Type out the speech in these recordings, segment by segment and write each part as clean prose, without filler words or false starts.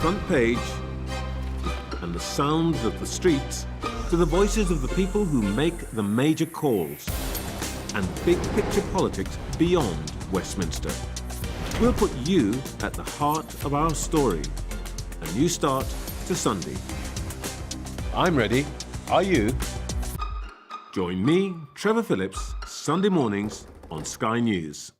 front page and the sounds of the streets to the voices of the people who make the major calls and big picture politics beyond Westminster. We'll put you at the heart of our story. A new start to Sunday. I'm ready. Are you? Join me, Trevor Phillips, Sunday mornings on Sky News.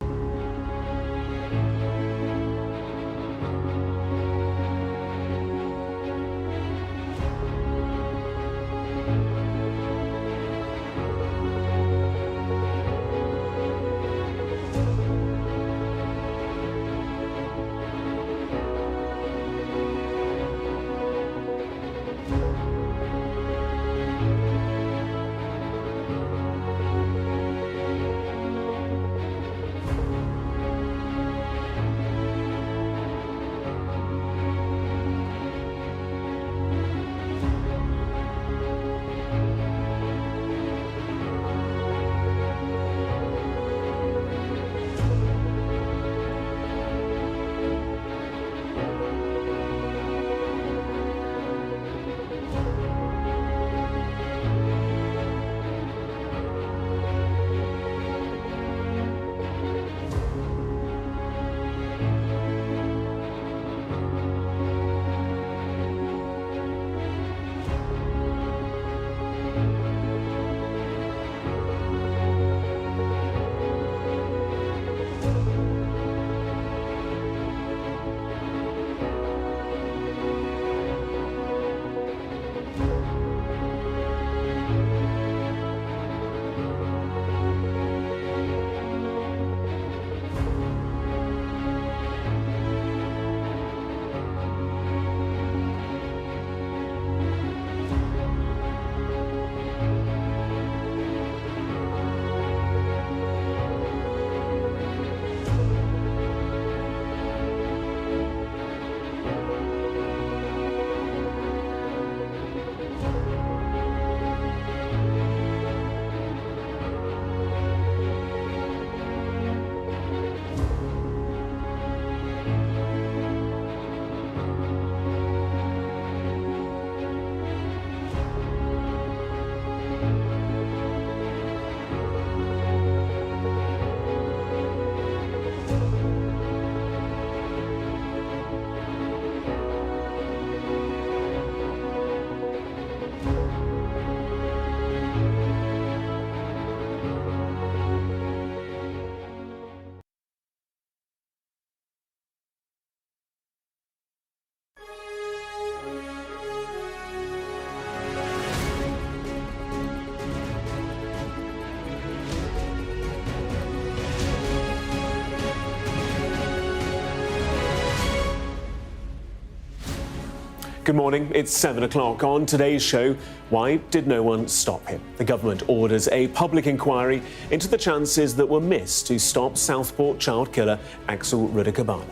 Good morning, it's 7 o'clock. On today's show, why did no one stop him? The government orders a public inquiry into the chances that were missed to stop Southport child killer Alex Rudakubana.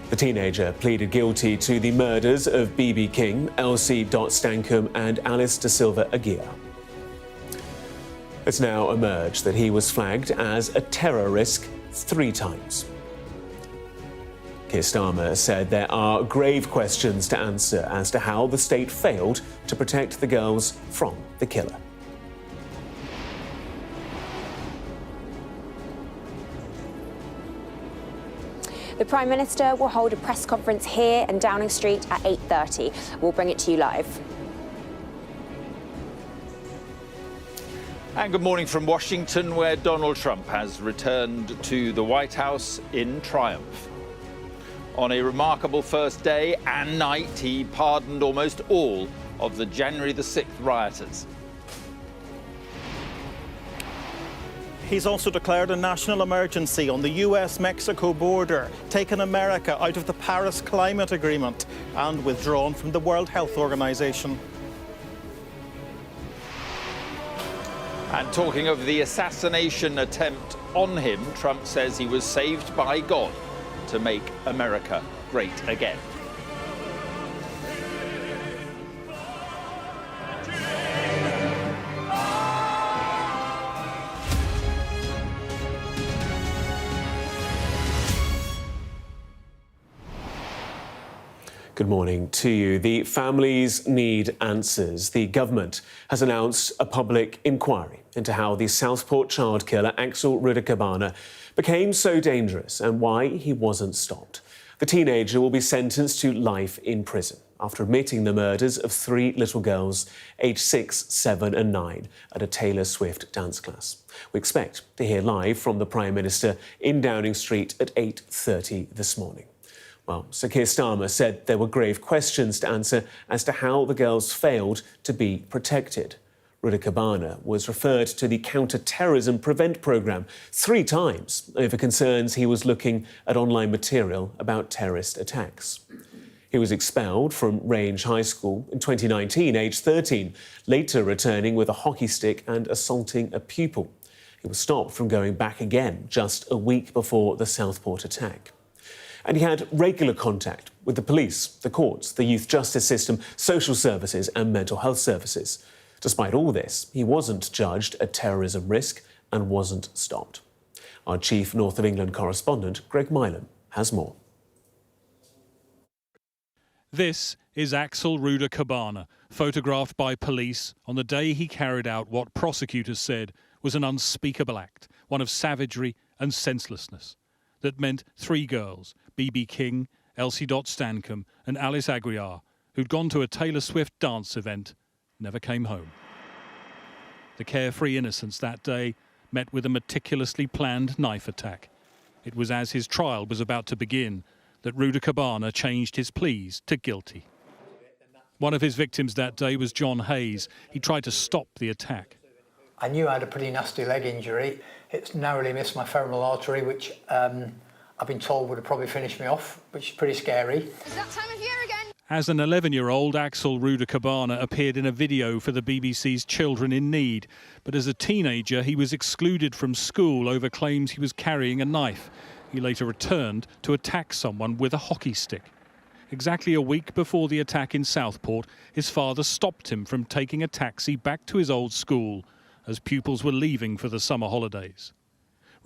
The teenager pleaded guilty to the murders of B.B. King, Elsie Stankham and Alice Da Silva Aguirre. It's now emerged that he was flagged as a terror risk 3 times. Keir Starmer said there are grave questions to answer as to how the state failed to protect the girls from the killer. The Prime Minister will hold a press conference here in Downing Street at 8:30. We'll bring it to you live. And good morning from Washington, where Donald Trump has returned to the White House in triumph. On a remarkable first day and night, he pardoned almost all of the January the 6th rioters. He's also declared a national emergency on the US-Mexico border, taken America out of the Paris Climate Agreement and withdrawn from the World Health Organization. And talking of the assassination attempt on him, Trump says he was saved by God to make America great again. Good morning to you. The families need answers. The government has announced a public inquiry into how the Southport child killer Alex Rudakubana became so dangerous and why he wasn't stopped. The teenager will be sentenced to life in prison after admitting the murders of 3 little girls aged 6, 7 and 9 at a Taylor Swift dance class. We expect to hear live from the Prime Minister in Downing Street at 8:30 this morning. Well, Sir Keir Starmer said there were grave questions to answer as to how the girls failed to be protected. Rudakubana was referred to the counter-terrorism prevent programme 3 times over concerns he was looking at online material about terrorist attacks. He was expelled from Range High School in 2019, aged 13, later returning with a hockey stick and assaulting a pupil. He was stopped from going back again just a week before the Southport attack. And he had regular contact with the police, the courts, the youth justice system, social services and mental health services. Despite all this, he wasn't judged a terrorism risk and wasn't stopped. Our chief North of England correspondent, Greg Milam, has more. This is Axel Rudakubana, photographed by police on the day he carried out what prosecutors said was an unspeakable act, one of savagery and senselessness, that meant 3 girls, B.B. King, Elsie Stancombe and Alice Aguiar, who'd gone to a Taylor Swift dance event, never came home. The carefree innocents that day met with a meticulously planned knife attack. It was as his trial was about to begin that Rudakubana changed his pleas to guilty. One of his victims that day was John Hayes. He tried to stop the attack. I knew I had a pretty nasty leg injury. It's narrowly missed my femoral artery, which I've been told would have probably finished me off, which is pretty scary. It's that time of year again. As an 11-year-old, Axel Rudakubana appeared in a video for the BBC's Children in Need. But as a teenager, he was excluded from school over claims he was carrying a knife. He later returned to attack someone with a hockey stick. Exactly a week before the attack in Southport, his father stopped him from taking a taxi back to his old school as pupils were leaving for the summer holidays.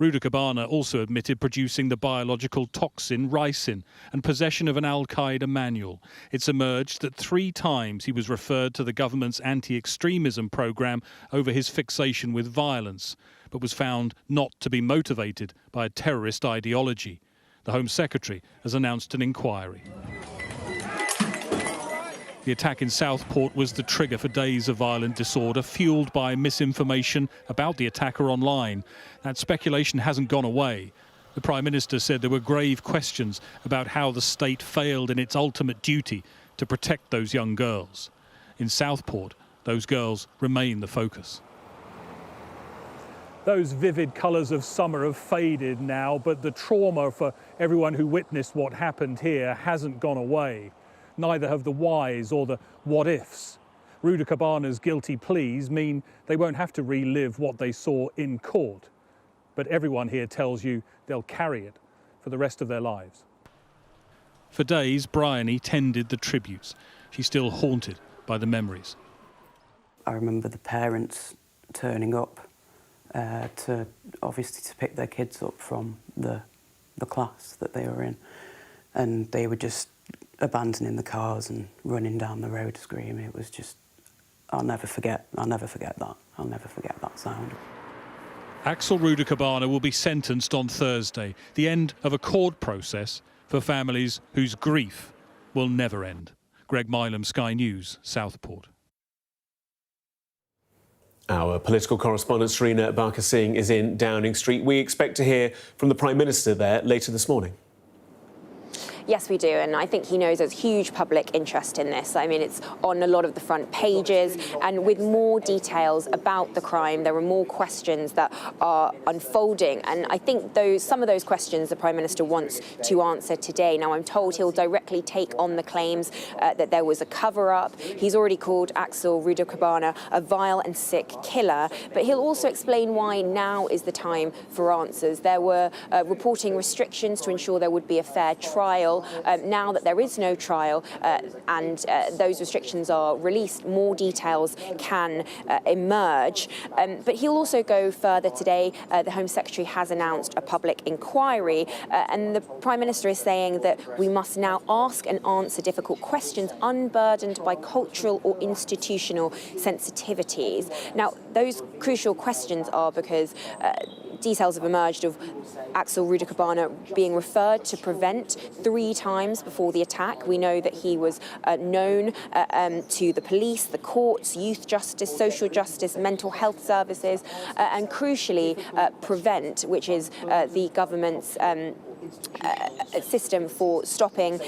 Rudakubana also admitted producing the biological toxin ricin and possession of an al-Qaeda manual. It's emerged that 3 times he was referred to the government's anti-extremism programme over his fixation with violence, but was found not to be motivated by a terrorist ideology. The Home Secretary has announced an inquiry. The attack in Southport was the trigger for days of violent disorder, fuelled by misinformation about the attacker online. That speculation hasn't gone away. The Prime Minister said there were grave questions about how the state failed in its ultimate duty to protect those young girls. In Southport, those girls remain the focus. Those vivid colours of summer have faded now, but the trauma for everyone who witnessed what happened here hasn't gone away. Neither have the whys or the what-ifs. Rudakubana's guilty pleas mean they won't have to relive what they saw in court. But everyone here tells you they'll carry it for the rest of their lives. For days, Bryony tended the tributes. She's still haunted by the memories. I remember the parents turning up to pick their kids up from the class that they were in, and they were just abandoning the cars and running down the road screaming. It was just, I'll never forget that. I'll never forget that sound. Axel Rudakubana will be sentenced on Thursday, the end of a court process for families whose grief will never end. Greg Milam, Sky News, Southport. Our political correspondent Serena Barker-Singh is in Downing Street. We expect to hear from the Prime Minister there later this morning. Yes, we do, and I think he knows there's huge public interest in this. I mean, it's on a lot of the front pages, and with more details about the crime, there are more questions that are unfolding, and I think some of those questions the Prime Minister wants to answer today. Now, I'm told he'll directly take on the claims that there was a cover-up. He's already called Axel Rudakubana a vile and sick killer, but he'll also explain why now is the time for answers. There were reporting restrictions to ensure there would be a fair trial. trial. Now that there is no trial and those restrictions are released, more details can emerge. But he'll also go further today. The Home Secretary has announced a public inquiry, and the Prime Minister is saying that we must now ask and answer difficult questions unburdened by cultural or institutional sensitivities. Now, those crucial questions are because details have emerged of Alex Rudakubana being referred to Prevent 3 times before the attack. We know that he was known to the police, the courts, youth justice, social justice, mental health services, and crucially Prevent, which is the government's system for stopping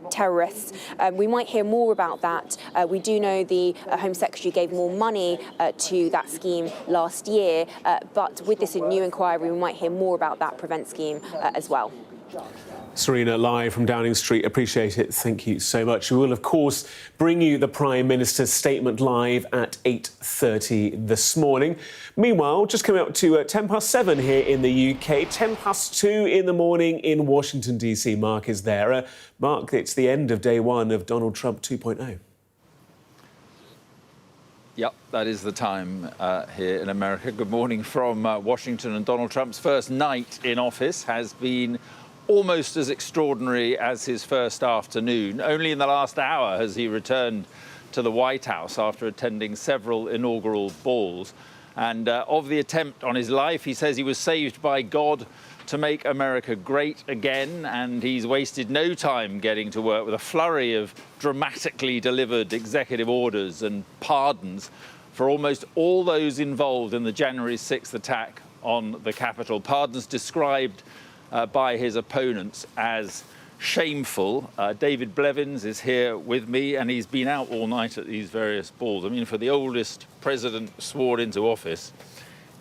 terrorists. We might hear more about that. We do know the Home Secretary gave more money to that scheme last year, but with this new inquiry, we might hear more about that Prevent scheme as well. Serena, live from Downing Street. Appreciate it. Thank you so much. We will, of course, bring you the Prime Minister's statement live at 8:30 this morning. Meanwhile, just coming up to 7:10 here in the UK, 2:10 in the morning in Washington, D.C. Mark is there. Mark, it's the end of day one of Donald Trump 2.0. Yep, that is the time here in America. Good morning from Washington. And Donald Trump's first night in office has been almost as extraordinary as his first afternoon. Only in the last hour has he returned to the White House after attending several inaugural balls. And of the attempt on his life, he says he was saved by God to make America great again, and he's wasted no time getting to work with a flurry of dramatically delivered executive orders and pardons for almost all those involved in the January 6th attack on the Capitol. Pardons described by his opponents as shameful. David Blevins is here with me, and he's been out all night at these various balls. I mean, for the oldest president sworn into office,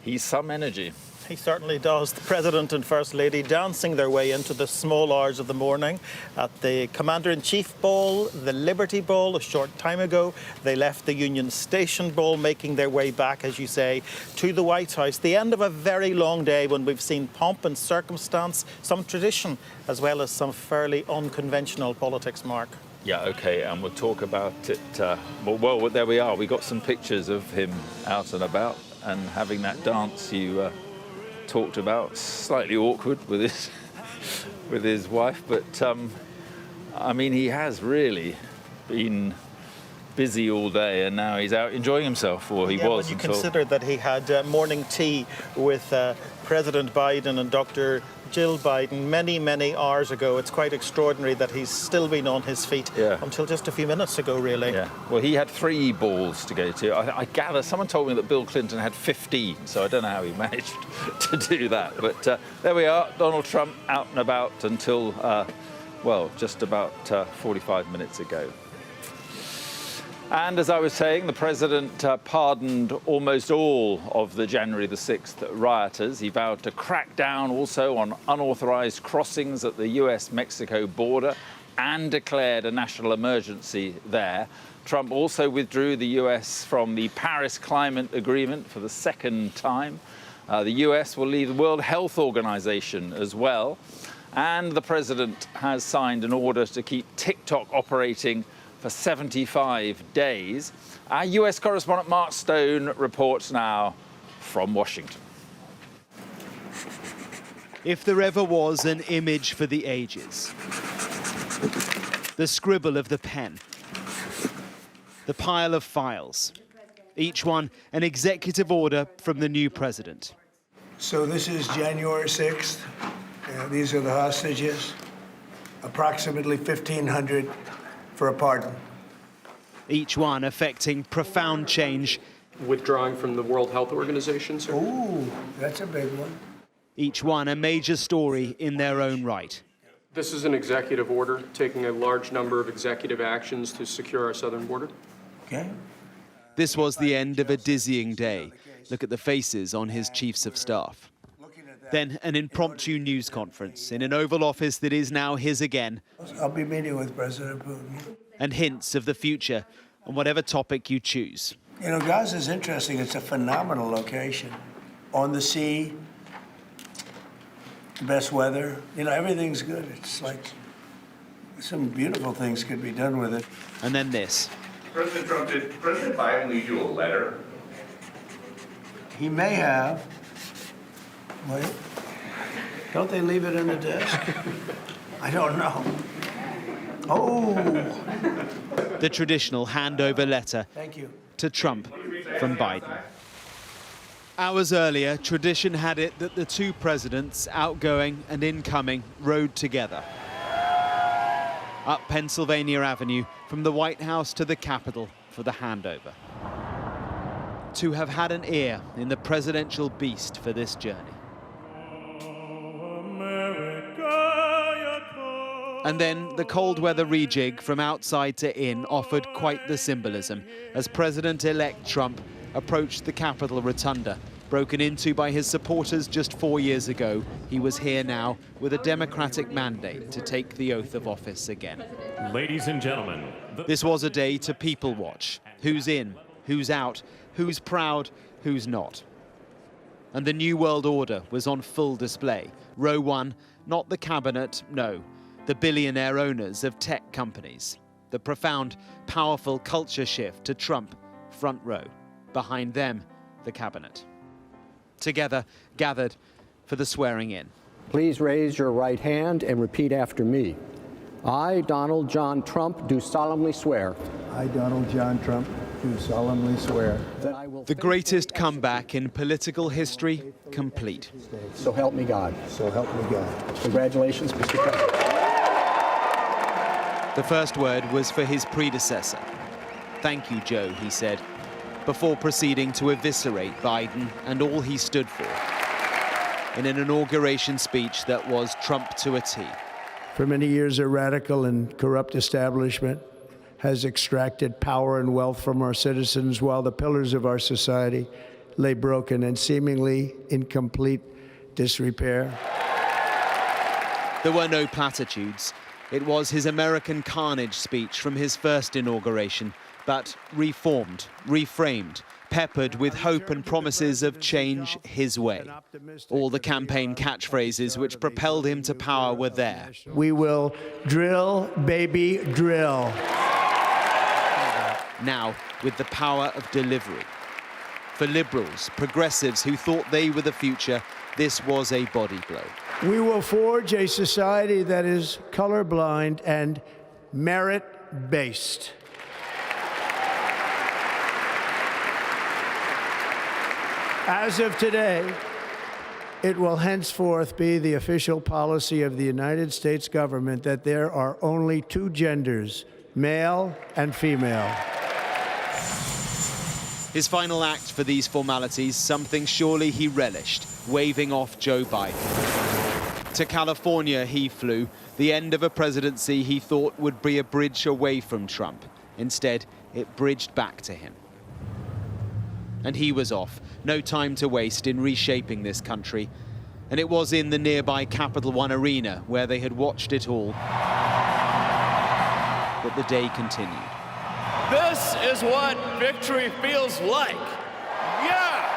he's some energy. He certainly does. The President and First Lady dancing their way into the small hours of the morning. At the Commander-in-Chief Ball, the Liberty Ball a short time ago, they left the Union Station Ball, making their way back, as you say, to the White House. The end of a very long day when we've seen pomp and circumstance, some tradition, as well as some fairly unconventional politics, Mark. Yeah, OK, and we'll talk about it. Well, there we are. We got some pictures of him out and about and having that dance you talked about, slightly awkward with his wife, but I mean, he has really been busy all day, and now he's out enjoying himself, or he was. When you consider that he had morning tea with President Biden and Dr. Jill Biden many hours ago, it's quite extraordinary that he's still been on his feet until just a few minutes ago, really. Yeah. Well, he had 3 balls to go to. I gather someone told me that Bill Clinton had 15, so I don't know how he managed to do that. But there we are, Donald Trump out and about until, well, just about 45 minutes ago. And as I was saying, the president pardoned almost all of the January the 6th rioters. He vowed to crack down also on unauthorized crossings at the US-Mexico border and declared a national emergency there. Trump also withdrew the US from the Paris Climate Agreement for the second time. The US will leave the World Health Organization as well. And the president has signed an order to keep TikTok operating for 75 days. Our US correspondent Mark Stone reports now from Washington. If there ever was an image for the ages, the scribble of the pen, the pile of files, each one an executive order from the new president. So this is January 6th. These are the hostages, approximately 1,500 for a pardon. Each one affecting profound change. Withdrawing from the World Health Organization, sir? Ooh, that's a big one. Each one a major story in their own right. This is an executive order taking a large number of executive actions to secure our southern border. Okay. This was the end of a dizzying day. Look at the faces on his chiefs of staff. Then an impromptu news conference in an Oval Office that is now his again. I'll be meeting with President Putin. And hints of the future on whatever topic you choose. You know, Gaza's interesting. It's a phenomenal location. On the sea, the best weather. You know, everything's good. It's like some beautiful things could be done with it. And then this. President Trump, did President Biden leave you a letter? He may have. Wait. Don't they leave it in the desk? I don't know. Oh. The traditional handover letter Thank you. to Trump from Biden. Hours earlier, tradition had it that the two presidents, outgoing and incoming, rode together. Up Pennsylvania Avenue, from the White House to the Capitol for the handover. To have had an ear in the presidential beast for this journey. And then the cold weather rejig from outside to in offered quite the symbolism as President-elect Trump approached the Capitol Rotunda. Broken into by his supporters just 4 years ago, he was here now with a Democratic mandate to take the oath of office again. Ladies and gentlemen. This was a day to people watch. Who's in, who's out, who's proud, who's not. And the New World Order was on full display. Row one, not the cabinet, no. The billionaire owners of tech companies. The profound, powerful culture shift to Trump, front row. Behind them, the cabinet. Together, gathered for the swearing in. Please raise your right hand and repeat after me. I, Donald John Trump, do solemnly swear. I, Donald John Trump, do solemnly swear. That I will the greatest comeback in political history complete. So help me God. So help me God. Congratulations, Mr. President. The first word was for his predecessor. Thank you, Joe, he said, before proceeding to eviscerate Biden and all he stood for in an inauguration speech that was Trump to a T. For many years, a radical and corrupt establishment has extracted power and wealth from our citizens while the pillars of our society lay broken and seemingly in complete disrepair. There were no platitudes. It was his American carnage speech from his first inauguration, but reformed, reframed, peppered with hope and promises of change his way. All the campaign catchphrases which propelled him to power were there. We will drill, baby, drill. Now, with the power of delivery. For liberals, progressives who thought they were the future, this was a body blow. We will forge a society that is colorblind and merit-based. As of today, it will henceforth be the official policy of the United States government that there are only two genders, male and female. His final act for these formalities, something surely he relished, waving off Joe Biden. To California he flew, the end of a presidency he thought would be a bridge away from Trump. Instead, it bridged back to him. And he was off, no time to waste in reshaping this country. And it was in the nearby Capital One Arena, where they had watched it all, that the day continued. This is what victory feels like. Yeah!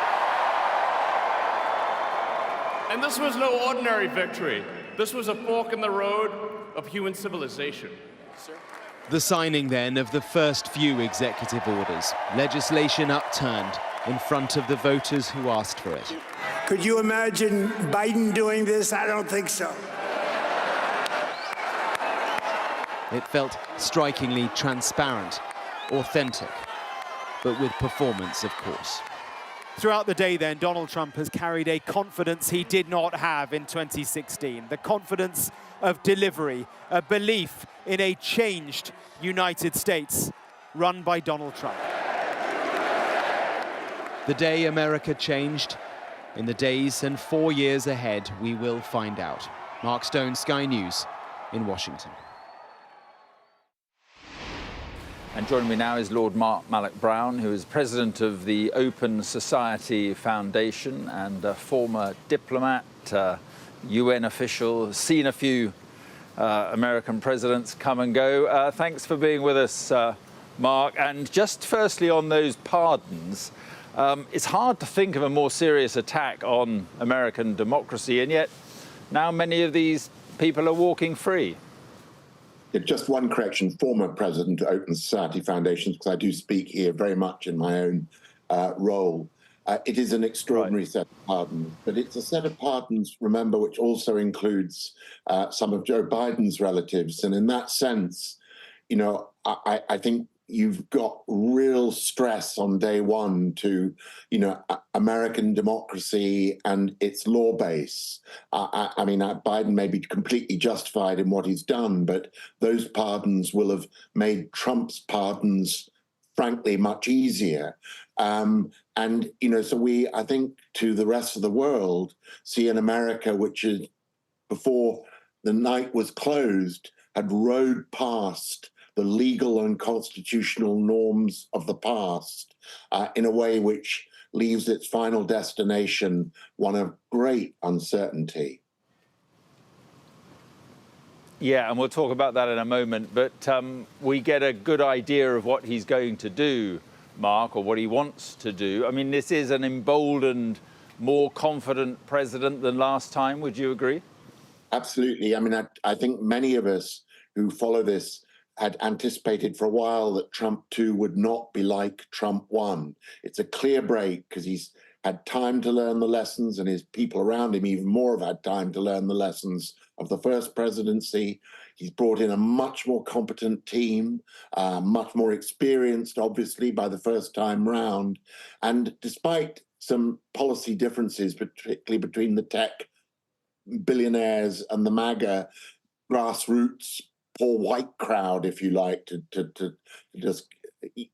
And this was no ordinary victory. This was a fork in the road of human civilization. The signing then of the first few executive orders, legislation upturned in front of the voters who asked for it. Could you imagine Biden doing this? I don't think so. It felt strikingly transparent, authentic, but with performance, of course. Throughout the day then, Donald Trump has carried a confidence he did not have in 2016. The confidence of delivery, a belief in a changed United States run by Donald Trump. The day America changed, in the days and 4 years ahead, we will find out. Mark Stone, Sky News in Washington. And joining me now is Lord Mark Malloch-Brown, who is president of the Open Society Foundation and a former diplomat, UN official, seen a few American presidents come and go. Thanks for being with us, Mark. And just firstly on those pardons, it's hard to think of a more serious attack on American democracy, and yet now many of these people are walking free. Just one correction, former president of Open Society Foundations, because I do speak here very much in my own role. It is an extraordinary set of pardons, but it's a set of pardons, remember, which also includes some of Joe Biden's relatives. And in that sense, you know, I think you've got real stress on day one to, you know, American democracy and its law base. I mean, Biden may be completely justified in what he's done, but those pardons will have made Trump's pardons, frankly, much easier. And, you know, so I think, to the rest of the world, see an America which is, before the night was closed, had rode past the legal and constitutional norms of the past in a way which leaves its final destination one of great uncertainty. Yeah, and we'll talk about that in a moment, but we get a good idea of what he's going to do, Mark, or what he wants to do. I mean, this is an emboldened, more confident president than last time. Would you agree? Absolutely. I mean, I think many of us who follow this had anticipated for a while that Trump 2 would not be like Trump 1. It's a clear break because he's had time to learn the lessons, and his people around him even more have had time to learn the lessons of the first presidency. He's brought in a much more competent team, much more experienced, obviously, by the first time round. And despite some policy differences, particularly between the tech billionaires and the MAGA grassroots poor white crowd, if you like, to just,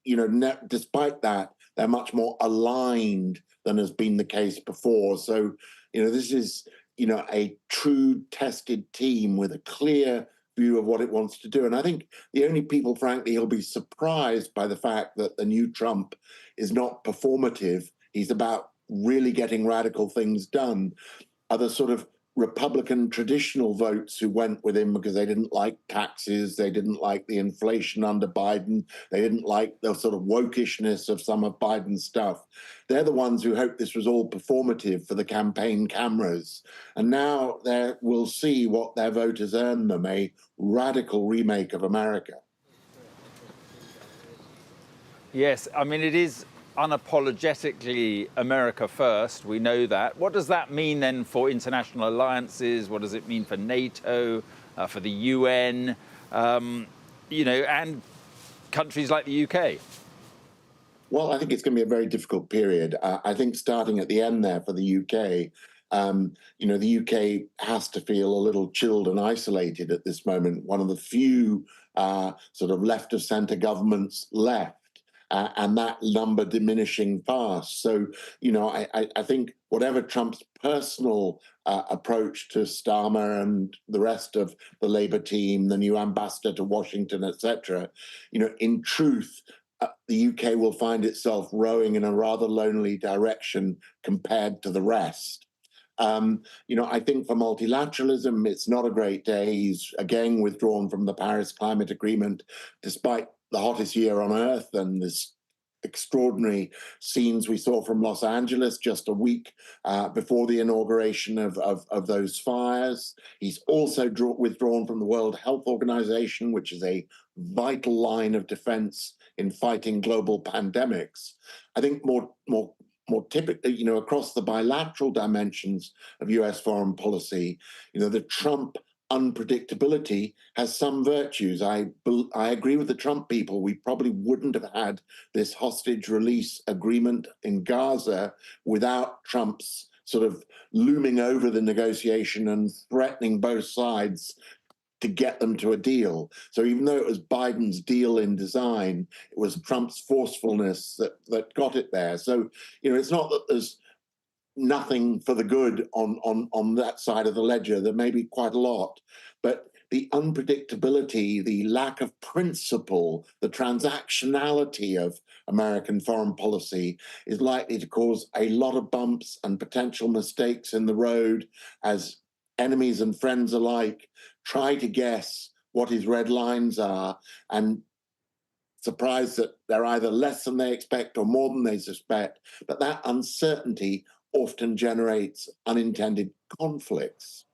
you know, despite that, they're much more aligned than has been the case before. So, you know, this is, you know, a true tested team with a clear view of what it wants to do. And I think the only people, frankly, he'll be surprised by the fact that the new Trump is not performative. He's about really getting radical things done. Other sort of Republican traditional votes who went with him because they didn't like taxes, they didn't like the inflation under Biden, they didn't like the sort of wokishness of some of Biden's stuff. They're the ones who hoped this was all performative for the campaign cameras. And now we'll see what their voters earn them, a radical remake of America. Yes, I mean, it is unapologetically America first. We know that. What does that mean then for international alliances? What does it mean for NATO, for the UN, you know, and countries like the UK? Well, I think it's going to be a very difficult period. I think starting at the end there for the UK, you know, the UK has to feel a little chilled and isolated at this moment. One of the few sort of left of centre governments left. And that number diminishing fast. So, you know, I think whatever Trump's personal approach to Starmer and the rest of the Labour team, the new ambassador to Washington, etc., you know, in truth, the UK will find itself rowing in a rather lonely direction compared to the rest. You know, I think for multilateralism, it's not a great day. He's again withdrawn from the Paris Climate Agreement, despite the hottest year on earth and this extraordinary scenes we saw from Los Angeles just a week before the inauguration of those fires. He's also withdrawn from the World Health Organization, which is a vital line of defense in fighting global pandemics. I think more typically, you know, across the bilateral dimensions of US foreign policy, you know, the Trump unpredictability has some virtues. I agree with the Trump people. We probably wouldn't have had this hostage release agreement in Gaza without Trump's sort of looming over the negotiation and threatening both sides to get them to a deal. So even though it was Biden's deal in design, it was Trump's forcefulness that got it there. So, you know, it's not that there's nothing for the good on that side of the ledger. There may be quite a lot, but the unpredictability, the lack of principle, the transactionality of American foreign policy is likely to cause a lot of bumps and potential mistakes in the road as enemies and friends alike try to guess what his red lines are and surprised that they're either less than they expect or more than they suspect. But that uncertainty often generates unintended conflicts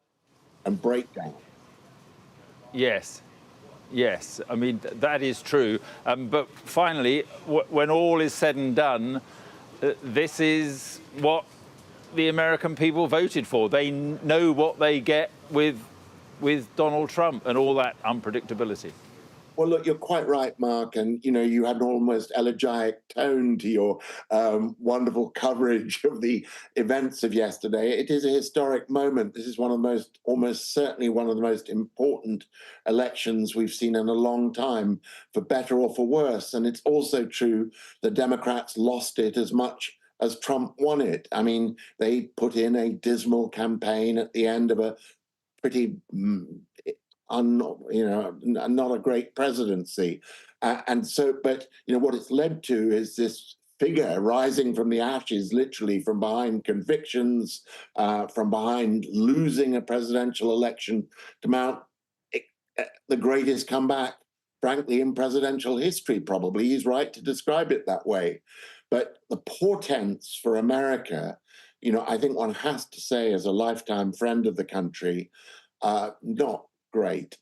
and breakdown. Yes. Yes, I mean, that is true. But finally, when all is said and done, this is what the American people voted for. They know what they get with Donald Trump and all that unpredictability. Well, look, you're quite right, Mark, and you had an almost elegiac tone to your wonderful coverage of the events of yesterday. It is a historic moment. This is one of the most, almost certainly one of the most important elections we've seen in a long time, for better or for worse. And it's also true the Democrats lost it as much as Trump won it. I mean, they put in a dismal campaign at the end of a pretty not a great presidency. And so, but, what it's led to is this figure rising from the ashes, literally from behind convictions, from behind losing a presidential election, to mount the greatest comeback, frankly, in presidential history, probably. He's right to describe it that way. But the portents for America, I think one has to say, as a lifetime friend of the country, not great.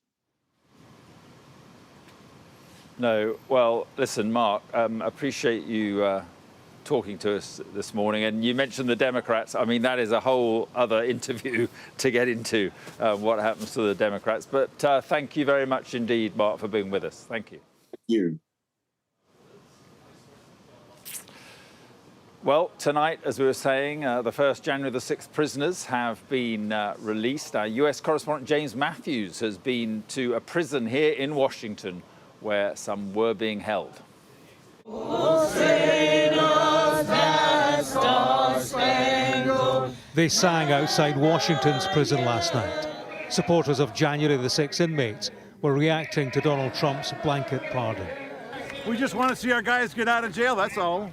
No, well, listen, Mark, appreciate you talking to us this morning. And you mentioned the Democrats. I mean, that is a whole other interview to get into, what happens to the Democrats. But thank you very much indeed, Mark, for being with us. Thank you. Thank you. Well, tonight, as we were saying, the first January the 6th prisoners have been released. Our US correspondent James Matthews has been to a prison here in Washington where some were being held. They sang outside Washington's prison last night. Supporters of January the 6th inmates were reacting to Donald Trump's blanket pardon. We just want to see our guys get out of jail, that's all.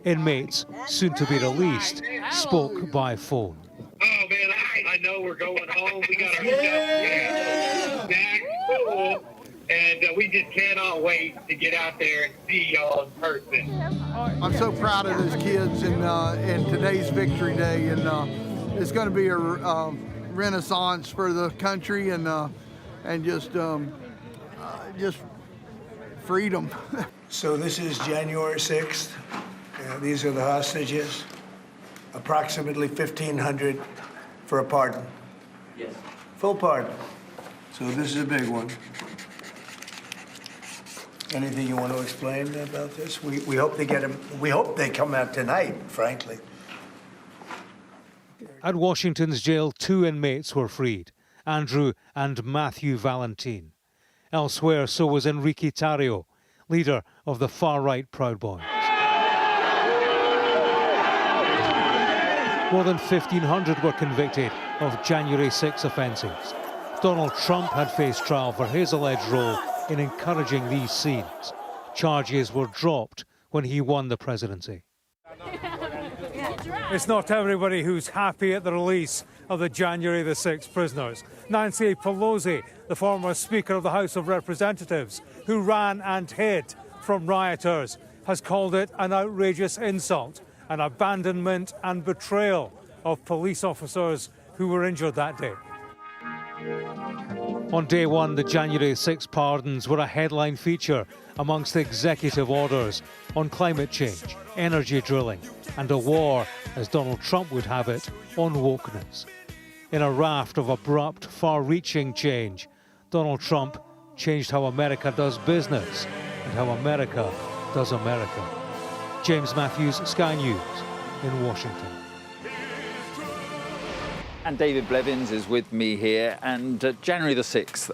Inmates, soon to be released, spoke by phone. Oh man, I know we're going home. We got our stuff back full, and we just cannot wait to get out there and see y'all in person. I'm so proud of those kids and today's Victory Day, and it's going to be a renaissance for the country and just freedom. So this is January 6th. These are the hostages. Approximately 1,500 for a pardon. Yes. Full pardon. So this is a big one. Anything you want to explain about this? We hope they get them. We hope they come out tonight, frankly. At Washington's jail, 2 inmates were freed, Andrew and Matthew Valentin. Elsewhere, so was Enrique Tarrio, leader of the far-right Proud Boys. More than 1,500 were convicted of January 6 offences. Donald Trump had faced trial for his alleged role in encouraging these scenes. Charges were dropped when he won the presidency. It's not everybody who's happy at the release of the January the 6th prisoners. Nancy Pelosi, the former Speaker of the House of Representatives, who ran and hid from rioters, has called it an outrageous insult, an abandonment and betrayal of police officers who were injured that day. On day one, the January 6 pardons were a headline feature amongst executive orders on climate change, energy drilling, and a war, as Donald Trump would have it, on wokeness. In a raft of abrupt, far-reaching change, Donald Trump changed how America does business and how America does America. James Matthews, Sky News, in Washington. And David Blevins is with me here. And January the 6th,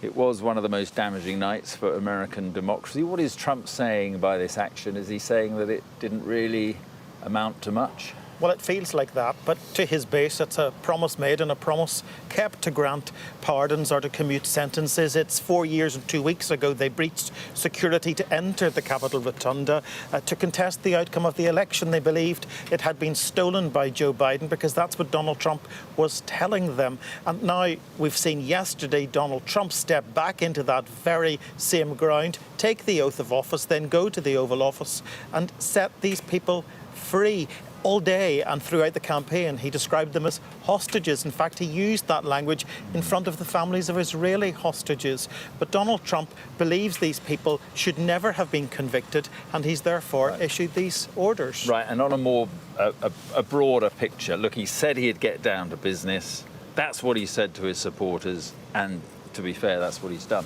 it was one of the most damaging nights for American democracy. What is Trump saying by this action? Is he saying that it didn't really amount to much? Well, it feels like that, but to his base, it's a promise made and a promise kept to grant pardons or to commute sentences. It's 4 years and 2 weeks ago they breached security to enter the Capitol Rotunda to contest the outcome of the election. They believed it had been stolen by Joe Biden because that's what Donald Trump was telling them. And now we've seen yesterday Donald Trump step back into that very same ground, take the oath of office, then go to the Oval Office and set these people free. all day and throughout the campaign, he described them as hostages. In fact, he used that language in front of the families of Israeli hostages. But Donald Trump believes these people should never have been convicted, and he's therefore issued these orders. Right, and on a more a broader picture, look, he said he'd get down to business. That's what he said to his supporters, and to be fair, that's what he's done.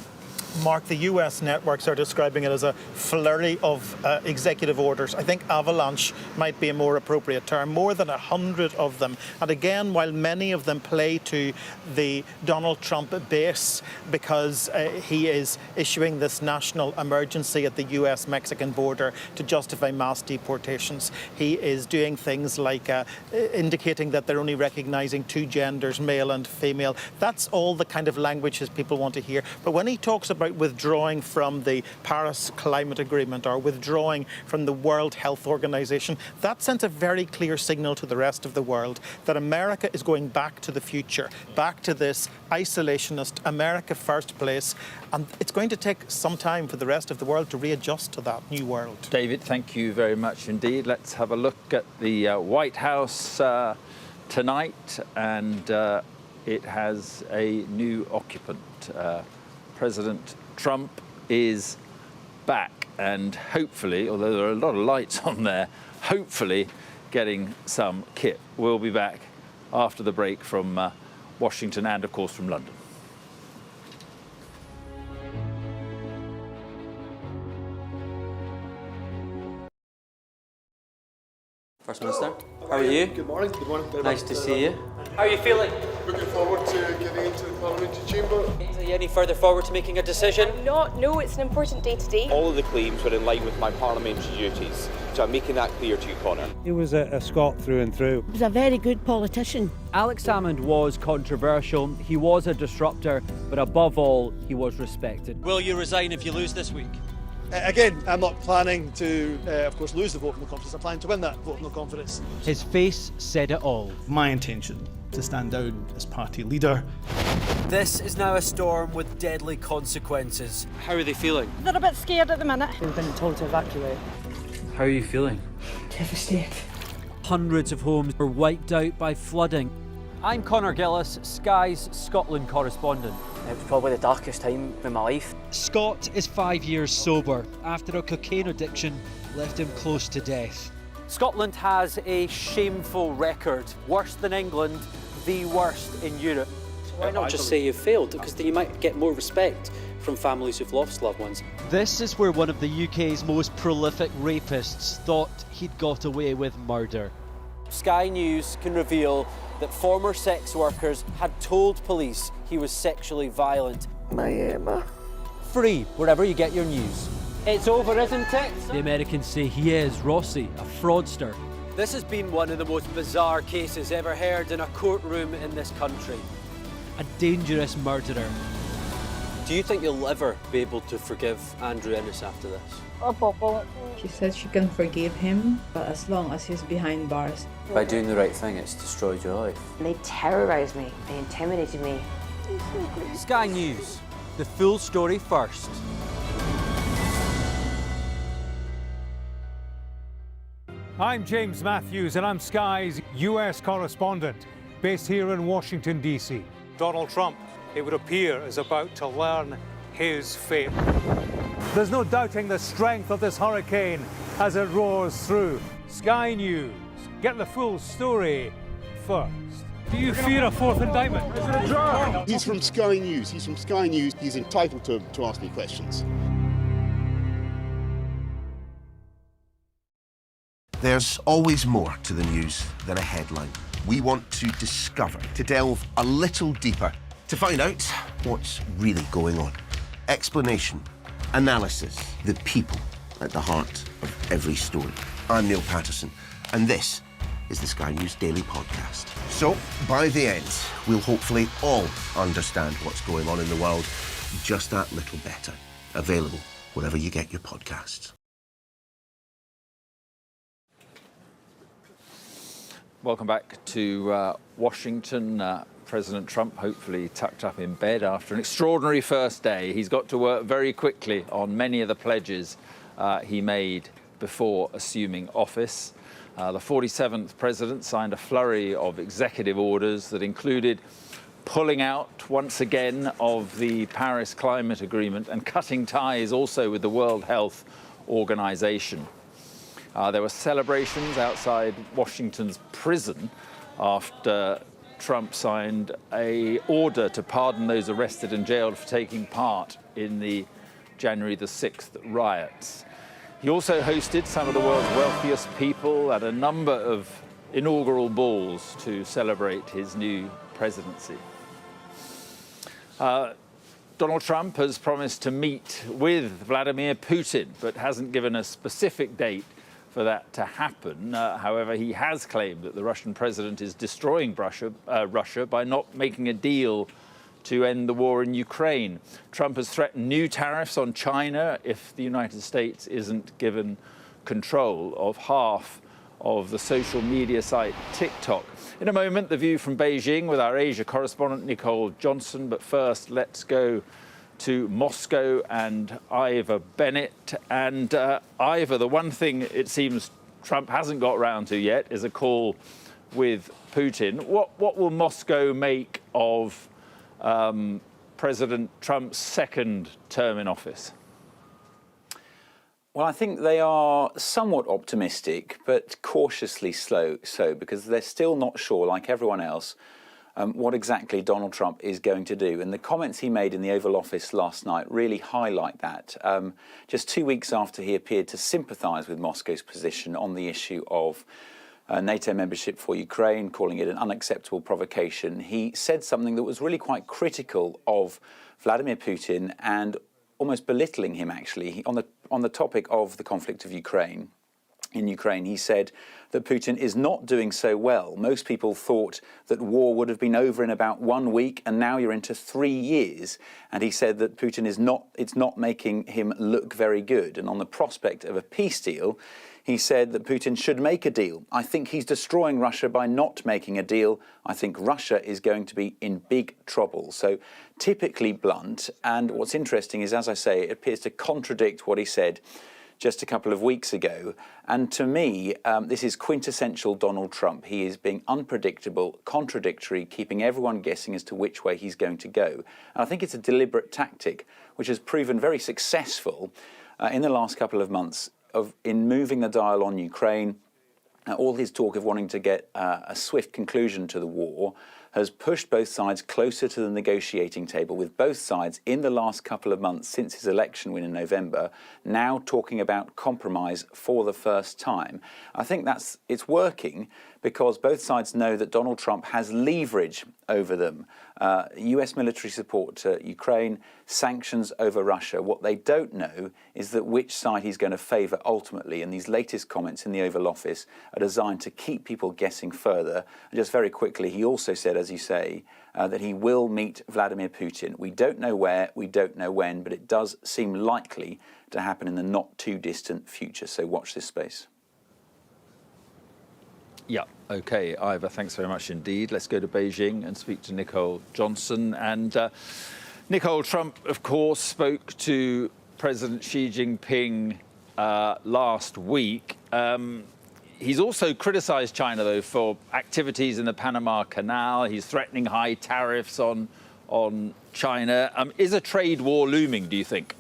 Mark, the US networks are describing it as a flurry of executive orders. I think avalanche might be a more appropriate term. More than 100 of them. And again, while many of them play to the Donald Trump base because he is issuing this national emergency at the US-Mexican border to justify mass deportations, he is doing things like indicating that they're only recognizing two genders, male and female. That's all the kind of language his people want to hear. But when he talks about withdrawing from the Paris Climate Agreement or withdrawing from the World Health Organization, that sends a very clear signal to the rest of the world that America is going back to the future, back to this isolationist America first place, and it's going to take some time for the rest of the world to readjust to that new world. David, thank you very much indeed. Let's have a look at the White House tonight, and it has a new occupant. President Trump is back and hopefully, although there are a lot of lights on there, hopefully getting some kit. We'll be back after the break from Washington and, of course, from London. First Minister, how are you? Good morning. Good morning. Nice to see you. How are you feeling? Looking forward to getting into the parliamentary chamber. Are you any further forward to making a decision? No, it's an important day today. All of the claims were in line with my parliamentary duties, so I'm making that clear to you, Conor. He was a Scot through and through. He was a very good politician. Alex Salmond was controversial, he was a disruptor, but above all, he was respected. Will you resign if you lose this week? Again, I'm not planning to, of course, lose the vote of no confidence. I'm planning to win that vote of no confidence. His face said it all. My intention to stand down as party leader. This is now a storm with deadly consequences. How are they feeling? They're a bit scared at the minute. We've been told to evacuate. How are you feeling? Devastated. Hundreds of homes were wiped out by flooding. I'm Conor Gillis, Sky's Scotland correspondent. It was probably the darkest time in my life. Scott is 5 years sober after a cocaine addiction left him close to death. Scotland has a shameful record, worse than England, the worst in Europe. Why not just say you've failed? Because then you might get more respect from families who've lost loved ones. This is where one of the UK's most prolific rapists thought he'd got away with murder. Sky News can reveal that former sex workers had told police he was sexually violent. My Emma. Free wherever you get your news. It's over, isn't it? The Americans say he is Rossi, a fraudster. This has been one of the most bizarre cases ever heard in a courtroom in this country. A dangerous murderer. Do you think you'll ever be able to forgive Andrew Ennis after this? She said she can forgive him, but as long as he's behind bars. By doing the right thing, it's destroyed your life. They terrorised me. They intimidated me. Sky News, the full story first. I'm James Matthews and I'm Sky's US correspondent, based here in Washington, D.C. Donald Trump, it would appear, is about to learn his fate. There's no doubting the strength of this hurricane as it roars through. Sky News, get the full story first. Do you fear a fourth indictment? Is it a drug? He's from Sky News. He's from Sky News. He's entitled to ask me questions. There's always more to the news than a headline. We want to discover, to delve a little deeper, to find out what's really going on. Explanation, analysis, the people at the heart of every story. I'm Neil Patterson, and this is the Sky News Daily Podcast. So, by the end, we'll hopefully all understand what's going on in the world just that little better. Available wherever you get your podcasts. Welcome back to Washington. President Trump hopefully tucked up in bed after an extraordinary first day. He's got to work very quickly on many of the pledges he made before assuming office. The 47th president signed a flurry of executive orders that included pulling out once again of the Paris Climate Agreement and cutting ties also with the World Health Organization. There were celebrations outside Washington's prison after Trump signed an order to pardon those arrested and jailed for taking part in the January the 6th riots. He also hosted some of the world's wealthiest people at a number of inaugural balls to celebrate his new presidency. Donald Trump has promised to meet with Vladimir Putin, but hasn't given a specific date for that to happen. However, he has claimed that the Russian president is destroying Russia by not making a deal to end the war in Ukraine. Trump has threatened new tariffs on China if the United States isn't given control of half of the social media site TikTok. In a moment, the view from Beijing with our Asia correspondent Nicole Johnson. But first, let's go to Moscow and Ivor Bennett. And Ivor, the one thing it seems Trump hasn't got round to yet is a call with Putin. What will Moscow make of President Trump's second term in office? Well, I think they are somewhat optimistic, but cautiously slow, because they're still not sure, like everyone else, what exactly Donald Trump is going to do. And the comments he made in the Oval Office last night really highlight that. Just 2 weeks after he appeared to sympathise with Moscow's position on the issue of NATO membership for Ukraine, calling it an unacceptable provocation, he said something that was really quite critical of Vladimir Putin and almost belittling him, actually, on the topic of the conflict of Ukraine. In Ukraine, he said that Putin is not doing so well. Most people thought that war would have been over in about 1 week, and now you're into 3 years. And he said that Putin it's not making him look very good. And on the prospect of a peace deal, he said that Putin should make a deal. I think he's destroying Russia by not making a deal. I think Russia is going to be in big trouble. So typically blunt. And what's interesting is, as I say, it appears to contradict what he said just a couple of weeks ago. And to me, this is quintessential Donald Trump. He is being unpredictable, contradictory, keeping everyone guessing as to which way he's going to go. And I think it's a deliberate tactic, which has proven very successful in the last couple of months in moving the dial on Ukraine. All his talk of wanting to get a swift conclusion to the war has pushed both sides closer to the negotiating table, with both sides in the last couple of months since his election win in November now talking about compromise for the first time. I think it's working because both sides know that Donald Trump has leverage over them. US military support to Ukraine, sanctions over Russia. What they don't know is that which side he's going to favour ultimately, and these latest comments in the Oval Office are designed to keep people guessing further. And just very quickly, he also said, as you say, that he will meet Vladimir Putin. We don't know where, we don't know when, but it does seem likely to happen in the not too distant future. So watch this space. Yeah, OK, Ivor, thanks very much indeed. Let's go to Beijing and speak to Nicole Johnson. And Nicole, Trump, of course, spoke to President Xi Jinping last week. He's also criticised China, though, for activities in the Panama Canal. He's threatening high tariffs on China. Is a trade war looming, do you think?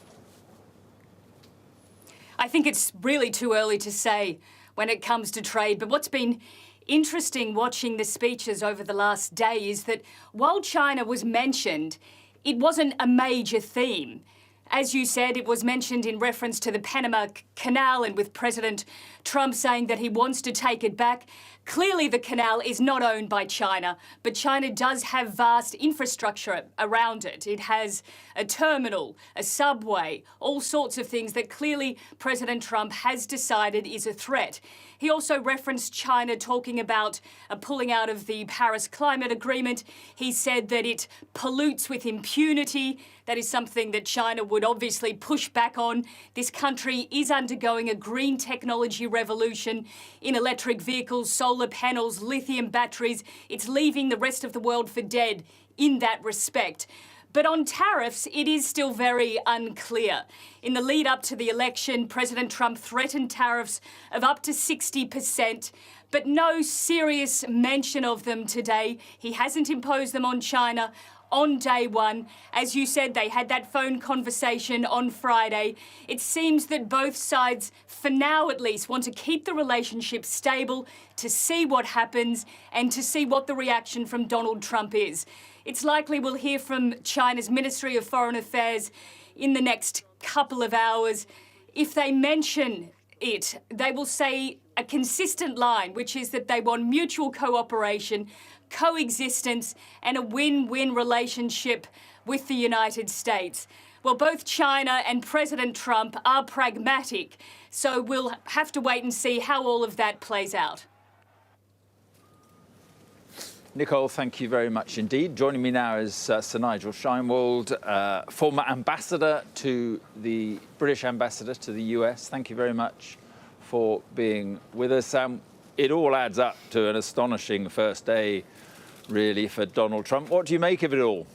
I think it's really too early to say when it comes to trade. But what's been interesting watching the speeches over the last day is that while China was mentioned, it wasn't a major theme. As you said, it was mentioned in reference to the Panama Canal and with President Trump saying that he wants to take it back. Clearly, the canal is not owned by China, but China does have vast infrastructure around it. It has a terminal, a subway, all sorts of things that clearly President Trump has decided is a threat. He also referenced China talking about pulling out of the Paris Climate Agreement. He said that it pollutes with impunity. That is something that China would obviously push back on. This country is undergoing a green technology revolution in electric vehicles, solar panels, lithium batteries. It's leaving the rest of the world for dead in that respect. But on tariffs, it is still very unclear. In the lead up to the election, President Trump threatened tariffs of up to 60%, but no serious mention of them today. He hasn't imposed them on China on day one. As you said, they had that phone conversation on Friday. It seems that both sides, for now at least, want to keep the relationship stable, to see what happens and to see what the reaction from Donald Trump is. It's likely we'll hear from China's Ministry of Foreign Affairs in the next couple of hours. If they mention it, they will say a consistent line, which is that they want mutual cooperation, coexistence and a win-win relationship with the United States. Well, both China and President Trump are pragmatic, so we'll have to wait and see how all of that plays out. Nicole, thank you very much indeed. Joining me now is Sir Nigel Sheinwald, former ambassador to the British ambassador to the US. Thank you very much for being with us. It all adds up to an astonishing first day, really, for Donald Trump. What do you make of it all?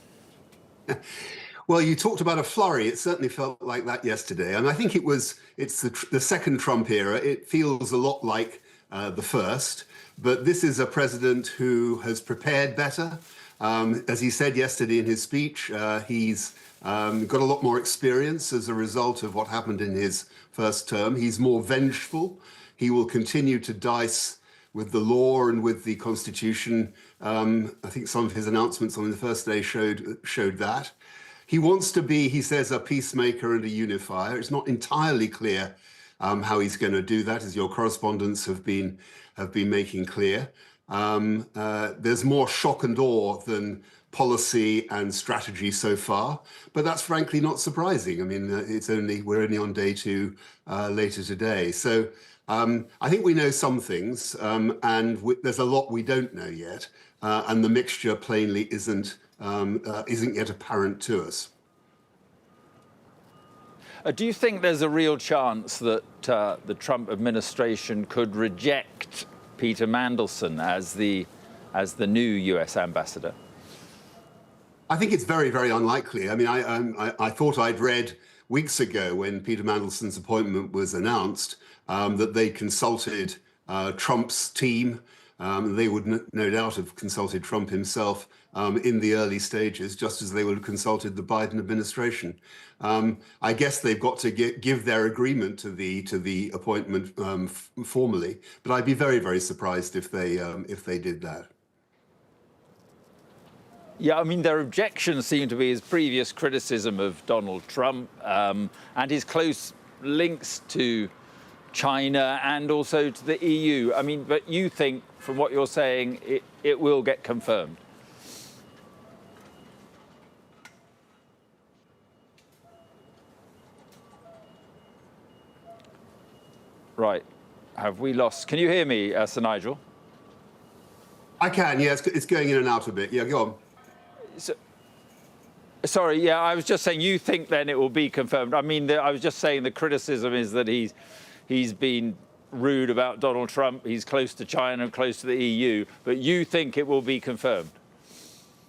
Well, you talked about a flurry. It certainly felt like that yesterday. And I think it's the second Trump era. It feels a lot like the first. But this is a president who has prepared better. As he said yesterday in his speech, he's got a lot more experience as a result of what happened in his first term. He's more vengeful. He will continue to dice with the law and with the Constitution. I think some of his announcements on the first day showed that. He wants to be, he says, a peacemaker and a unifier. It's not entirely clear how he's going to do that, as your correspondents have been making clear. There's more shock and awe than policy and strategy so far, but that's frankly not surprising. I mean, we're only on day 2 later today. So I think we know some things, and there's a lot we don't know yet, and the mixture plainly isn't yet apparent to us. Do you think there's a real chance that the Trump administration could reject Peter Mandelson as the new US ambassador? I think it's very, very unlikely. I mean, I thought I'd read weeks ago when Peter Mandelson's appointment was announced that they consulted Trump's team. They would no doubt have consulted Trump himself in the early stages, just as they would have consulted the Biden administration. I guess they've got to give their agreement to the appointment formally, but I'd be very, very surprised if they did that. Yeah, I mean, their objections seem to be his previous criticism of Donald Trump and his close links to China and also to the EU. I mean, but you think, from what you're saying, it will get confirmed? Right. Have we lost? Can you hear me, Sir Nigel? I can, yeah. It's going in and out a bit. Yeah, go on. Sorry, yeah, I was just saying, you think then it will be confirmed? I mean, I was just saying the criticism is that he's been rude about Donald Trump. He's close to China and close to the EU. But you think it will be confirmed?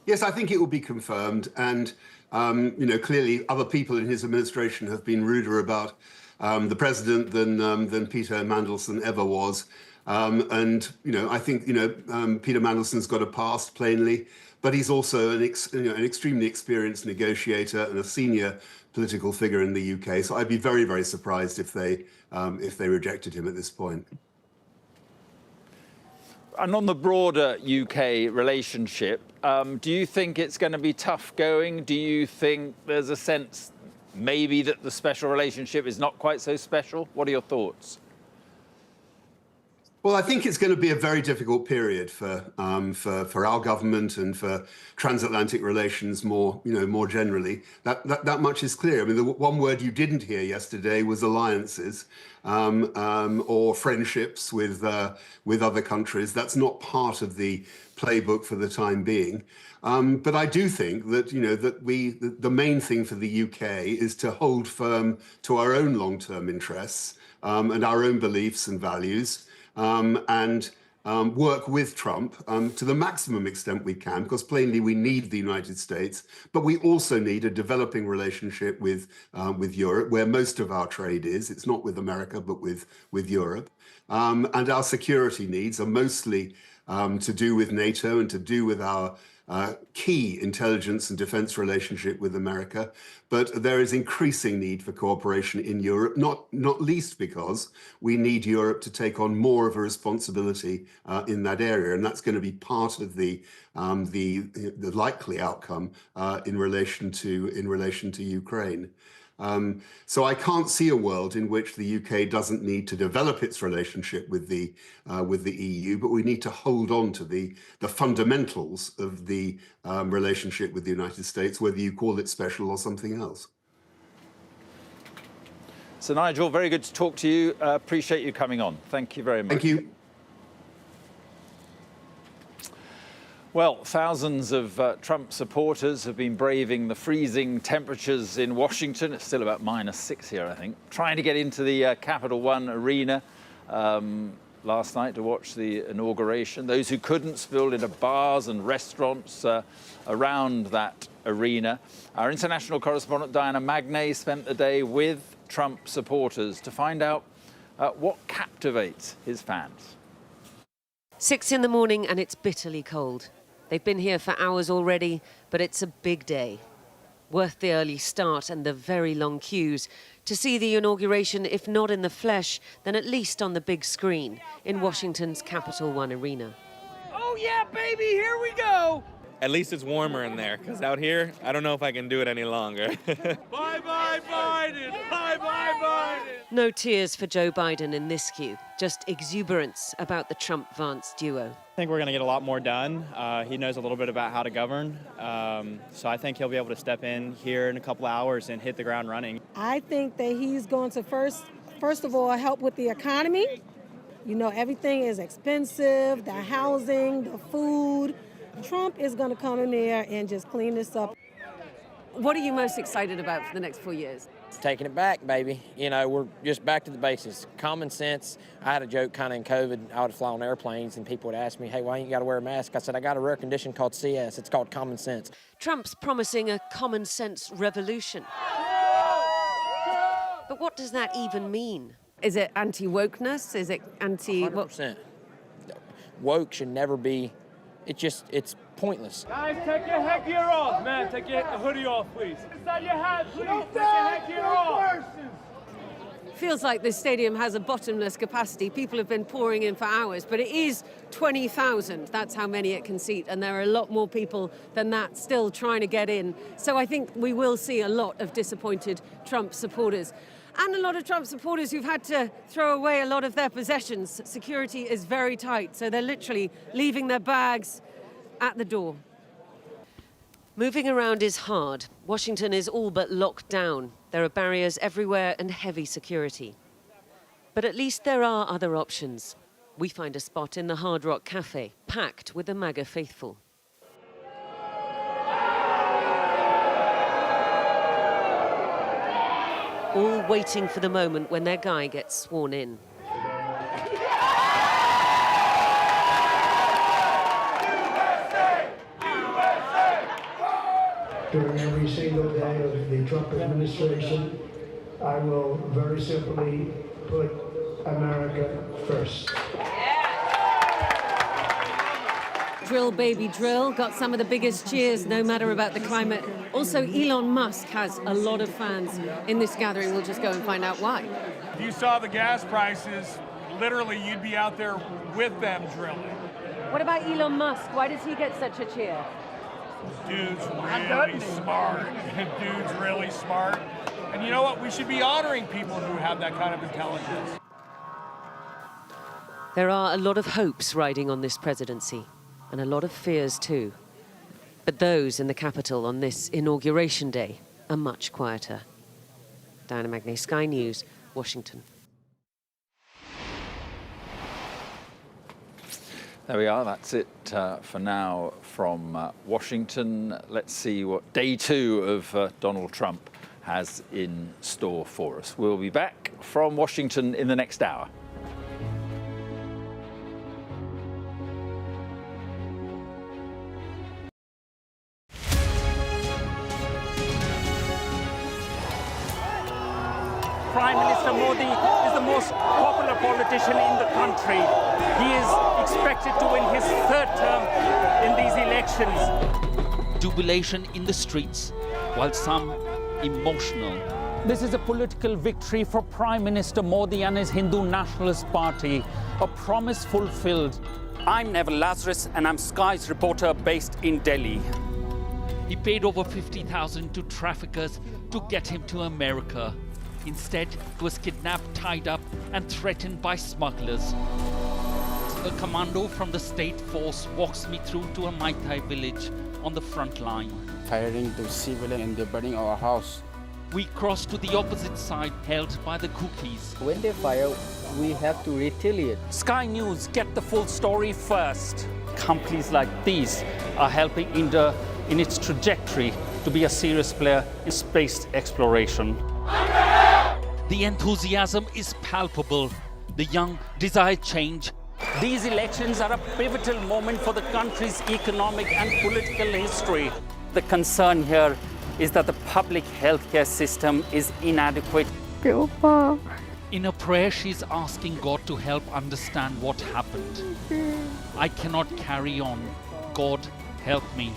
Yes, I think it will be confirmed. And, clearly other people in his administration have been ruder about the president than Peter Mandelson ever was. I think, Peter Mandelson's got a past, plainly, but he's also an extremely experienced negotiator and a senior political figure in the UK. So I'd be very, very surprised if they rejected him at this point. And on the broader UK relationship, do you think it's going to be tough going? Do you think there's a sense maybe that the special relationship is not quite so special? What are your thoughts? Well, I think it's going to be a very difficult period for our government and for transatlantic relations more generally. That much is clear. I mean, the one word you didn't hear yesterday was alliances or friendships with other countries. That's not part of the playbook for the time being. But I do think that the main thing for the UK is to hold firm to our own long-term interests and our own beliefs and values. And work with Trump to the maximum extent we can, because plainly we need the United States, but we also need a developing relationship with Europe, where most of our trade is. It's not with America, but with Europe. And our security needs are mostly to do with NATO and to do with our key intelligence and defense relationship with America. But there is increasing need for cooperation in Europe, not least because we need Europe to take on more of a responsibility in that area. And that's going to be part of the likely outcome in relation to Ukraine. So I can't see a world in which the UK doesn't need to develop its relationship with the EU, but we need to hold on to the fundamentals of the relationship with the United States, whether you call it special or something else. So Nigel, very good to talk to you. Appreciate you coming on. Thank you very much. Thank you. Well, thousands of Trump supporters have been braving the freezing temperatures in Washington. It's still about -6 here, I think. Trying to get into the Capital One arena last night to watch the inauguration. Those who couldn't spilled into bars and restaurants around that arena. Our international correspondent Diana Magnay spent the day with Trump supporters to find out what captivates his fans. 6 in the morning and it's bitterly cold. They've been here for hours already, but it's a big day. Worth the early start and the very long queues to see the inauguration, if not in the flesh, then at least on the big screen in Washington's Capital One Arena. Oh yeah, baby, here we go! At least it's warmer in there, because out here, I don't know if I can do it any longer. Bye-bye, Biden! Bye-bye, Biden! No tears for Joe Biden in this queue, just exuberance about the Trump-Vance duo. I think we're going to get a lot more done. He knows a little bit about how to govern, so I think he'll be able to step in here in a couple hours and hit the ground running. I think that he's going to first of all, help with the economy. You know, everything is expensive, the housing, the food. Trump is going to come in there and just clean this up. What are you most excited about for the next 4 years? Taking it back, baby. You know, we're just back to the basics. Common sense. I had a joke kind of in COVID. I would fly on airplanes and people would ask me, hey, why ain't you got to wear a mask? I said, I got a rare condition called CS. It's called common sense. Trump's promising a common sense revolution. But what does that even mean? Is it anti-wokeness? Is it anti... 100%. Woke should never be... It's pointless. Guys, take your headgear off, man. Take your hoodie off, please. Inside your hat, please. Take your headgear off. Feels like this stadium has a bottomless capacity. People have been pouring in for hours, but it is 20,000. That's how many it can seat, and there are a lot more people than that still trying to get in. So I think we will see a lot of disappointed Trump supporters. And a lot of Trump supporters who've had to throw away a lot of their possessions. Security is very tight, so they're literally leaving their bags at the door. Moving around is hard. Washington is all but locked down. There are barriers everywhere and heavy security. But at least there are other options. We find a spot in the Hard Rock Cafe, packed with the MAGA faithful. All waiting for the moment when their guy gets sworn in. During every single day of the Trump administration, I will very simply put America first. Drill, baby, drill. Got some of the biggest cheers, no matter about the climate. Also, Elon Musk has a lot of fans in this gathering. We'll just go and find out why. If you saw the gas prices, literally you'd be out there with them drilling. What about Elon Musk? Why does he get such a cheer? Dude's really smart. Dude's really smart. And you know what? We should be honoring people who have that kind of intelligence. There are a lot of hopes riding on this presidency, and a lot of fears too. But those in the Capitol on this inauguration day are much quieter. Diana Magnay, Sky News, Washington. There we are. That's it for now from Washington. Let's see what day 2 of Donald Trump has in store for us. We'll be back from Washington in the next hour. Modi is the most popular politician in the country. He is expected to win his third term in these elections. Jubilation in the streets, while some emotional. This is a political victory for Prime Minister Modi and his Hindu Nationalist Party, a promise fulfilled. I'm Neville Lazarus and I'm Sky's reporter based in Delhi. He paid over 50,000 to traffickers to get him to America. Instead, he was kidnapped, tied up and threatened by smugglers. A commando from the state force walks me through to a Maitai village on the front line. Firing to civilians and they're burning our house. We cross to the opposite side, held by the cookies. When they fire, we have to retaliate. Sky News, get the full story first. Companies like these are helping India in its trajectory to be a serious player in space exploration. The enthusiasm is palpable. The young desire change. These elections are a pivotal moment for the country's economic and political history. The concern here is that the public healthcare system is inadequate. In a prayer, she's asking God to help understand what happened. I cannot carry on. God, help me.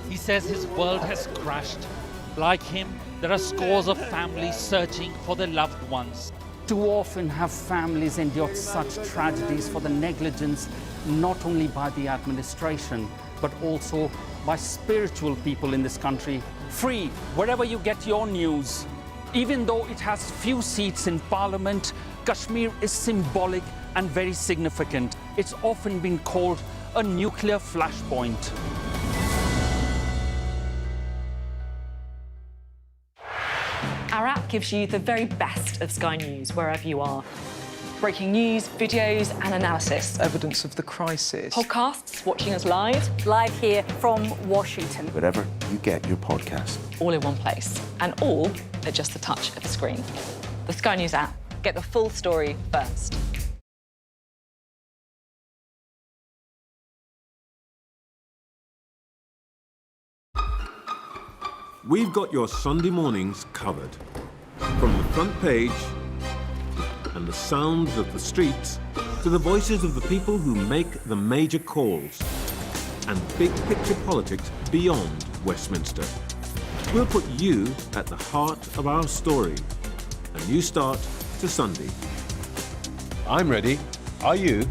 He says his world has crashed. Like him, there are scores of families searching for their loved ones. Too often have families endured such tragedies for the negligence not only by the administration, but also by spiritual people in this country. Free wherever you get your news. Even though it has few seats in Parliament, Kashmir is symbolic and very significant. It's often been called a nuclear flashpoint. Our app gives you the very best of Sky News wherever you are. Breaking news, videos and analysis. Evidence of the crisis. Podcasts, watching us live. Live here from Washington. Wherever you get your podcast. All in one place. And all at just the touch of a screen. The Sky News app. Get the full story first. We've got your Sunday mornings covered. From the front page and the sounds of the streets to the voices of the people who make the major calls and big picture politics beyond Westminster. We'll put you at the heart of our story. A new start to Sunday. I'm ready. Are you?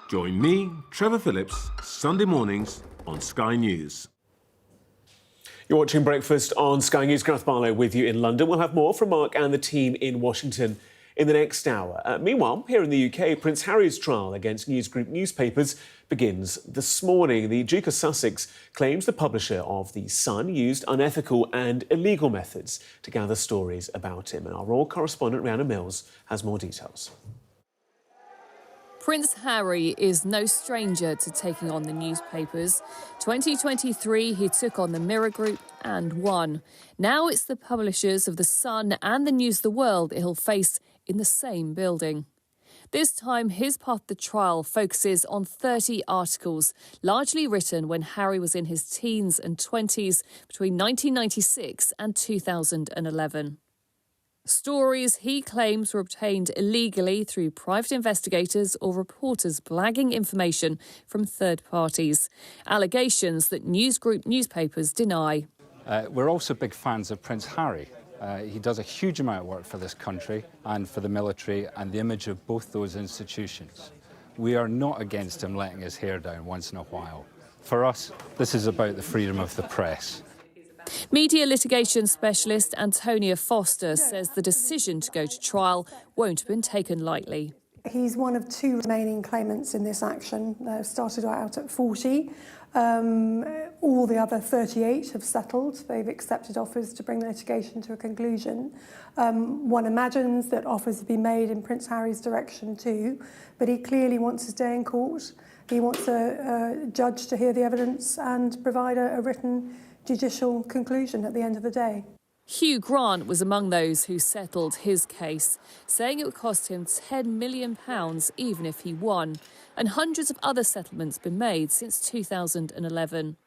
Join me, Trevor Phillips, Sunday mornings on Sky News. You're watching Breakfast on Sky News. Gareth Barlow with you in London. We'll have more from Mark and the team in Washington in the next hour. Meanwhile, here in the UK, Prince Harry's trial against News Group newspapers begins this morning. The Duke of Sussex claims the publisher of The Sun used unethical and illegal methods to gather stories about him. And our royal correspondent, Rhiannon Mills, has more details. Prince Harry is no stranger to taking on the newspapers. 2023, he took on the Mirror Group and won. Now it's the publishers of The Sun and the News of the World he'll face in the same building. This time, his path to trial focuses on 30 articles, largely written when Harry was in his teens and 20s between 1996 and 2011. Stories he claims were obtained illegally through private investigators or reporters blagging information from third parties. Allegations that News Group newspapers deny. We're also big fans of Prince Harry. He does a huge amount of work for this country and for the military and the image of both those institutions. We are not against him letting his hair down once in a while. For us, this is about the freedom of the press. Media litigation specialist Antonia Foster says the decision to go to trial won't have been taken lightly. He's one of two remaining claimants in this action. They started out at 40. All the other 38 have settled. They've accepted offers to bring the litigation to a conclusion. One imagines that offers have been made in Prince Harry's direction too, but he clearly wants to stay in court. He wants a judge to hear the evidence and provide a written judicial conclusion at the end of the day. Hugh Grant was among those who settled his case, saying it would cost him £10 million even if he won, and hundreds of other settlements been made since 2011.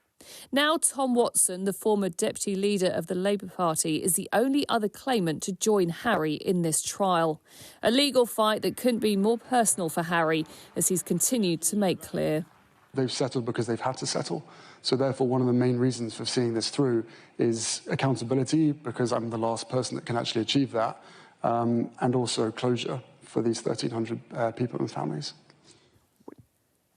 Now Tom Watson, the former deputy leader of the Labour Party, is the only other claimant to join Harry in this trial. A legal fight that couldn't be more personal for Harry, as he's continued to make clear. They've settled because they've had to settle. So therefore, one of the main reasons for seeing this through is accountability, because I'm the last person that can actually achieve that, and also closure for these 1,300 people and families.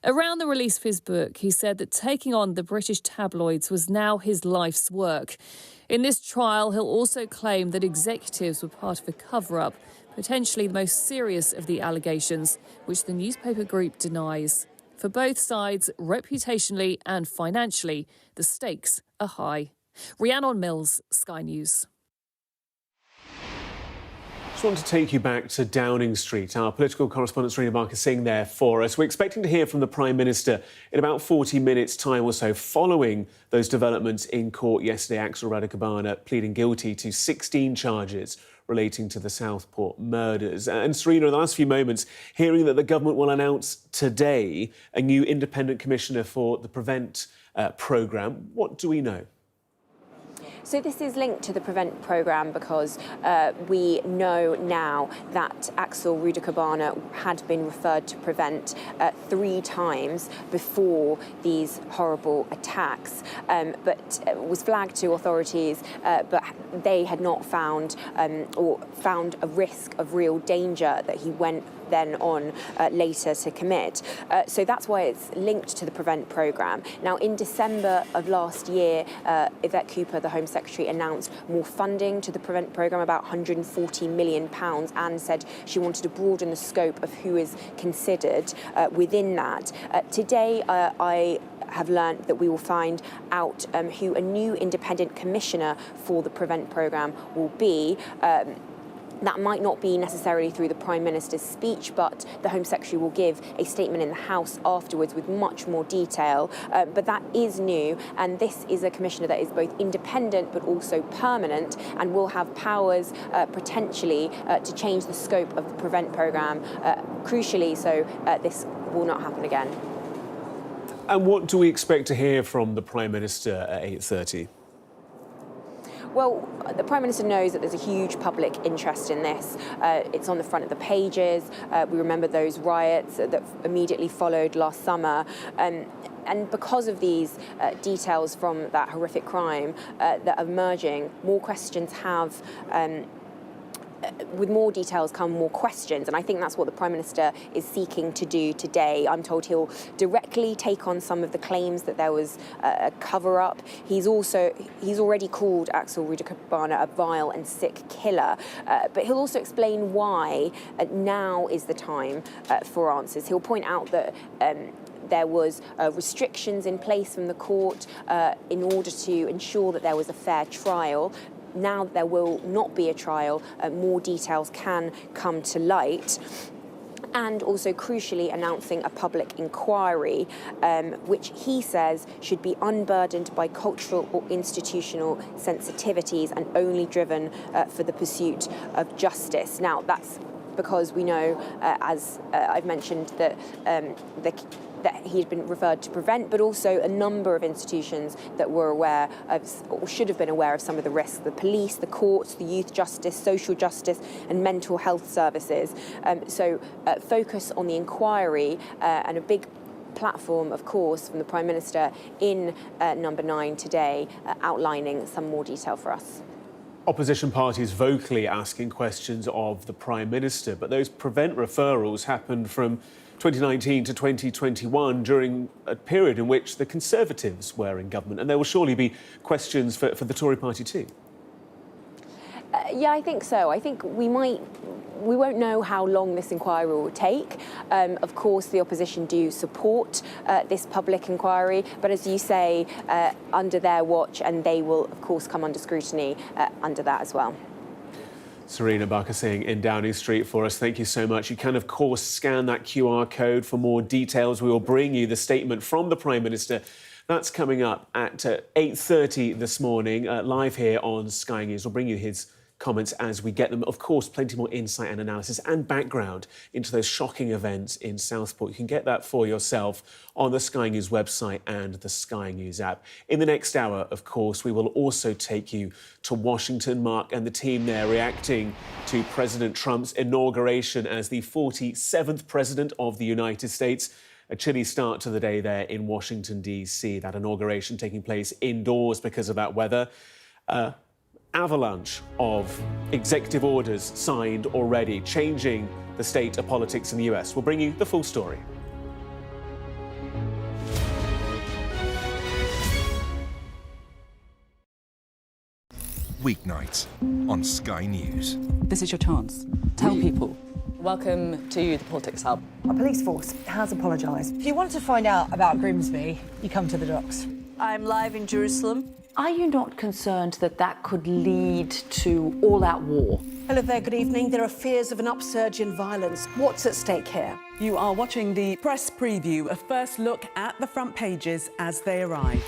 Around the release of his book, he said that taking on the British tabloids was now his life's work. In this trial, he'll also claim that executives were part of a cover-up, potentially the most serious of the allegations, which the newspaper group denies. For both sides, reputationally and financially, the stakes are high. Rhiannon Mills, Sky News. I just want to take you back to Downing Street. Our political correspondent Serena Barker is sitting there for us. We're expecting to hear from the Prime Minister in about 40 minutes' time or so following those developments in court yesterday. Alex Rudakubana pleading guilty to 16 charges relating to the Southport murders. And Serena, in the last few moments, hearing that the government will announce today a new independent commissioner for the Prevent programme. What do we know? So this is linked to the Prevent programme because we know now that Axel Rudakubana had been referred to Prevent 3 times before these horrible attacks, but was flagged to authorities, but they had not found or found a risk of real danger that he went then on later to commit. So that's why it's linked to the Prevent programme. Now, in December of last year, Yvette Cooper, the Home Secretary, announced more funding to the Prevent programme, about £140 million, and said she wanted to broaden the scope of who is considered within that. Today, I have learned that we will find out who a new independent commissioner for the Prevent programme will be. That might not be necessarily through the Prime Minister's speech, but the Home Secretary will give a statement in the House afterwards with much more detail. But that is new, and this is a commissioner that is both independent but also permanent and will have powers potentially to change the scope of the Prevent programme, crucially, so this will not happen again. And what do we expect to hear from the Prime Minister at 8:30? Well, the Prime Minister knows that there's a huge public interest in this. It's on the front of the pages. We remember those riots that immediately followed last summer. And because of these details from that horrific crime that are emerging, more questions have with more details come more questions, and I think that's what the Prime Minister is seeking to do today. I'm told he'll directly take on some of the claims that there was a cover-up. He's already called Axel Rudakubana a vile and sick killer, but he'll also explain why now is the time for answers. He'll point out that there was restrictions in place from the court in order to ensure that there was a fair trial. Now that there will not be a trial, more details can come to light. And also, crucially, announcing a public inquiry, which he says should be unburdened by cultural or institutional sensitivities and only driven for the pursuit of justice. Now, that's because we know, as I've mentioned, that that he'd been referred to Prevent, but also a number of institutions that were aware of, or should have been aware of, some of the risks: the police, the courts, the youth justice, social justice, and mental health services. So focus on the inquiry and a big platform, of course, from the Prime Minister in number 9 today, outlining some more detail for us. Opposition parties vocally asking questions of the Prime Minister, but those Prevent referrals happened from 2019 to 2021 during a period in which the Conservatives were in government, and there will surely be questions for the Tory party too. Yeah, I think so. I think we won't know how long this inquiry will take. Of course, the opposition do support this public inquiry, but as you say, under their watch, and they will, of course, come under scrutiny under that as well. Serena Barker saying in Downing Street for us. Thank you so much. You can, of course, scan that QR code for more details. We will bring you the statement from the Prime Minister. That's coming up at 8:30 this morning, live here on Sky News. We'll bring you his comments as we get them. Of course, plenty more insight and analysis and background into those shocking events in Southport. You can get that for yourself on the Sky News website and the Sky News app. In the next hour, of course, we will also take you to Washington. Mark and the team there reacting to President Trump's inauguration as the 47th President of the United States. A chilly start to the day there in Washington, D.C. That inauguration taking place indoors because of that weather. Avalanche of executive orders signed already, changing the state of politics in the US. We'll bring you the full story. Weeknights on Sky News. This is your chance. Tell people. Welcome to the Politics Hub. Our police force has apologised. If you want to find out about Grimsby, you come to the docks. I'm live in Jerusalem. Are you not concerned that that could lead to all-out war? Hello there, good evening. There are fears of an upsurge in violence. What's at stake here? You are watching the press preview, a first look at the front pages as they arrive.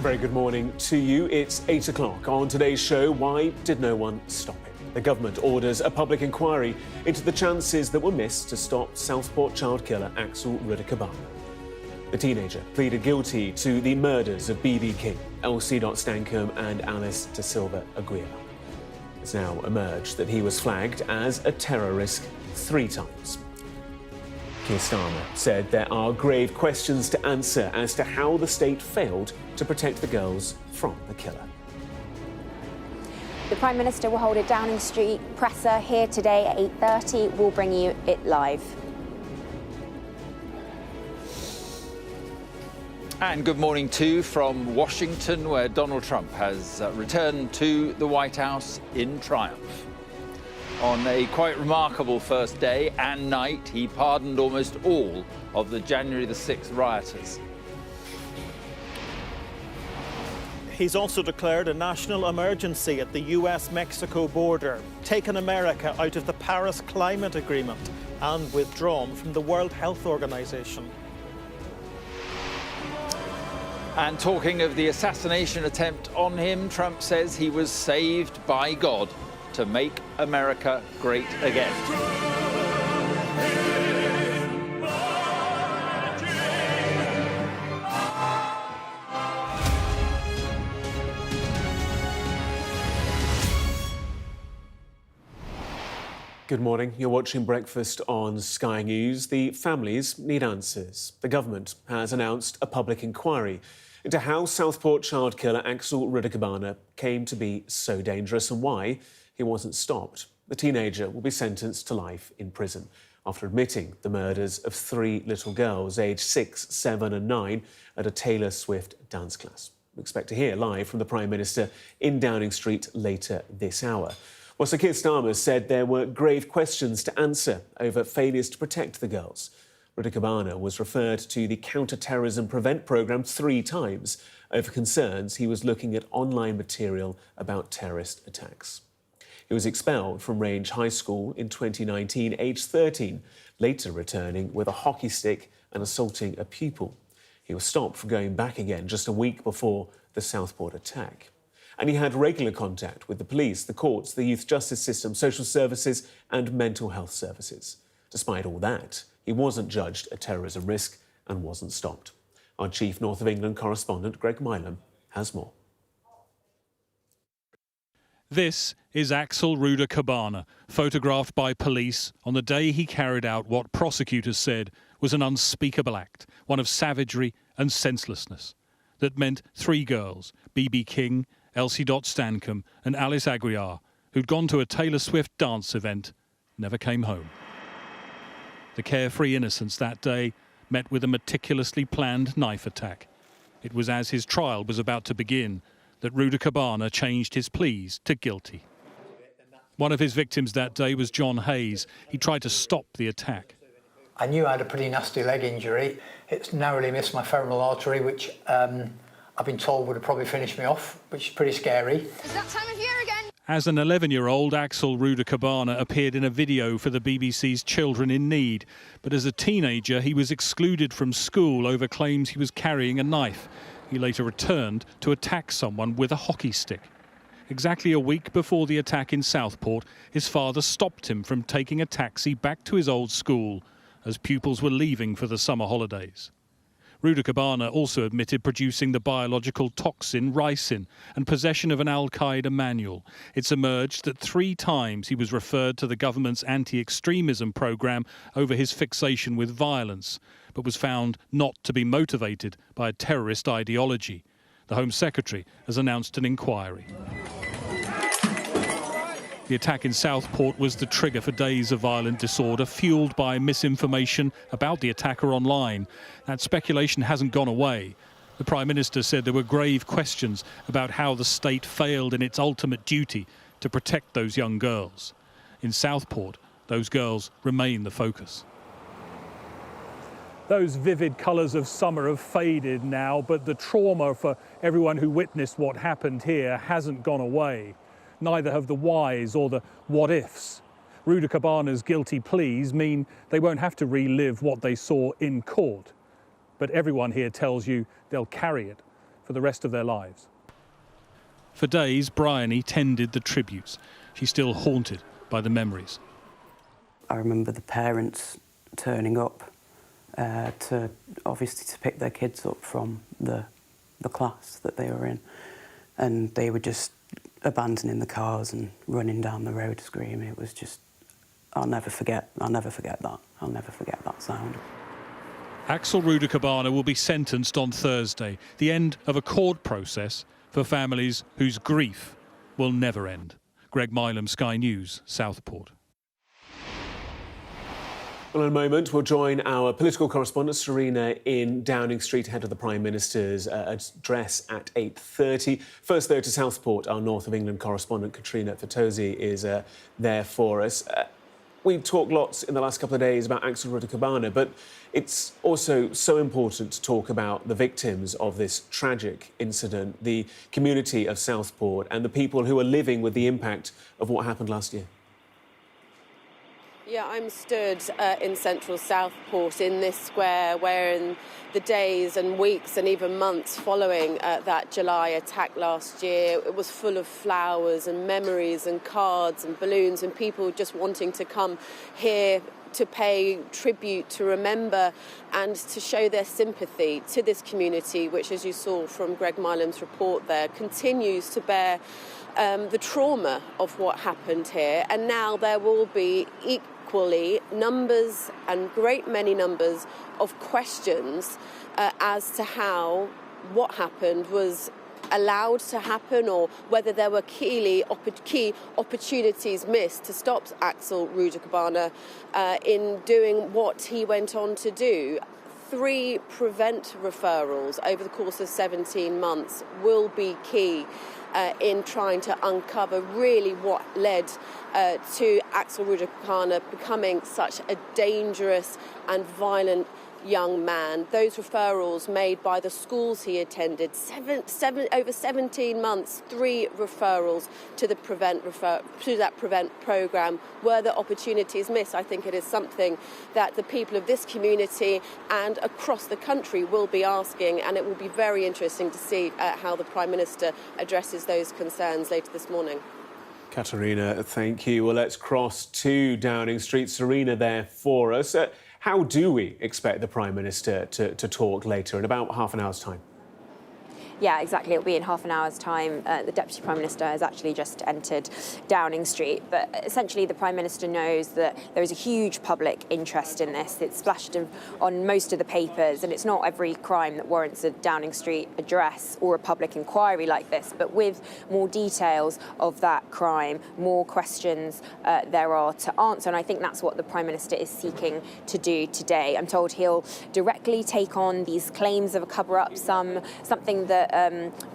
Very good morning to you. It's 8 o'clock. On today's show, why did no one stop it? The government orders a public inquiry into the chances that were missed to stop Southport child killer Alex Rudakubana. The teenager pleaded guilty to the murders of B.B. King, Elsie Stankham and Alice Da Silva Aguirre. It's now emerged that he was flagged as a terror risk 3 times. Keir Starmer said there are grave questions to answer as to how the state failed to protect the girls from the killer. The Prime Minister will hold a Downing Street presser here today at 8:30. We'll bring you it live. And good morning too from Washington, where Donald Trump has returned to the White House in triumph. On a quite remarkable first day and night, he pardoned almost all of the January the 6th rioters. He's also declared a national emergency at the US-Mexico border, taken America out of the Paris Climate Agreement and withdrawn from the World Health Organization. And talking of the assassination attempt on him, Trump says he was saved by God to make America great again. Good morning. You're watching Breakfast on Sky News. The families need answers. The government has announced a public inquiry into how Southport child killer Alex Rudakubana came to be so dangerous and why he wasn't stopped. The teenager will be sentenced to life in prison after admitting the murders of 3 little girls aged 6, 7 and 9 at a Taylor Swift dance class. We expect to hear live from the Prime Minister in Downing Street later this hour. Well, Sir Keir Starmer said there were grave questions to answer over failures to protect the girls. Rudakubana was referred to the Counter-Terrorism Prevent programme 3 times over concerns he was looking at online material about terrorist attacks. He was expelled from Range High School in 2019, aged 13, later returning with a hockey stick and assaulting a pupil. He was stopped from going back again just a week before the Southport attack. And he had regular contact with the police, the courts, the youth justice system, social services and mental health services. Despite all that, he wasn't judged a terrorism risk and wasn't stopped. Our chief North of England correspondent, Greg Milam, has more. This is Alex Rudakubana, photographed by police on the day he carried out what prosecutors said was an unspeakable act, one of savagery and senselessness, that meant 3 girls, B.B. King, Elsie Stancombe and Alice Aguiar, who'd gone to a Taylor Swift dance event, never came home. The carefree innocents that day met with a meticulously planned knife attack. It was as his trial was about to begin that Rudakubana changed his pleas to guilty. One of his victims that day was John Hayes. He tried to stop the attack. I knew I had a pretty nasty leg injury. It's narrowly missed my femoral artery, which I've been told would have probably finished me off, which is pretty scary. It's that time of year again. As an 11-year-old, Alex Rudakubana appeared in a video for the BBC's Children in Need. But as a teenager, he was excluded from school over claims he was carrying a knife. He later returned to attack someone with a hockey stick. Exactly a week before the attack in Southport, his father stopped him from taking a taxi back to his old school as pupils were leaving for the summer holidays. Rudakubana also admitted producing the biological toxin ricin and possession of an al-Qaeda manual. It's emerged that 3 times he was referred to the government's anti-extremism programme over his fixation with violence, but was found not to be motivated by a terrorist ideology. The Home Secretary has announced an inquiry. The attack in Southport was the trigger for days of violent disorder, fuelled by misinformation about the attacker online. That speculation hasn't gone away. The Prime Minister said there were grave questions about how the state failed in its ultimate duty to protect those young girls. In Southport, those girls remain the focus. Those vivid colours of summer have faded now, but the trauma for everyone who witnessed what happened here hasn't gone away. Neither have the whys or the what-ifs. Rudakubana's guilty pleas mean they won't have to relive what they saw in court. But everyone here tells you they'll carry it for the rest of their lives. For days, Bryony tended the tributes. She's still haunted by the memories. I remember the parents turning up to pick their kids up from the class that they were in, and they were just abandoning the cars and running down the road screaming. It was just, I'll never forget that. I'll never forget that sound. Alex Rudakubana will be sentenced on Thursday, the end of a court process for families whose grief will never end. Greg Milam, Sky News, Southport. Well, in a moment, we'll join our political correspondent, Serena, in Downing Street, ahead of the Prime Minister's address at 8:30. First, though, to Southport, our North of England correspondent, Katrina Fatosi, is there for us. We've talked lots in the last couple of days about Alex Rudakubana, but it's also so important to talk about the victims of this tragic incident, the community of Southport and the people who are living with the impact of what happened last year. Yeah, I'm stood in central Southport in this square where in the days and weeks and even months following that July attack last year, it was full of flowers and memories and cards and balloons and people just wanting to come here to pay tribute, to remember and to show their sympathy to this community, which, as you saw from Greg Milam's report there, continues to bear the trauma of what happened here. And now there will be equally numbers and great many numbers of questions as to how what happened was allowed to happen, or whether there were key opportunities missed to stop Axel Rudakubana in doing what he went on to do. 3 prevent referrals over the course of 17 months will be key in trying to uncover really what led to Axel Rudakubana becoming such a dangerous and violent young man. Those referrals made by the schools he attended, over 17 months, 3 referrals to the prevent programme. Were there opportunities missed? I think it is something that the people of this community and across the country will be asking, and it will be very interesting to see how the Prime Minister addresses those concerns later this morning. Katerina, thank you. Well, let's cross to Downing Street. Serena there for us. How do we expect the Prime Minister to talk later in about half an hour's time? Yeah, exactly. It'll be in half an hour's time. The Deputy Prime Minister has actually just entered Downing Street. But essentially, the Prime Minister knows that there is a huge public interest in this. It's splashed on most of the papers, and it's not every crime that warrants a Downing Street address or a public inquiry like this. But with more details of that crime, more questions there are to answer. And I think that's what the Prime Minister is seeking to do today. I'm told he'll directly take on these claims of a cover-up, something that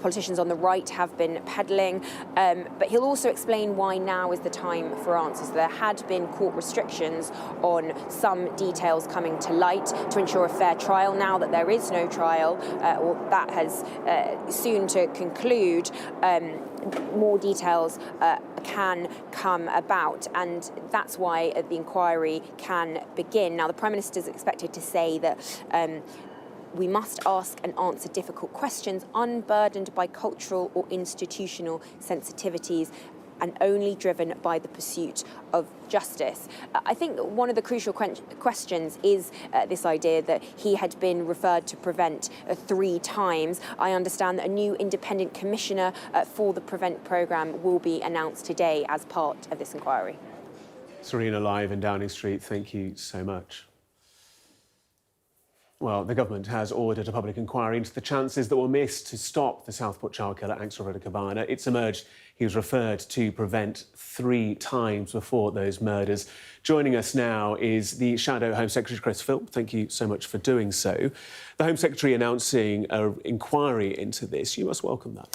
politicians on the right have been peddling, but he'll also explain why now is the time for answers. There had been court restrictions on some details coming to light to ensure a fair trial. Now that there is no trial, or that has soon to conclude, more details can come about, and that's why the inquiry can begin. Now, the Prime Minister is expected to say that we must ask and answer difficult questions unburdened by cultural or institutional sensitivities and only driven by the pursuit of justice. I think one of the crucial questions is this idea that he had been referred to Prevent 3 times. I understand that a new independent commissioner for the Prevent programme will be announced today as part of this inquiry. Serena, live in Downing Street, thank you so much. Well, the government has ordered a public inquiry into the chances that were missed to stop the Southport child killer, Axel Rudakubana. It's emerged he was referred to Prevent 3 times before those murders. Joining us now is the Shadow Home Secretary, Chris Philp. Thank you so much for doing so. The Home Secretary announcing an inquiry into this. You must welcome that.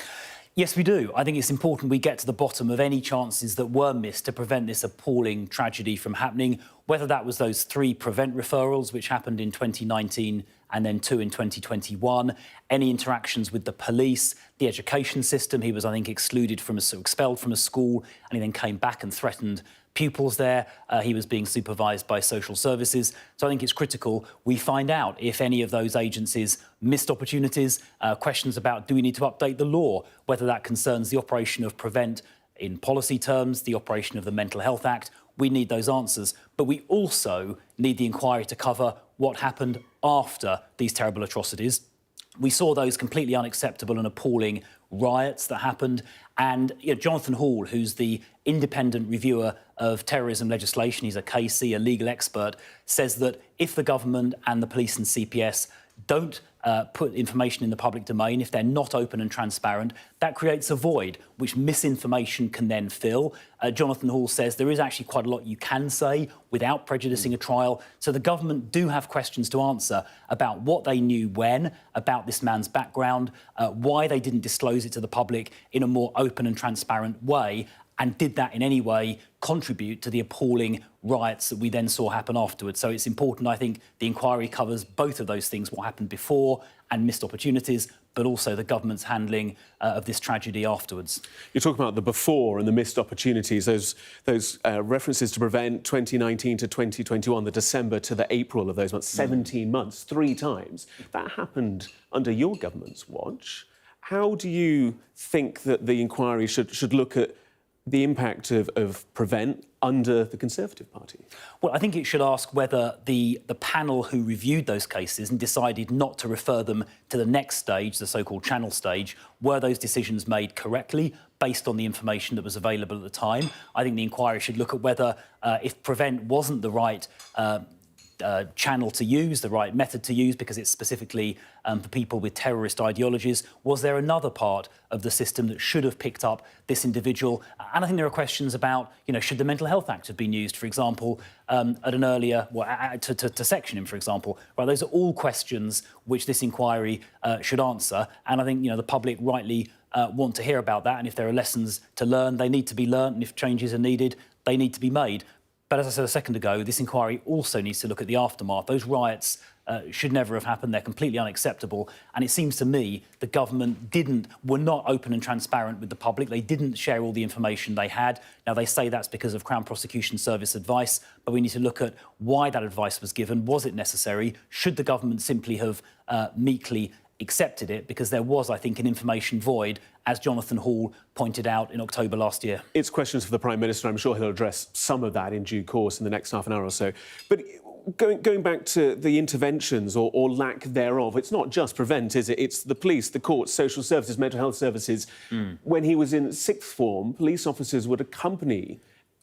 Yes, we do. I think it's important we get to the bottom of any chances that were missed to prevent this appalling tragedy from happening, whether that was those 3 Prevent referrals, which happened in 2019 and then 2 in 2021, any interactions with the police, the education system. He was, I think, expelled from a school, and he then came back and threatened pupils there. He was being supervised by social services. So I think it's critical we find out if any of those agencies missed opportunities, questions about do we need to update the law, whether that concerns the operation of Prevent in policy terms, the operation of the Mental Health Act. We need those answers. But we also need the inquiry to cover what happened after these terrible atrocities. We saw those completely unacceptable and appalling riots that happened. And Jonathan Hall, who's the independent reviewer of terrorism legislation, he's a KC, a legal expert, says that if the government and the police and CPS don't put information in the public domain, if they're not open and transparent, that creates a void which misinformation can then fill. Jonathan Hall says there is actually quite a lot you can say without prejudicing a trial. So the government do have questions to answer about what they knew when, about this man's background, why they didn't disclose it to the public in a more open and transparent way, and did that in any way contribute to the appalling riots that we then saw happen afterwards? So it's important, I think, the inquiry covers both of those things, what happened before and missed opportunities, but also the government's handling of this tragedy afterwards. You're talking about the before and the missed opportunities, those references to prevent 2019 to 2021, the December to the April of those months, 17 months, 3 times. That happened under your government's watch. How do you think that the inquiry should look at the impact of prevent under the Conservative Party? Well, I think it should ask whether the panel who reviewed those cases and decided not to refer them to the next stage, the so-called channel stage, were those decisions made correctly based on the information that was available at the time? I think the inquiry should look at whether, if prevent wasn't the right channel to use, the right method to use, because it's specifically for people with terrorist ideologies, was there another part of the system that should have picked up this individual? And I think there are questions about, should the Mental Health Act have been used, for example, at an earlier, to section him, for example? Right, those are all questions which this inquiry should answer. And I think, the public rightly want to hear about that. And if there are lessons to learn, they need to be learned. And if changes are needed, they need to be made. But as I said a second ago, this inquiry also needs to look at the aftermath. Those riots should never have happened. They're completely unacceptable. And it seems to me the government were not open and transparent with the public. They didn't share all the information they had. Now, they say that's because of Crown Prosecution Service advice, but we need to look at why that advice was given. Was it necessary? Should the government simply have meekly accepted it? Because there was, I think, an information void, as Jonathan Hall pointed out in October last year. It's questions for the Prime Minister. I'm sure he'll address some of that in due course in the next half an hour or so. But going back to the interventions or lack thereof, it's not just prevent, is it? It's the police, the courts, social services, mental health services. When he was in sixth form, police officers would accompany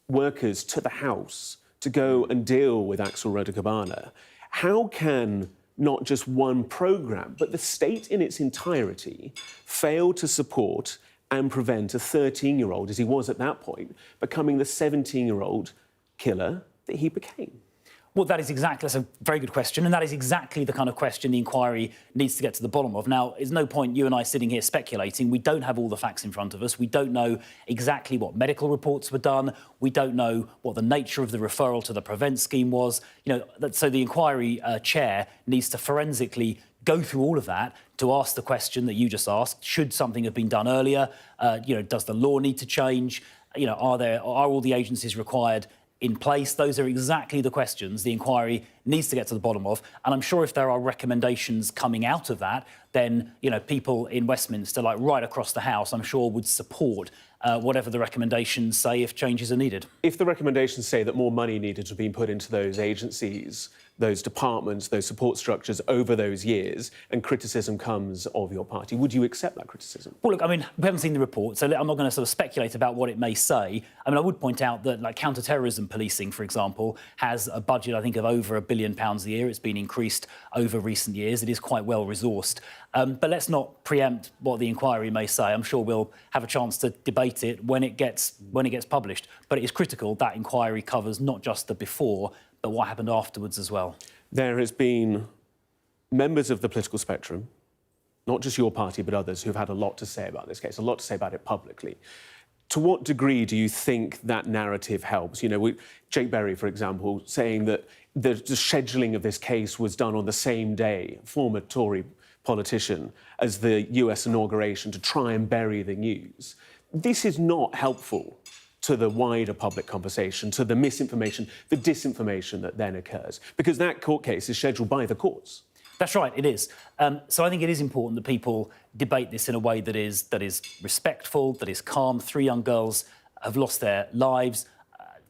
workers to the house to go and deal with Alex Rudakubana. How can not just one programme, but the state in its entirety failed to support and prevent a 13-year-old, as he was at that point, becoming the 17-year-old killer that he became? Well, that's a very good question, and that is exactly the kind of question the inquiry needs to get to the bottom of. Now, there's no point you and I sitting here speculating. We don't have all the facts in front of us. We don't know exactly what medical reports were done. We don't know what the nature of the referral to the Prevent scheme was. So the inquiry chair needs to forensically go through all of that to ask the question that you just asked. Should something have been done earlier? Does the law need to change? Are all the agencies required in place? Those are exactly the questions the inquiry needs to get to the bottom of. And I'm sure if there are recommendations coming out of that, then, people in Westminster, like right across the House, I'm sure would support whatever the recommendations say if changes are needed. If the recommendations say that more money needed to be put into those agencies, those departments, those support structures over those years, and criticism comes of your party, would you accept that criticism? Well, look, we haven't seen the report, so I'm not going to sort of speculate about what it may say. I would point out that, counter-terrorism policing, for example, has a budget, I think, of over £1 billion a year. It's been increased over recent years. It is quite well resourced. But let's not preempt what the inquiry may say. I'm sure we'll have a chance to debate it when it gets published. But it is critical that inquiry covers not just the before, but what happened afterwards as well. There has been members of the political spectrum, not just your party, but others, who've had a lot to say about this case, a lot to say about it publicly. To what degree do you think that narrative helps? Jake Berry, for example, saying that the scheduling of this case was done on the same day, former Tory politician, as the US inauguration, to try and bury the news. This is not helpful to the wider public conversation, to the misinformation, the disinformation that then occurs, because that court case is scheduled by the courts. That's right, it is. So I think it is important that people debate this in a way that is respectful, that is calm. 3 young girls have lost their lives.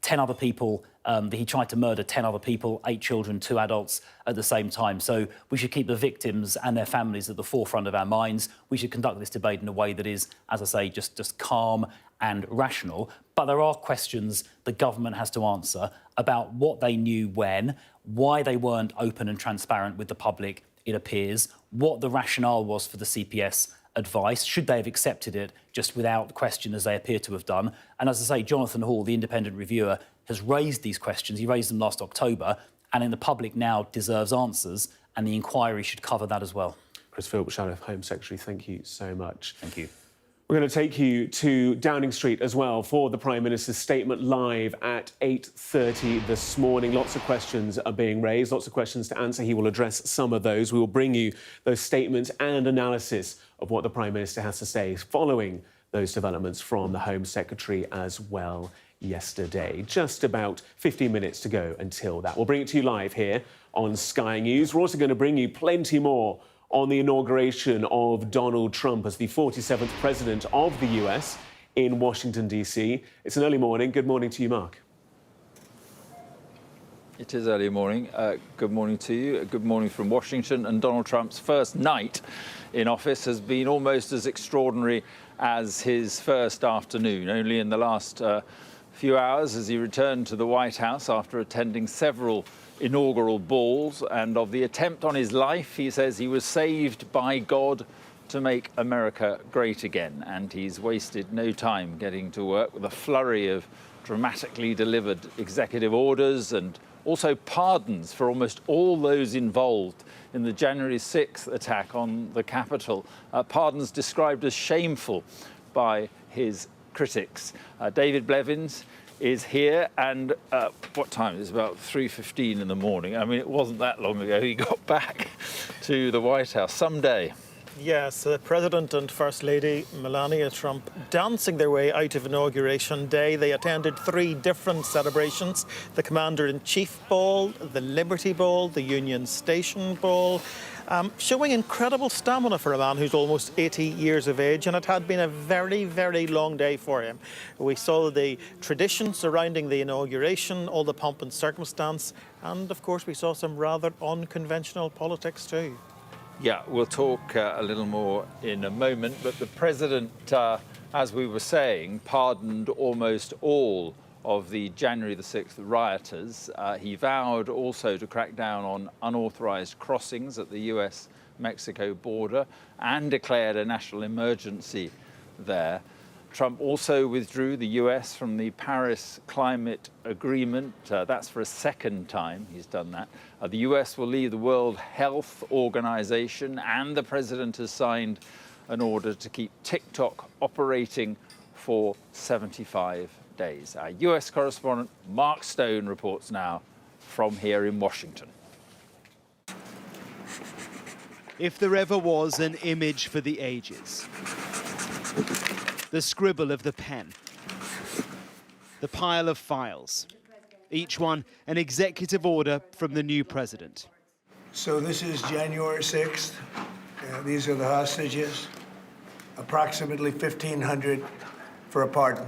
10 other people, he tried to murder 10 other people, 8 children, 2 adults at the same time. So we should keep the victims and their families at the forefront of our minds. We should conduct this debate in a way that is, as I say, just calm and rational. But there are questions the government has to answer about what they knew when, why they weren't open and transparent with the public, it appears, what the rationale was for the CPS advice, should they have accepted it just without question as they appear to have done. And as I say, Jonathan Hall, the independent reviewer, has raised these questions. He raised them last October, and then the public now deserves answers, and the inquiry should cover that as well. Chris Philp, Shadow Home Secretary, thank you so much. Thank you. We're going to take you to Downing Street as well for the Prime Minister's statement live at 8:30 this morning. Lots of questions are being raised, lots of questions to answer. He will address some of those. We will bring you those statements and analysis of what the Prime Minister has to say following those developments from the Home Secretary as well yesterday. Just about 15 minutes to go until that. We'll bring it to you live here on Sky News. We're also going to bring you plenty more on the inauguration of Donald Trump as the 47th President of the US in Washington, D.C. It's an early morning. Good morning to you, Mark. It is early morning. Good morning to you. Good morning from Washington. And Donald Trump's first night in office has been almost as extraordinary as his first afternoon. Only in the last few hours as he returned to the White House after attending several inaugural balls, and of the attempt on his life, he says he was saved by God to make America great again. And he's wasted no time getting to work with a flurry of dramatically delivered executive orders and also pardons for almost all those involved in the January 6th attack on the Capitol. Pardons described as shameful by his critics. David Blevins is here, and what time? It's about 3:15 in the morning. I mean, it wasn't that long ago he got back to the White House. Someday. Yes, the President and First Lady Melania Trump dancing their way out of Inauguration Day. They attended 3 different celebrations: the Commander-in-Chief Ball, the Liberty Ball, the Union Station Ball, showing incredible stamina for a man who's almost 80 years of age, and it had been a very, very long day for him. We saw the tradition surrounding the inauguration, all the pomp and circumstance, and of course we saw some rather unconventional politics too. Yeah, we'll talk a little more in a moment, but the President, as we were saying, pardoned almost all of the January the 6th rioters. He vowed also to crack down on unauthorized crossings at the US-Mexico border and declared a national emergency there. Trump also withdrew the US from the Paris Climate Agreement. That's for a second time he's done that. The US will leave the World Health Organization, and the President has signed an order to keep TikTok operating for 75 days. Our US correspondent Mark Stone reports now from here in Washington. If there ever was an image for the ages, the scribble of the pen, the pile of files, each one an executive order from the new president. So this is January 6th. These are the hostages, approximately 1,500 for a pardon.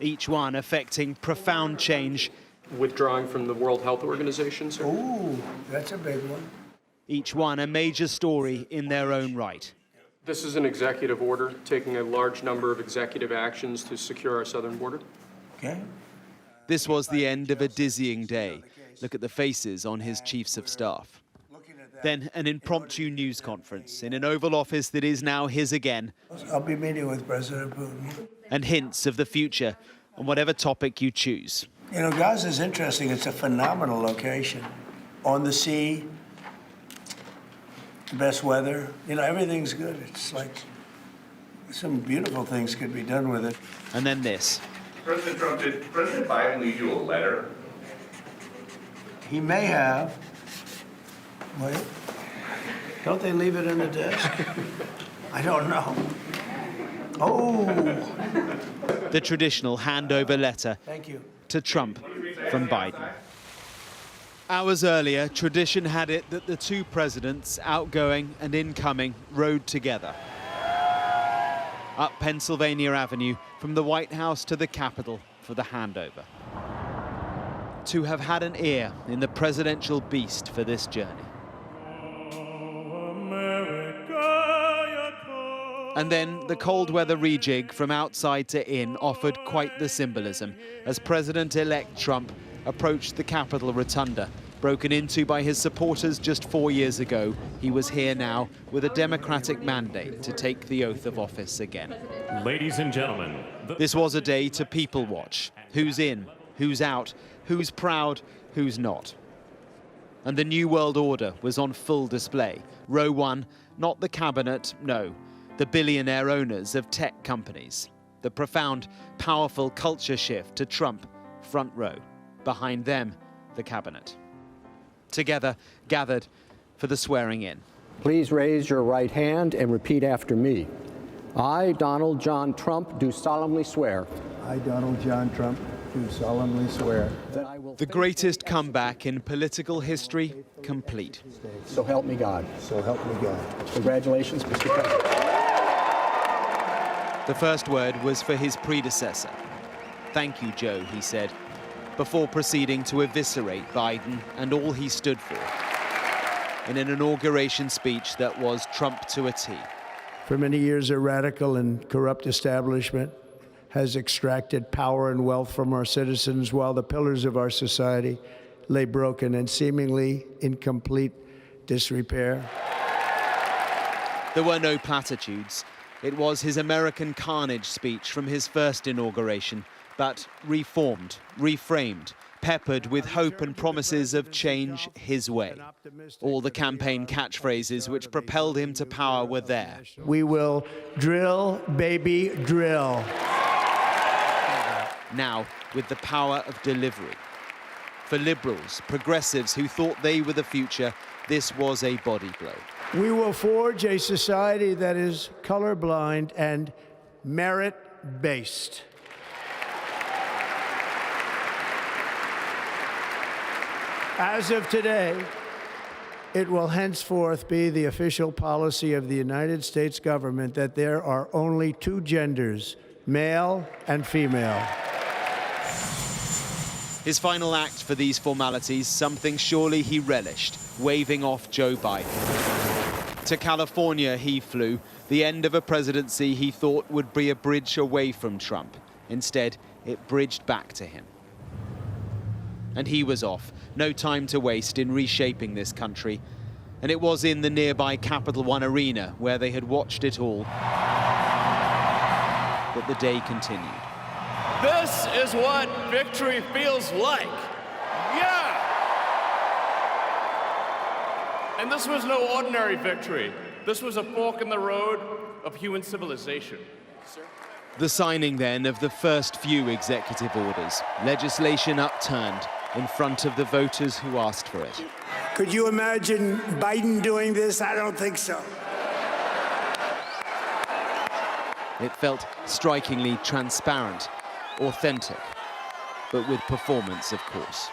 Each one affecting profound change. Withdrawing from the World Health Organization, sir. Ooh, that's a big one. Each one a major story in their own right. This is an executive order taking a large number of executive actions to secure our southern border. Okay. This was the end of a dizzying day. Look at the faces on his chiefs of staff. Then an impromptu news conference in an Oval Office that is now his again. I'll be meeting with President Putin. And hints of the future on whatever topic you choose. You know, Gaza's interesting. It's a phenomenal location. On the sea, the best weather. You know, everything's good. It's like some beautiful things could be done with it. And then this. President Trump, did President Biden leave you a letter? He may have. Wait. Don't they leave it in the desk? I don't know. Oh. The traditional handover letter Thank you. to Trump from Biden. Hours earlier, tradition had it that the two presidents, outgoing and incoming, rode together. Up Pennsylvania Avenue, from the White House to the Capitol for the handover. To have had an ear in the presidential beast for this journey. And then the cold weather rejig from outside to in offered quite the symbolism as President-elect Trump approached the Capitol Rotunda. Broken into by his supporters just 4 years ago, he was here now with a Democratic mandate to take the oath of office again. Ladies and gentlemen. This was a day to people watch. Who's in, who's out, who's proud, who's not. And the New World Order was on full display. Row 1, not the cabinet, no. the billionaire owners of tech companies. The profound, powerful culture shift to Trump, front row. Behind them, the cabinet. Together, gathered for the swearing in. Please raise your right hand and repeat after me. I, Donald John Trump, do solemnly swear. I, Donald John Trump, do solemnly swear that I will. The greatest comeback in political history complete. So help me God. So help me God. Congratulations, Mr. President. The first word was for his predecessor. Thank you, Joe, he said, before proceeding to eviscerate Biden and all he stood for in an inauguration speech that was Trump to a T. For many years, a radical and corrupt establishment has extracted power and wealth from our citizens while the pillars of our society lay broken and seemingly in complete disrepair. There were no platitudes. It was his American carnage speech from his first inauguration, but reformed, reframed, peppered with hope and promises of change his way. All the campaign catchphrases which propelled him to power were there. We will drill, baby, drill. Now, with the power of delivery. For liberals, progressives who thought they were the future, this was a body blow. We will forge a society that is colorblind and merit-based. As of today, it will henceforth be the official policy of the United States government that there are only two genders, male and female. His final act for these formalities, something surely he relished, waving off Joe Biden. To California he flew, the end of a presidency he thought would be a bridge away from Trump. Instead, it bridged back to him. And he was off, no time to waste in reshaping this country. And it was in the nearby Capital One Arena, where they had watched it all, that the day continued. This is what victory feels like. Yeah! And this was no ordinary victory. This was a fork in the road of human civilization. The signing then of the first few executive orders, legislation upturned in front of the voters who asked for it. Could you imagine Biden doing this? I don't think so. It felt strikingly transparent, authentic, but with performance, of course.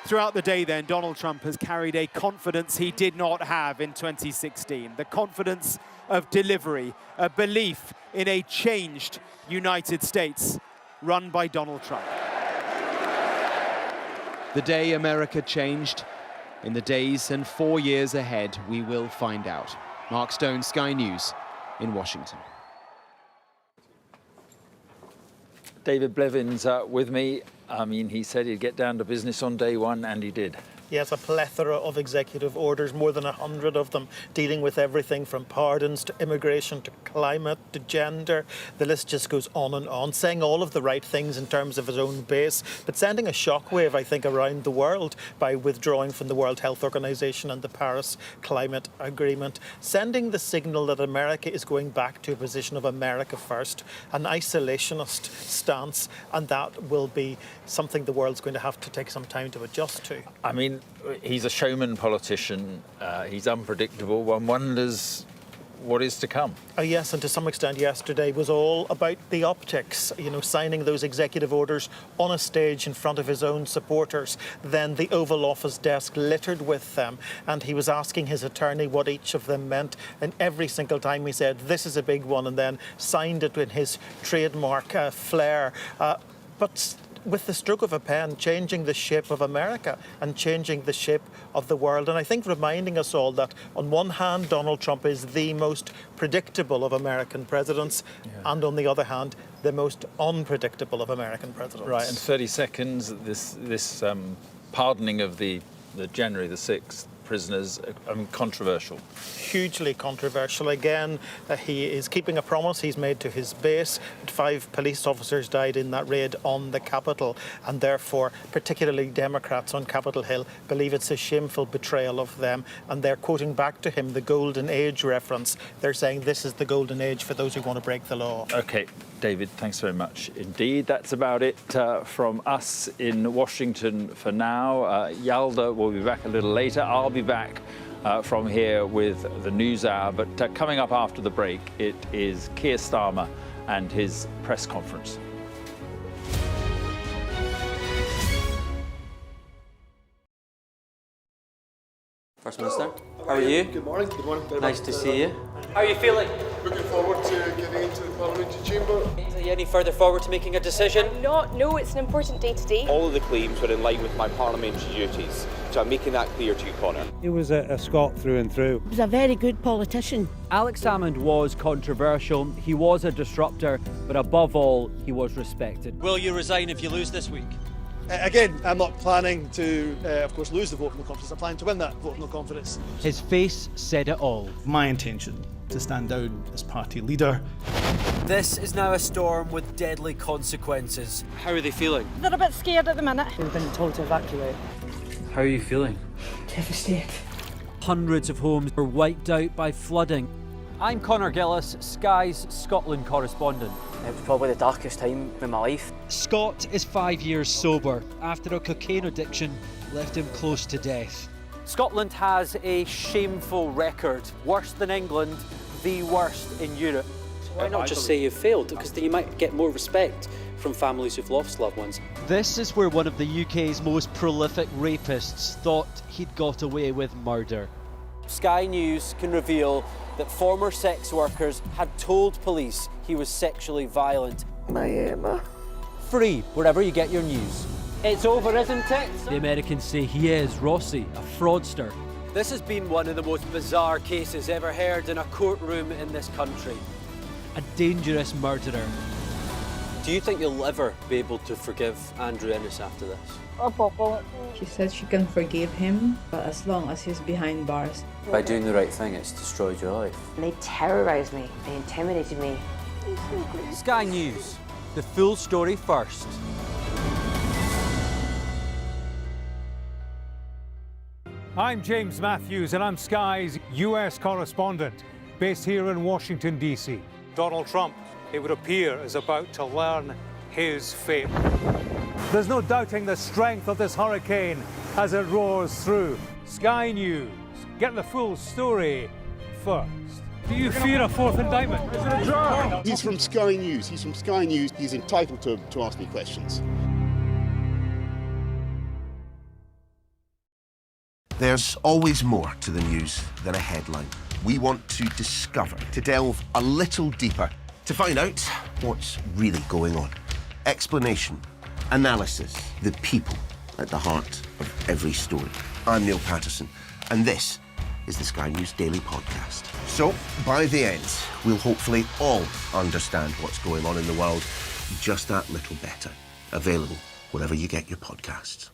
Throughout the day then, Donald Trump has carried a confidence he did not have in 2016. The confidence of delivery, a belief in a changed United States run by Donald Trump. The day America changed, in the days and 4 years ahead, we will find out. Mark Stone, Sky News in Washington. David Blevin's with me. I mean, he said he'd get down to business on day one, and he did. Yes, a plethora of executive orders, more than 100 of them, dealing with everything from pardons to immigration to climate to gender. The list just goes on, saying all of the right things in terms of his own base, but sending a shockwave, I think, around the world by withdrawing from the World Health Organization and the Paris Climate Agreement, sending the signal that America is going back to a position of America first, an isolationist stance, and that will be something the world's going to have to take some time to adjust to. I mean, he's a showman politician. He's unpredictable. One wonders what is to come. Yes, and to some extent yesterday was all about the optics, you know, signing those executive orders on a stage in front of his own supporters, then the Oval Office desk littered with them, and he was asking his attorney what each of them meant, and every single time he said, this is a big one, and then signed it with his trademark flair. But with the stroke of a pen, changing the shape of America and changing the shape of the world. And I think reminding us all that, on one hand, Donald Trump is the most predictable of American presidents, and on the other hand, the most unpredictable of American presidents. Right, in 30 seconds, this pardoning of the January the 6th prisoners, controversial. Hugely controversial. Again, he is keeping a promise he's made to his base. 5 police officers died in that raid on the Capitol, and therefore particularly Democrats on Capitol Hill believe it's a shameful betrayal of them, and they're quoting back to him the Golden Age reference. They're saying this is the Golden Age for those who want to break the law. OK, David, thanks very much indeed. That's about it from us in Washington for now. Yalda will be back a little later. I'll be back from here with the News Hour. But coming up after the break, it is Keir Starmer and his press conference. First Minister, how are you? Good morning. Good morning. Nice to see you. How are you feeling? Looking forward to getting into the parliamentary chamber. Are you any further forward to making a decision? No, it's an important day today. All of the claims were in line with my parliamentary duties, so I'm making that clear to you, Conor. He was a Scot through and through. He was a very good politician. Alex Salmond was controversial, he was a disruptor, but above all, he was respected. Will you resign if you lose this week? Again, I'm not planning to, of course, lose the vote of no confidence. I'm planning to win that vote of no confidence. His face said it all. My intention to stand down as party leader. This is now a storm with deadly consequences. How are they feeling? They're a bit scared at the minute. We've been told to evacuate. How are you feeling? Devastated. Hundreds of homes were wiped out by flooding. I'm Conor Gillis, Sky's Scotland correspondent. It was probably the darkest time in my life. Scott is 5 years sober after a cocaine addiction left him close to death. Scotland has a shameful record, worse than England, the worst in Europe. Why not just say you've failed? Because then you might get more respect from families who've lost loved ones. This is where one of the UK's most prolific rapists thought he'd got away with murder. Sky News can reveal that former sex workers had told police he was sexually violent. My Emma. Free wherever you get your news. It's over, isn't it? The Americans say he is Rossi, a fraudster. This has been one of the most bizarre cases ever heard in a courtroom in this country. A dangerous murderer. Do you think you'll ever be able to forgive Andrew Ennis after this? She said she can forgive him, but as long as he's behind bars. By doing the right thing, it's destroyed your life. They terrorised me. They intimidated me. Sky News, the full story first. I'm James Matthews and I'm Sky's US correspondent, based here in Washington, D.C. Donald Trump, it would appear, is about to learn his fate. There's no doubting the strength of this hurricane as it roars through. Sky News, get the full story first. Do you fear a fourth indictment? Is it a draw? He's from Sky News. He's from Sky News. He's entitled to ask me questions. There's always more to the news than a headline. We want to discover, to delve a little deeper, to find out what's really going on. Explanation, analysis, the people at the heart of every story. I'm Neil Patterson, and this is the Sky News Daily Podcast. So, by the end, we'll hopefully all understand what's going on in the world just that little better. Available wherever you get your podcasts.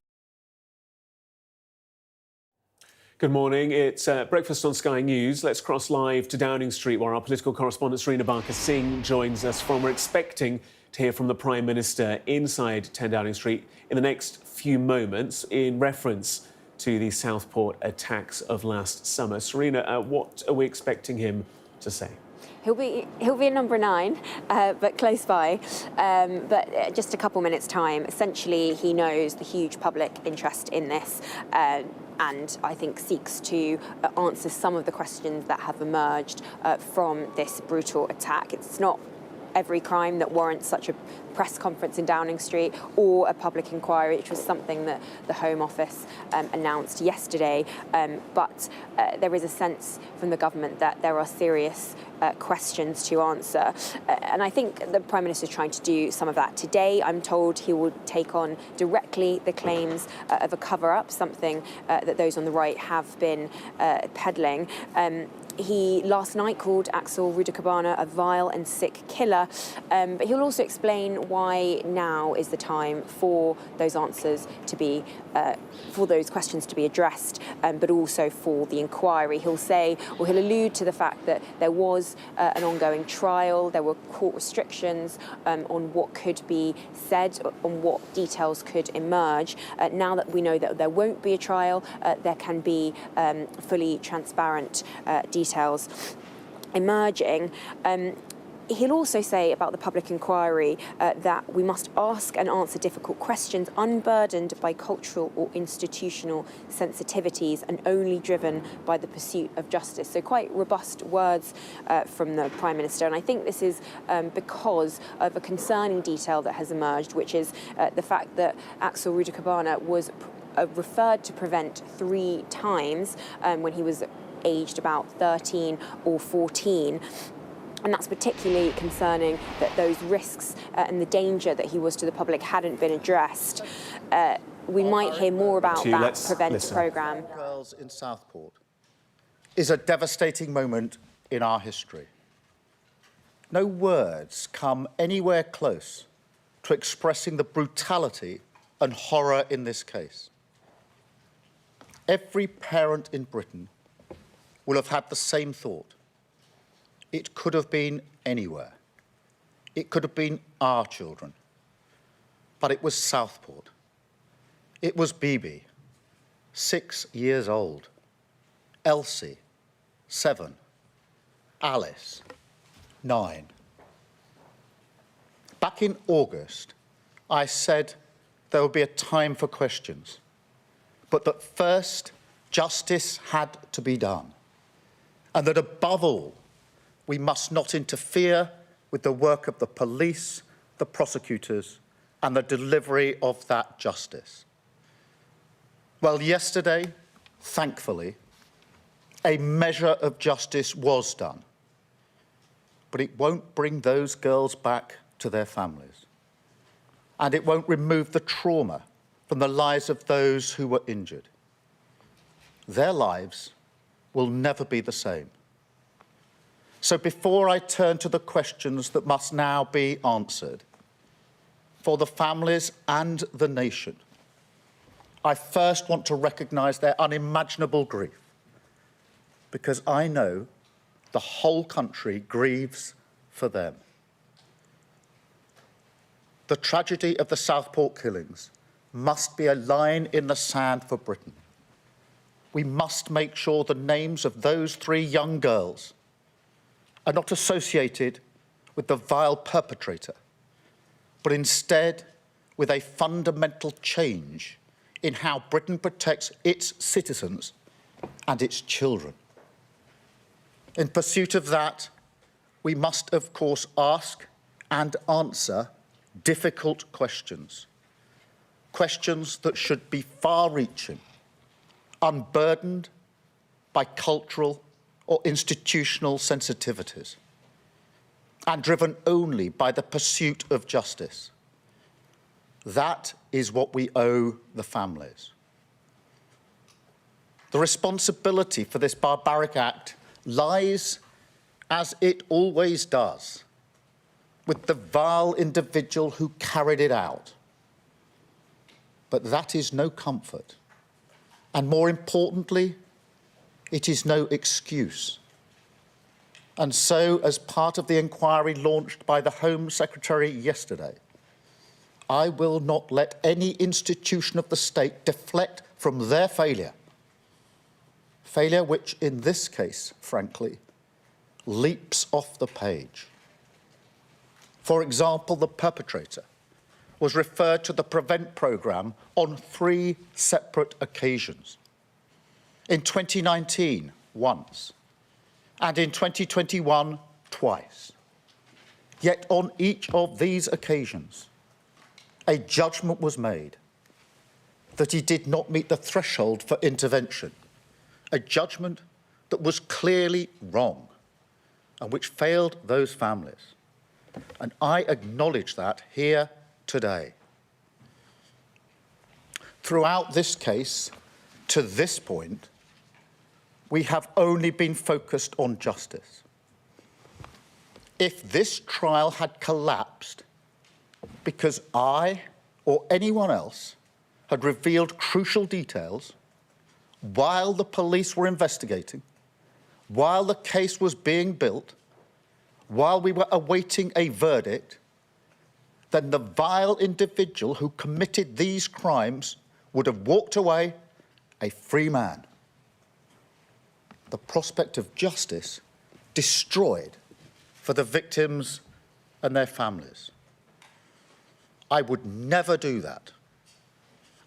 Good morning. It's breakfast on Sky News. Let's cross live to Downing Street, where our political correspondent Serena Barker-Singh joins us from. We're expecting to hear from the Prime Minister inside 10 Downing Street in the next few moments in reference to the Southport attacks of last summer. Serena, what are we expecting him to say? He'll be at number 9, but close by. But just a couple minutes' time. Essentially, he knows the huge public interest in this, and I think seeks to answer some of the questions that have emerged from this brutal attack. It's not every crime that warrants such a press conference in Downing Street or a public inquiry, which was something that the Home Office announced yesterday. But there is a sense from the government that there are serious questions to answer. And I think the Prime Minister is trying to do some of that today. I'm told he will take on directly the claims of a cover-up, something that those on the right have been peddling. He last night called Alex Rudakubana a vile and sick killer, but he'll also explain why now is the time for those answers to be, for those questions to be addressed, but also for the inquiry. He'll say, or he'll allude to the fact that there was an ongoing trial, there were court restrictions on what could be said, on what details could emerge. Now that we know that there won't be a trial, there can be fully transparent details emerging. He'll also say about the public inquiry that we must ask and answer difficult questions unburdened by cultural or institutional sensitivities and only driven by the pursuit of justice. So quite robust words from the Prime Minister. And I think this is because of a concerning detail that has emerged, which is the fact that Alex Rudakubana was referred to Prevent 3 times when he was aged about 13 or 14. And that's particularly concerning that those risks and the danger that he was to the public hadn't been addressed. We might hear more about that Prevent programme. Girls in Southport is a devastating moment in our history. No words come anywhere close to expressing the brutality and horror in this case. Every parent in Britain will have had the same thought. It could have been anywhere. It could have been our children. But it was Southport. It was Bibi, 6 years old. Elsie, 7. Alice, 9. Back in August, I said there would be a time for questions, but that first justice had to be done. And that above all, we must not interfere with the work of the police, the prosecutors, and the delivery of that justice. Well, yesterday, thankfully, a measure of justice was done. But it won't bring those girls back to their families. And it won't remove the trauma from the lives of those who were injured. Their lives will never be the same. So before I turn to the questions that must now be answered, for the families and the nation, I first want to recognise their unimaginable grief, because I know the whole country grieves for them. The tragedy of the Southport killings must be a line in the sand for Britain. We must make sure the names of those 3 young girls are not associated with the vile perpetrator, but instead with a fundamental change in how Britain protects its citizens and its children. In pursuit of that, we must, of course, ask and answer difficult questions. Questions that should be far-reaching, unburdened by cultural or institutional sensitivities, and driven only by the pursuit of justice. That is what we owe the families. The responsibility for this barbaric act lies, as it always does, with the vile individual who carried it out. But that is no comfort. And more importantly, it is no excuse. And so, as part of the inquiry launched by the Home Secretary yesterday, I will not let any institution of the state deflect from their failure. Failure which, in this case, frankly, leaps off the page. For example, the perpetrator was referred to the Prevent programme on 3 separate occasions. In 2019, once, and in 2021, twice. Yet on each of these occasions, a judgment was made that he did not meet the threshold for intervention, a judgment that was clearly wrong and which failed those families. And I acknowledge that here today. Throughout this case, to this point, we have only been focused on justice. If this trial had collapsed because I or anyone else had revealed crucial details while the police were investigating, while the case was being built, while we were awaiting a verdict, then the vile individual who committed these crimes would have walked away a free man. The prospect of justice destroyed for the victims and their families. I would never do that,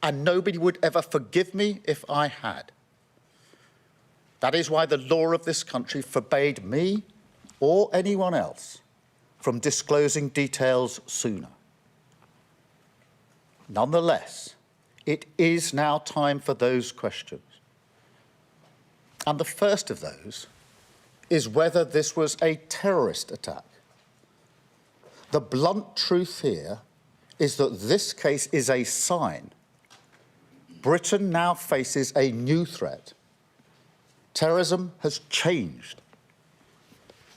and nobody would ever forgive me if I had. That is why the law of this country forbade me or anyone else from disclosing details sooner. Nonetheless, it is now time for those questions. And the first of those is whether this was a terrorist attack. The blunt truth here is that this case is a sign. Britain now faces a new threat. Terrorism has changed.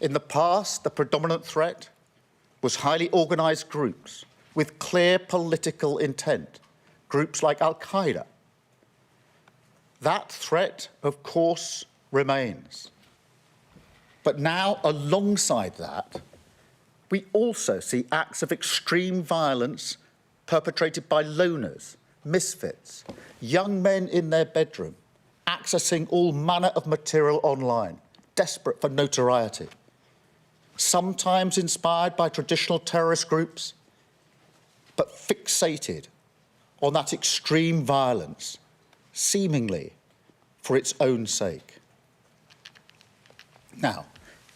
In the past, the predominant threat was highly organised groups with clear political intent, groups like Al-Qaeda. That threat, of course, remains. But now, alongside that, we also see acts of extreme violence perpetrated by loners, misfits, young men in their bedroom, accessing all manner of material online, desperate for notoriety, sometimes inspired by traditional terrorist groups, but fixated on that extreme violence, seemingly for its own sake. Now,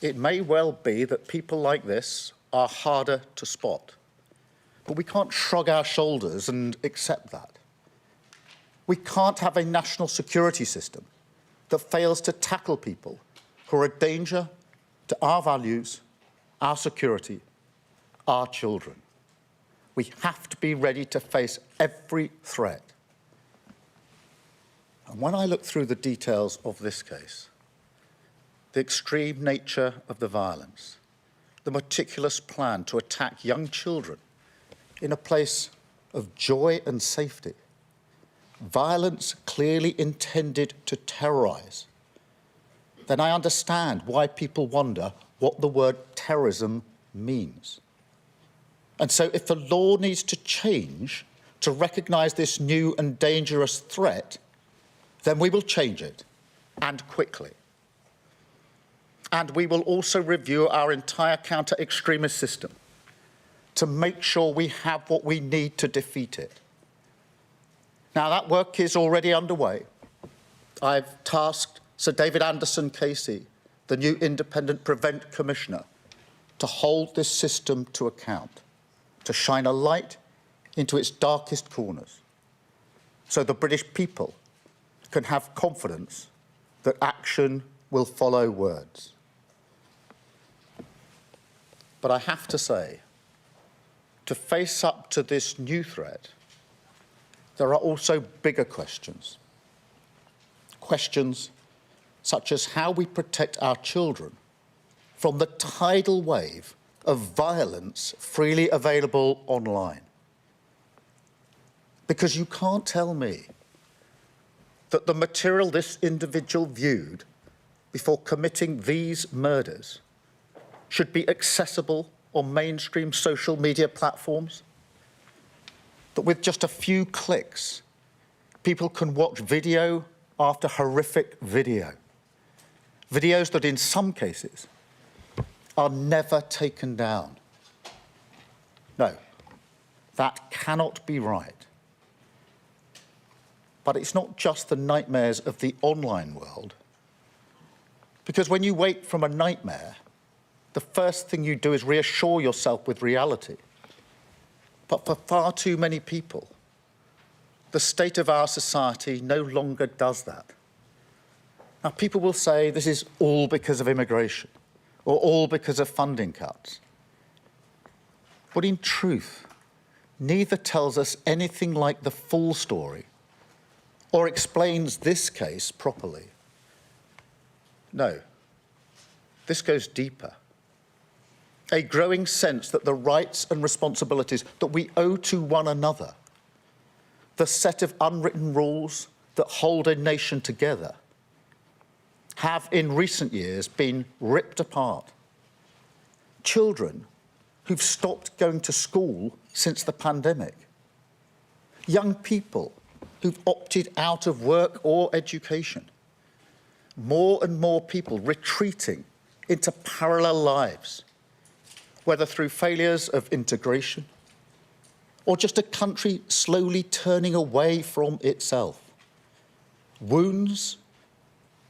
it may well be that people like this are harder to spot, but we can't shrug our shoulders and accept that. We can't have a national security system that fails to tackle people who are a danger to our values, our security, our children. We have to be ready to face every threat. And when I look through the details of this case, the extreme nature of the violence, the meticulous plan to attack young children in a place of joy and safety, violence clearly intended to terrorise, then I understand why people wonder what the word terrorism means. And so if the law needs to change to recognise this new and dangerous threat, then we will change it, and quickly. And we will also review our entire counter-extremist system to make sure we have what we need to defeat it. Now, that work is already underway. I've tasked Sir David Anderson Casey, the new Independent Prevent Commissioner, to hold this system to account, to shine a light into its darkest corners, so the British people can have confidence that action will follow words. But I have to say, to face up to this new threat, there are also bigger questions. Questions such as how we protect our children from the tidal wave of violence freely available online. Because you can't tell me that the material this individual viewed before committing these murders should be accessible on mainstream social media platforms, that with just a few clicks, people can watch video after horrific video, videos that in some cases are never taken down. No, that cannot be right. But it's not just the nightmares of the online world, because when you wake from a nightmare, the first thing you do is reassure yourself with reality. But for far too many people, the state of our society no longer does that. Now, people will say this is all because of immigration or all because of funding cuts. But in truth, neither tells us anything like the full story or explains this case properly. No, this goes deeper. A growing sense that the rights and responsibilities that we owe to one another, the set of unwritten rules that hold a nation together, have in recent years been ripped apart. Children who've stopped going to school since the pandemic. Young people who've opted out of work or education. More and more people retreating into parallel lives, whether through failures of integration or just a country slowly turning away from itself. Wounds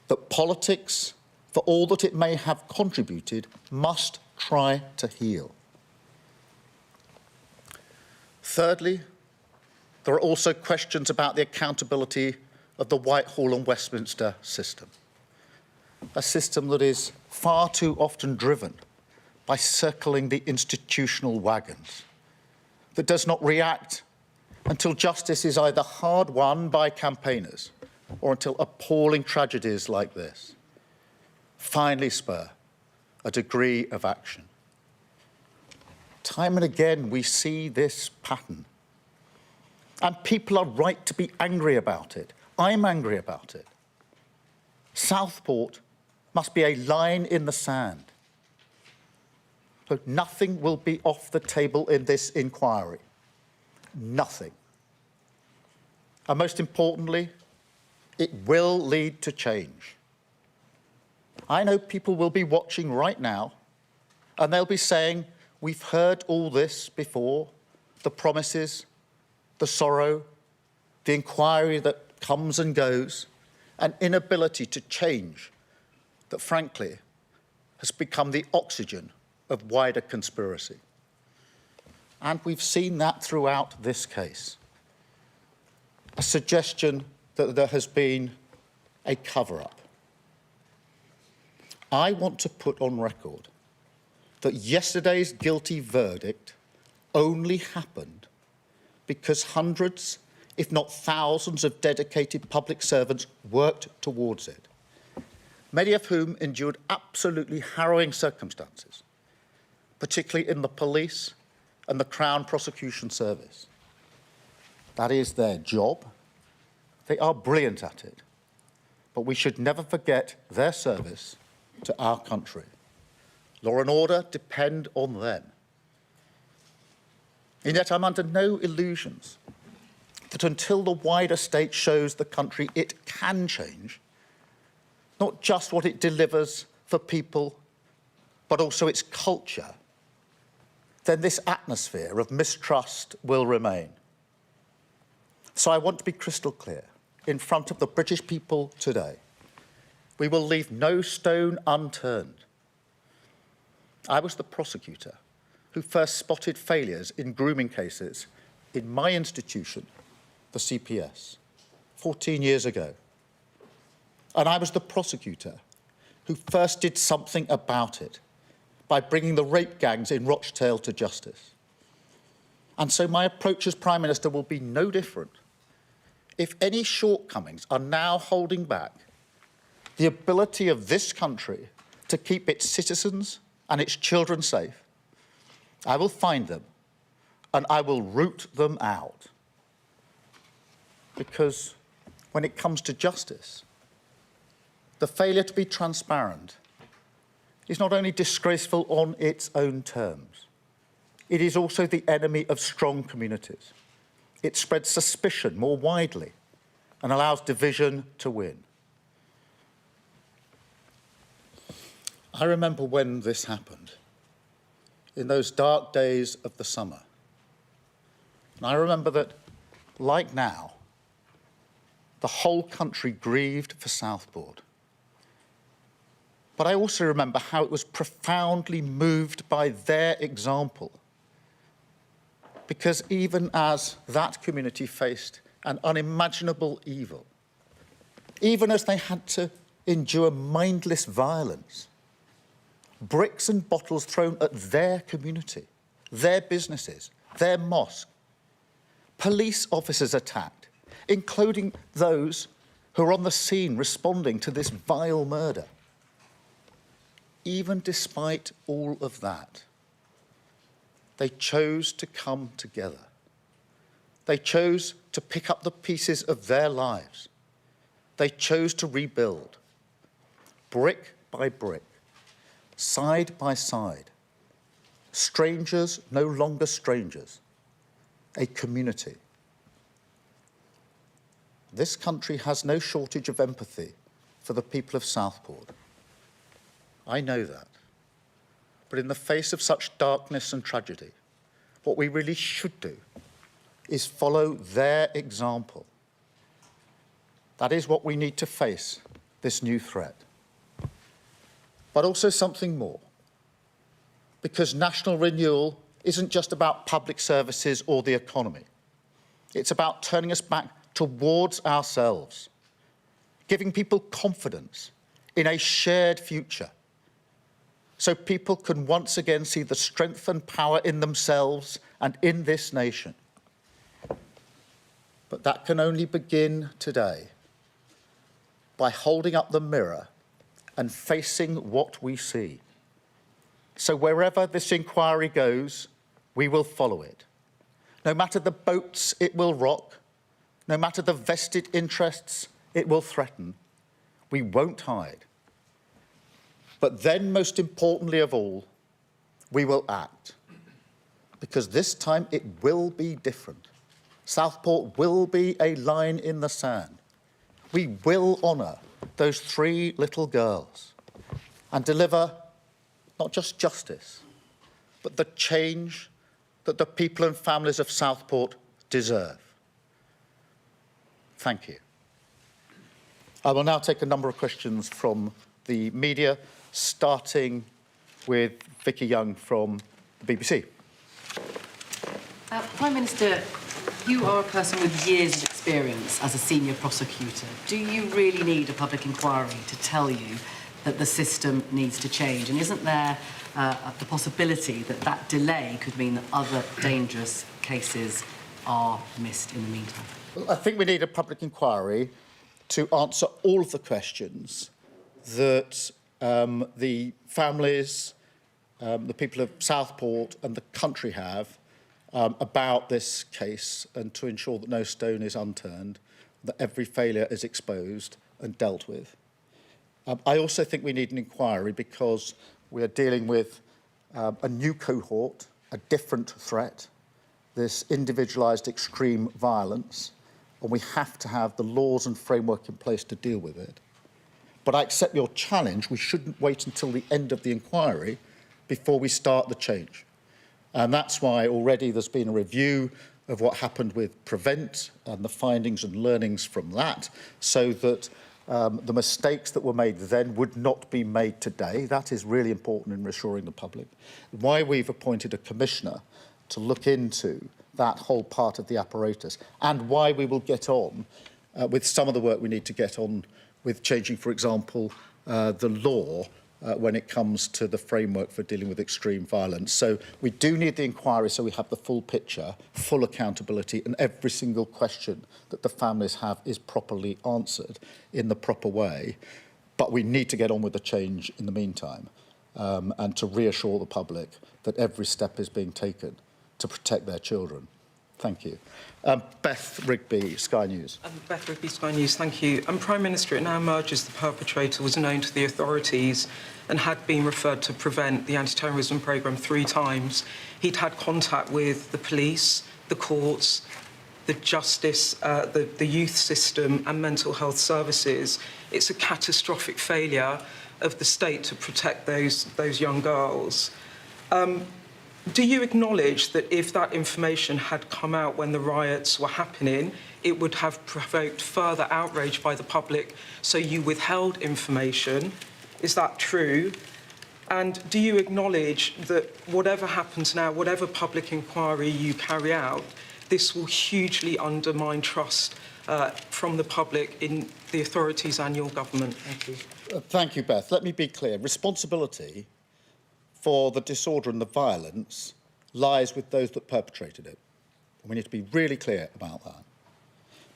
that politics, for all that it may have contributed, must try to heal. Thirdly, there are also questions about the accountability of the Whitehall and Westminster system, a system that is far too often driven by circling the institutional wagons, that does not react until justice is either hard won by campaigners or until appalling tragedies like this finally spur a degree of action. Time and again, we see this pattern. And people are right to be angry about it. I'm angry about it. Southport must be a line in the sand. So nothing will be off the table in this inquiry. Nothing. And most importantly, it will lead to change. I know people will be watching right now, and they'll be saying, we've heard all this before, the promises, the sorrow, the inquiry that comes and goes, an inability to change that, frankly, has become the oxygen of wider conspiracy. And we've seen that throughout this case. A suggestion that there has been a cover-up. I want to put on record that yesterday's guilty verdict only happened because hundreds, if not thousands, of dedicated public servants worked towards it, many of whom endured absolutely harrowing circumstances, particularly in the police and the Crown Prosecution Service. That is their job. They are brilliant at it. But we should never forget their service to our country. Law and order depend on them. And yet I'm under no illusions that until the wider state shows the country it can change, not just what it delivers for people, but also its culture, then this atmosphere of mistrust will remain. So I want to be crystal clear in front of the British people today. We will leave no stone unturned. I was the prosecutor who first spotted failures in grooming cases in my institution, the CPS, 14 years ago. And I was the prosecutor who first did something about it by bringing the rape gangs in Rochdale to justice. And so my approach as Prime Minister will be no different. If any shortcomings are now holding back the ability of this country to keep its citizens and its children safe, I will find them and I will root them out. Because when it comes to justice, the failure to be transparent is not only disgraceful on its own terms, it is also the enemy of strong communities. It spreads suspicion more widely and allows division to win. I remember when this happened, in those dark days of the summer. And I remember that, like now, the whole country grieved for Southport. But I also remember how it was profoundly moved by their example. Because even as that community faced an unimaginable evil, even as they had to endure mindless violence, bricks and bottles thrown at their community, their businesses, their mosque, police officers attacked, including those who were on the scene responding to this vile murder. even despite all of that, they chose to come together. They chose to pick up the pieces of their lives. They chose to rebuild, brick by brick, side by side. Strangers no longer strangers, a community. This country has no shortage of empathy for the people of Southport. I know that. But in the face of such darkness and tragedy, what we really should do is follow their example. That is what we need to face this new threat. But also something more. Because national renewal isn't just about public services or the economy. It's about turning us back towards ourselves, giving people confidence in a shared future, so people can once again see the strength and power in themselves and in this nation. But that can only begin today, by holding up the mirror and facing what we see. So wherever this inquiry goes, we will follow it. No matter the boats it will rock, no matter the vested interests it will threaten, we won't hide. But then, most importantly of all, we will act. Because this time it will be different. Southport will be a line in the sand. We will honour those 3 little girls and deliver not just justice, but the change that the people and families of Southport deserve. Thank you. I will now take a number of questions from the media, starting with Vicky Young from the BBC. Prime Minister, you are a person with years of experience as a senior prosecutor. Do you really need a public inquiry to tell you that the system needs to change? And isn't there the possibility that that delay could mean that other dangerous cases are missed in the meantime? Well, I think we need a public inquiry to answer all of the questions that the families, the people of Southport and the country have about this case, and to ensure that no stone is unturned, that every failure is exposed and dealt with. I also think we need an inquiry because we are dealing with a new cohort, a different threat, this individualised extreme violence, and we have to have the laws and framework in place to deal with it. But I accept your challenge. We shouldn't wait until the end of the inquiry before we start the change. And that's why already there's been a review of what happened with Prevent and the findings and learnings from that, so that the mistakes that were made then would not be made today. That is really important in reassuring the public. Why we've appointed a commissioner to look into that whole part of the apparatus, and why we will get on with some of the work we need to get on with changing, for example, the law when it comes to the framework for dealing with extreme violence. So we do need the inquiry so we have the full picture, full accountability, and every single question that the families have is properly answered in the proper way. But we need to get on with the change in the meantime, and to reassure the public that every step is being taken to protect their children. Thank you. Beth Rigby, Sky News. Beth Rigby, Sky News, thank you. Prime Minister, it now emerges the perpetrator was known to the authorities and had been referred to Prevent, the anti-terrorism programme, 3 times. He'd had contact with the police, the courts, the justice, the youth system and mental health services. It's a catastrophic failure of the state to protect those young girls. Do you acknowledge that if that information had come out when the riots were happening, it would have provoked further outrage by the public, so you withheld information? Is that true? And do you acknowledge that whatever happens now, whatever public inquiry you carry out, this will hugely undermine trust from the public in the authorities and your government? Thank you. Thank you, Beth. Let me be clear. Responsibility for the disorder and the violence lies with those that perpetrated it. We need to be really clear about that.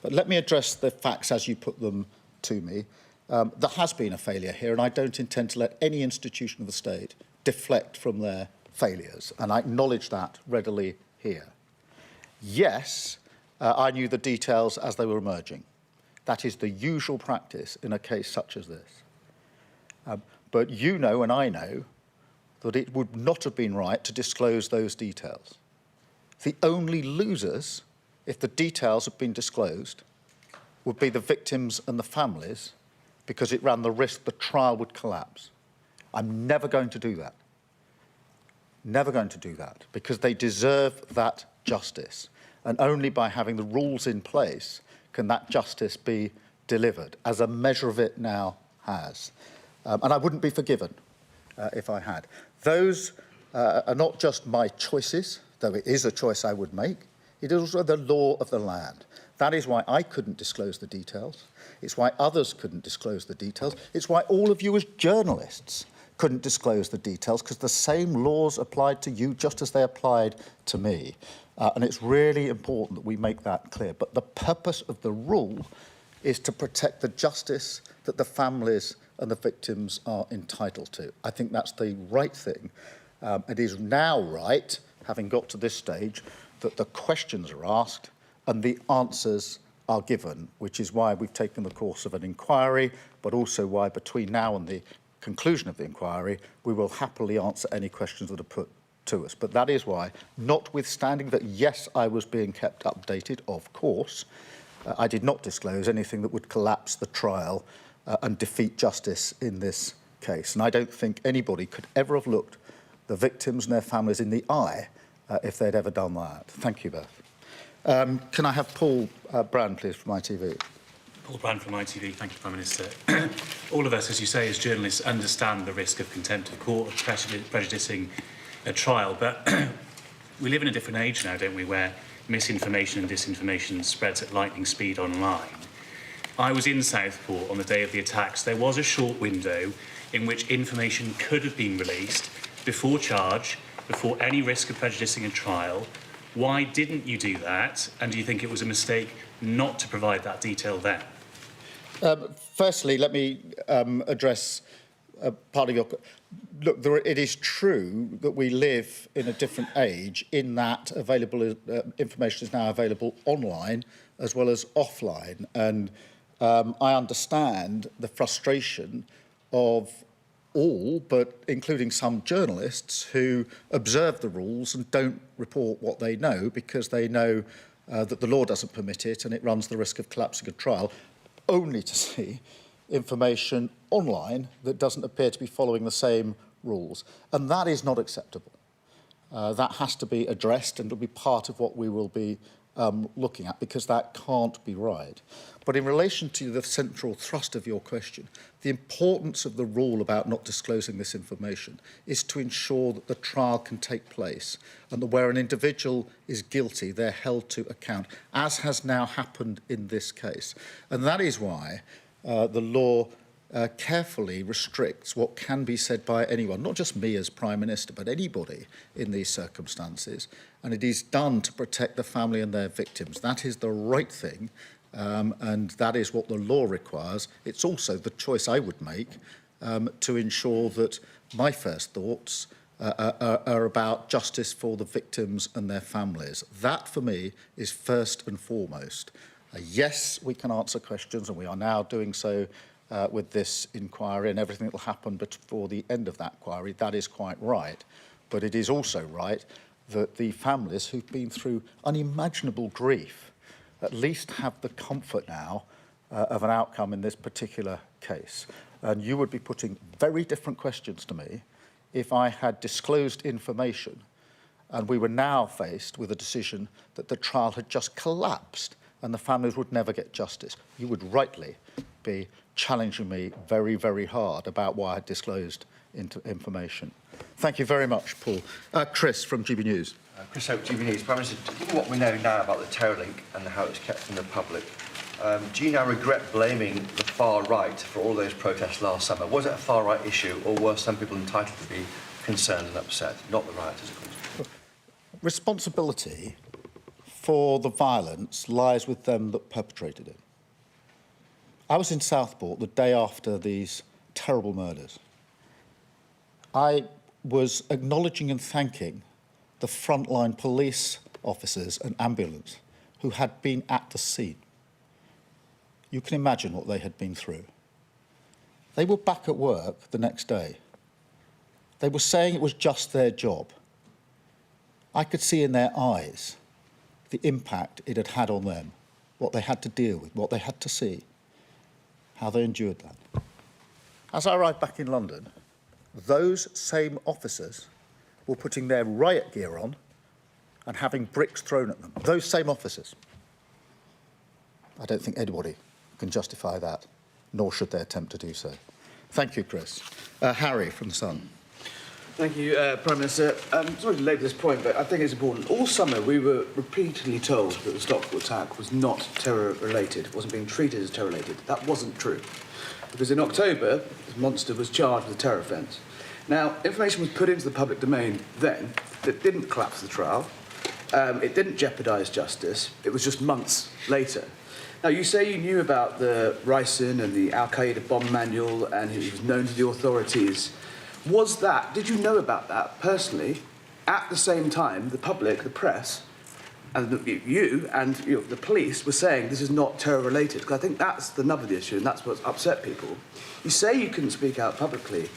But let me address the facts as you put them to me. There has been a failure here, and I don't intend to let any institution of the state deflect from their failures, and I acknowledge that readily here. Yes, I knew the details as they were emerging. That is the usual practice in a case such as this. But you know and I know that it would not have been right to disclose those details. The only losers, if the details had been disclosed, would be the victims and the families, because it ran the risk the trial would collapse. I'm never going to do that. Never going to do that, because they deserve that justice. And only by having the rules in place can that justice be delivered, as a measure of it now has. And I wouldn't be forgiven if I had. Those are not just my choices, though it is a choice I would make. It is also the law of the land. That is why I couldn't disclose the details. It's why others couldn't disclose the details. It's why all of you as journalists couldn't disclose the details, because the same laws applied to you just as they applied to me. And it's really important that we make that clear. But the purpose of the rule is to protect the justice that the families and the victims are entitled to. I think that's the right thing. It is now right, having got to this stage, that the questions are asked and the answers are given, which is why we've taken the course of an inquiry, but also why between now and the conclusion of the inquiry, we will happily answer any questions that are put to us. But that is why, notwithstanding that, yes, I was being kept updated, of course, I did not disclose anything that would collapse the trial and defeat justice in this case. And I don't think anybody could ever have looked the victims and their families in the eye if they'd ever done that. Thank you, Beth. Can I have Paul Brand, please, from ITV? Paul Brand from ITV. Thank you, Prime Minister. All of us, as you say, as journalists, understand the risk of contempt of court, of prejudicing a trial, but we live in a different age now, don't we, where misinformation and disinformation spreads at lightning speed online. I was in Southport on the day of the attacks. There was a short window in which information could have been released before charge, before any risk of prejudicing a trial. Why didn't you do that? And do you think it was a mistake not to provide that detail then? Firstly, let me address part of your... Look, it is true that we live in a different age in that information is now available online as well as offline. And I understand the frustration of all, but including some journalists who observe the rules and don't report what they know because they know that the law doesn't permit it and it runs the risk of collapsing a trial, only to see information online that doesn't appear to be following the same rules. And that is not acceptable. That has to be addressed, and it'll be part of what we will be looking at, because that can't be right. But in relation to the central thrust of your question, the importance of the rule about not disclosing this information is to ensure that the trial can take place and that where an individual is guilty, they're held to account, as has now happened in this case. And that is why the law carefully restricts what can be said by anyone, not just me as Prime Minister, but anybody in these circumstances. And it is done to protect the family and their victims. That is the right thing, and that is what the law requires. It's also the choice I would make to ensure that my first thoughts are about justice for the victims and their families. That, for me, is first and foremost. Yes, we can answer questions, and we are now doing so with this inquiry and everything that will happen before the end of that inquiry. That is quite right. But it is also right that the families who've been through unimaginable grief at least have the comfort now of an outcome in this particular case. And you would be putting very different questions to me if I had disclosed information and we were now faced with a decision that the trial had just collapsed and the families would never get justice. You would rightly be challenging me very, very hard about why I had disclosed information. Thank you very much, Paul. Chris from GB News. Chris Hope, GB News. Prime Minister, given what we know now about the terror link and how it's kept from the public, do you now regret blaming the far right for all those protests last summer? Was it a far right issue, or were some people entitled to be concerned and upset, not the rioters, of course? Responsibility for the violence lies with them that perpetrated it. I was in Southport the day after these terrible murders. I was acknowledging and thanking the frontline police officers and ambulance who had been at the scene. You can imagine what they had been through. They were back at work the next day. They were saying it was just their job. I could see in their eyes the impact it had had on them, what they had to deal with, what they had to see, how they endured that. As I arrived back in London, those same officers were putting their riot gear on and having bricks thrown at them. Those same officers. I don't think anybody can justify that, nor should they attempt to do so. Thank you, Chris. Harry from The Sun. Thank you, Prime Minister. Sorry to labour this point, but I think it's important. All summer we were repeatedly told that the Stockport attack was not terror-related, it wasn't being treated as terror-related. That wasn't true. Because in October, this monster was charged with a terror offence. Now, information was put into the public domain then that didn't collapse the trial, it didn't jeopardise justice, it was just months later. Now, you say you knew about the ricin and the Al-Qaeda bomb manual and it was known to the authorities. Did you know about that personally at the same time the public, the press, and you and the police were saying this is not terror-related? Because I think that's the nub of the issue and that's what's upset people. You say you couldn't speak out publicly,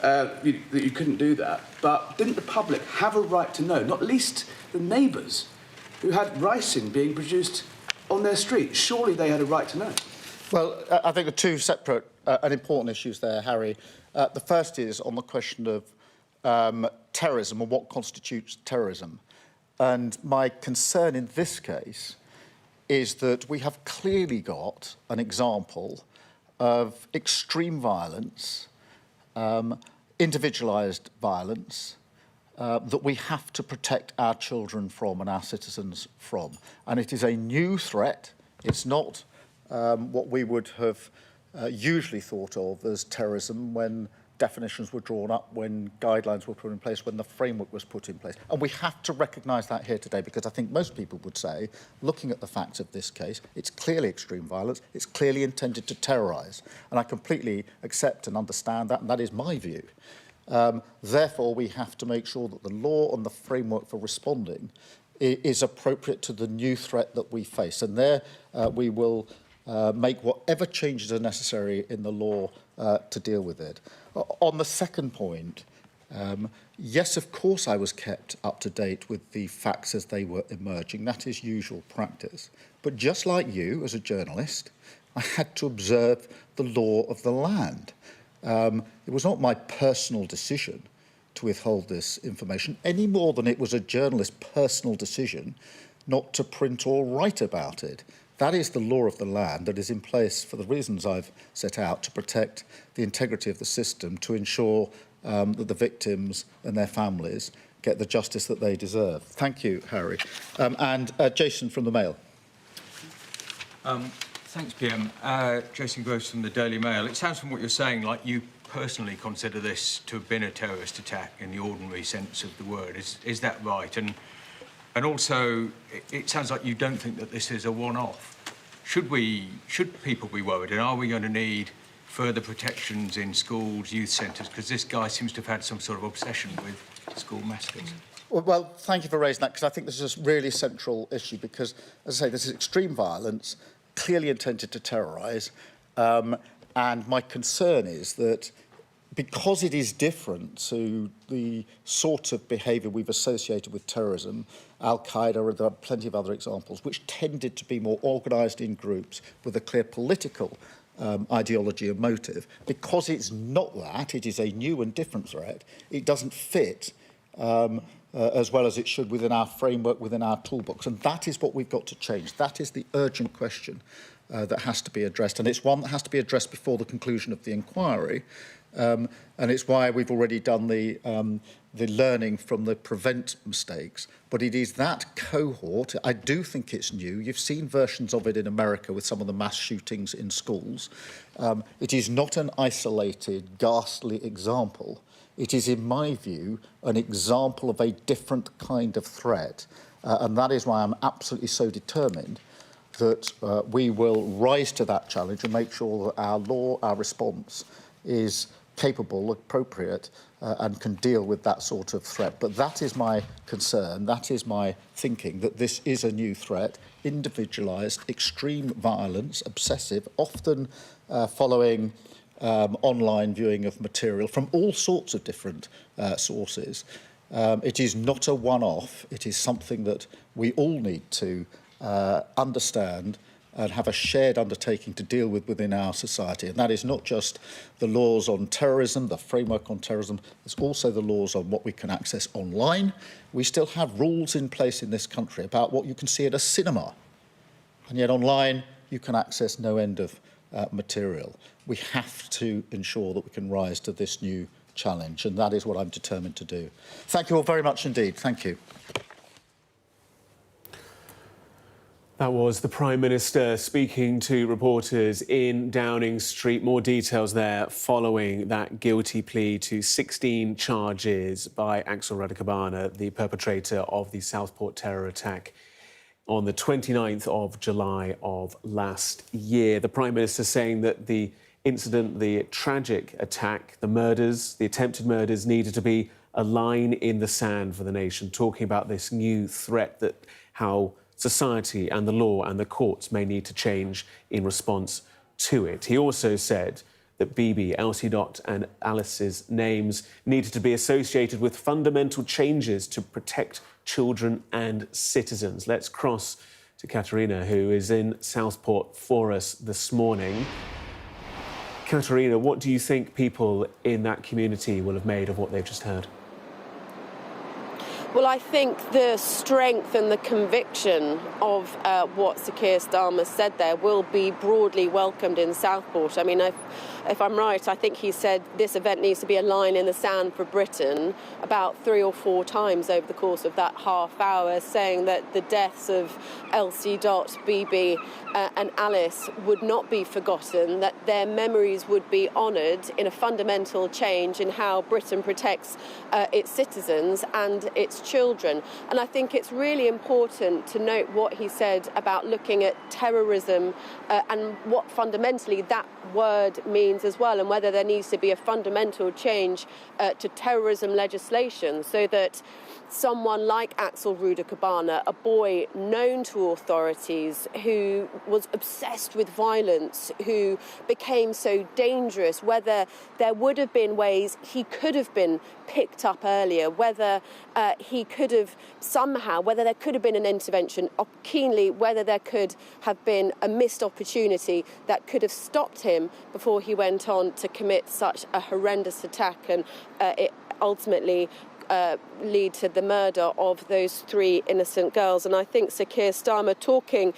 that you couldn't do that, but didn't the public have a right to know, not least the neighbours who had ricin being produced on their street? Surely they had a right to know. Well, I think there are two separate and important issues there, Harry. The first is on the question of terrorism and what constitutes terrorism. And my concern in this case is that we have clearly got an example of extreme violence, individualised violence, that we have to protect our children from and our citizens from. And it is a new threat. It's not what we would have usually thought of as terrorism when definitions were drawn up, when guidelines were put in place, when the framework was put in place. And we have to recognise that here today, because I think most people would say, looking at the facts of this case, it's clearly extreme violence, it's clearly intended to terrorise. And I completely accept and understand that, and that is my view. Therefore, we have to make sure that the law and the framework for responding is appropriate to the new threat that we face. And there we will make whatever changes are necessary in the law to deal with it. On the second point, yes, of course I was kept up to date with the facts as they were emerging. That is usual practice. But just like you, as a journalist, I had to observe the law of the land. It was not my personal decision to withhold this information, any more than it was a journalist's personal decision not to print or write about it. That is the law of the land that is in place for the reasons I've set out, to protect the integrity of the system, to ensure that the victims and their families get the justice that they deserve. Thank you, Harry. And Jason from the Mail. Thanks, PM. Jason Gross from the Daily Mail. It sounds from what you're saying like you personally consider this to have been a terrorist attack in the ordinary sense of the word. Is that right? And also, it sounds like you don't think that this is a one-off. Should people be worried? And are we going to need further protections in schools, youth centres? Because this guy seems to have had some sort of obsession with school massacres. Well, thank you for raising that, because I think this is a really central issue, because, as I say, this is extreme violence, clearly intended to terrorise, and my concern is that because it is different to the sort of behaviour we've associated with terrorism, Al-Qaeda, or there are plenty of other examples, which tended to be more organised in groups with a clear political ideology and motive. Because it's not that, it is a new and different threat, it doesn't fit as well as it should within our framework, within our toolbox. And that is what we've got to change. That is the urgent question that has to be addressed. And it's one that has to be addressed before the conclusion of the inquiry. And it's why we've already done the learning from the prevent mistakes. But it is that cohort, I do think it's new. You've seen versions of it in America with some of the mass shootings in schools. It is not an isolated, ghastly example. It is, in my view, an example of a different kind of threat. And that is why I'm absolutely so determined that we will rise to that challenge and make sure that our law, our response, is capable, appropriate, and can deal with that sort of threat. But that is my concern, that is my thinking, that this is a new threat, individualised, extreme violence, obsessive, often following online viewing of material from all sorts of different sources. It is not a one-off, it is something that we all need to understand and have a shared undertaking to deal with within our society. And that is not just the laws on terrorism, the framework on terrorism, it's also the laws on what we can access online. We still have rules in place in this country about what you can see at a cinema. And yet online, you can access no end of material. We have to ensure that we can rise to this new challenge, and that is what I'm determined to do. Thank you all very much indeed. Thank you. That was the Prime Minister speaking to reporters in Downing Street. More details there following that guilty plea to 16 charges by Alex Rudakubana, the perpetrator of the Southport terror attack on the 29th of July of last year. The Prime Minister saying that the incident, the tragic attack, the murders, the attempted murders needed to be a line in the sand for the nation, talking about this new threat, that how society and the law and the courts may need to change in response to it. He also said that Bibi, Elsie Dot and Alice's names needed to be associated with fundamental changes to protect children and citizens. Let's cross to Katerina, who is in Southport for us this morning. Katerina, what do you think people in that community will have made of what they've just heard? Well, I think the strength and the conviction of what Sir Keir Starmer said there will be broadly welcomed in Southport. I mean, if I'm right, I think he said this event needs to be a line in the sand for Britain about 3 or 4 times over the course of that half hour, saying that the deaths of Elsie Dot, Bibi and Alice would not be forgotten, that their memories would be honoured in a fundamental change in how Britain protects its citizens and its children. And I think it's really important to note what he said about looking at terrorism and what fundamentally that word means as well, and whether there needs to be a fundamental change to terrorism legislation so that someone like Alex Rudakubana, a boy known to authorities who was obsessed with violence, who became so dangerous, whether there would have been ways he could have been picked up earlier, whether he could have somehow, whether there could have been an intervention, keenly, whether there could have been a missed opportunity that could have stopped him before he went on to commit such a horrendous attack and it ultimately lead to the murder of those 3 innocent girls. And I think Sir Keir Starmer talking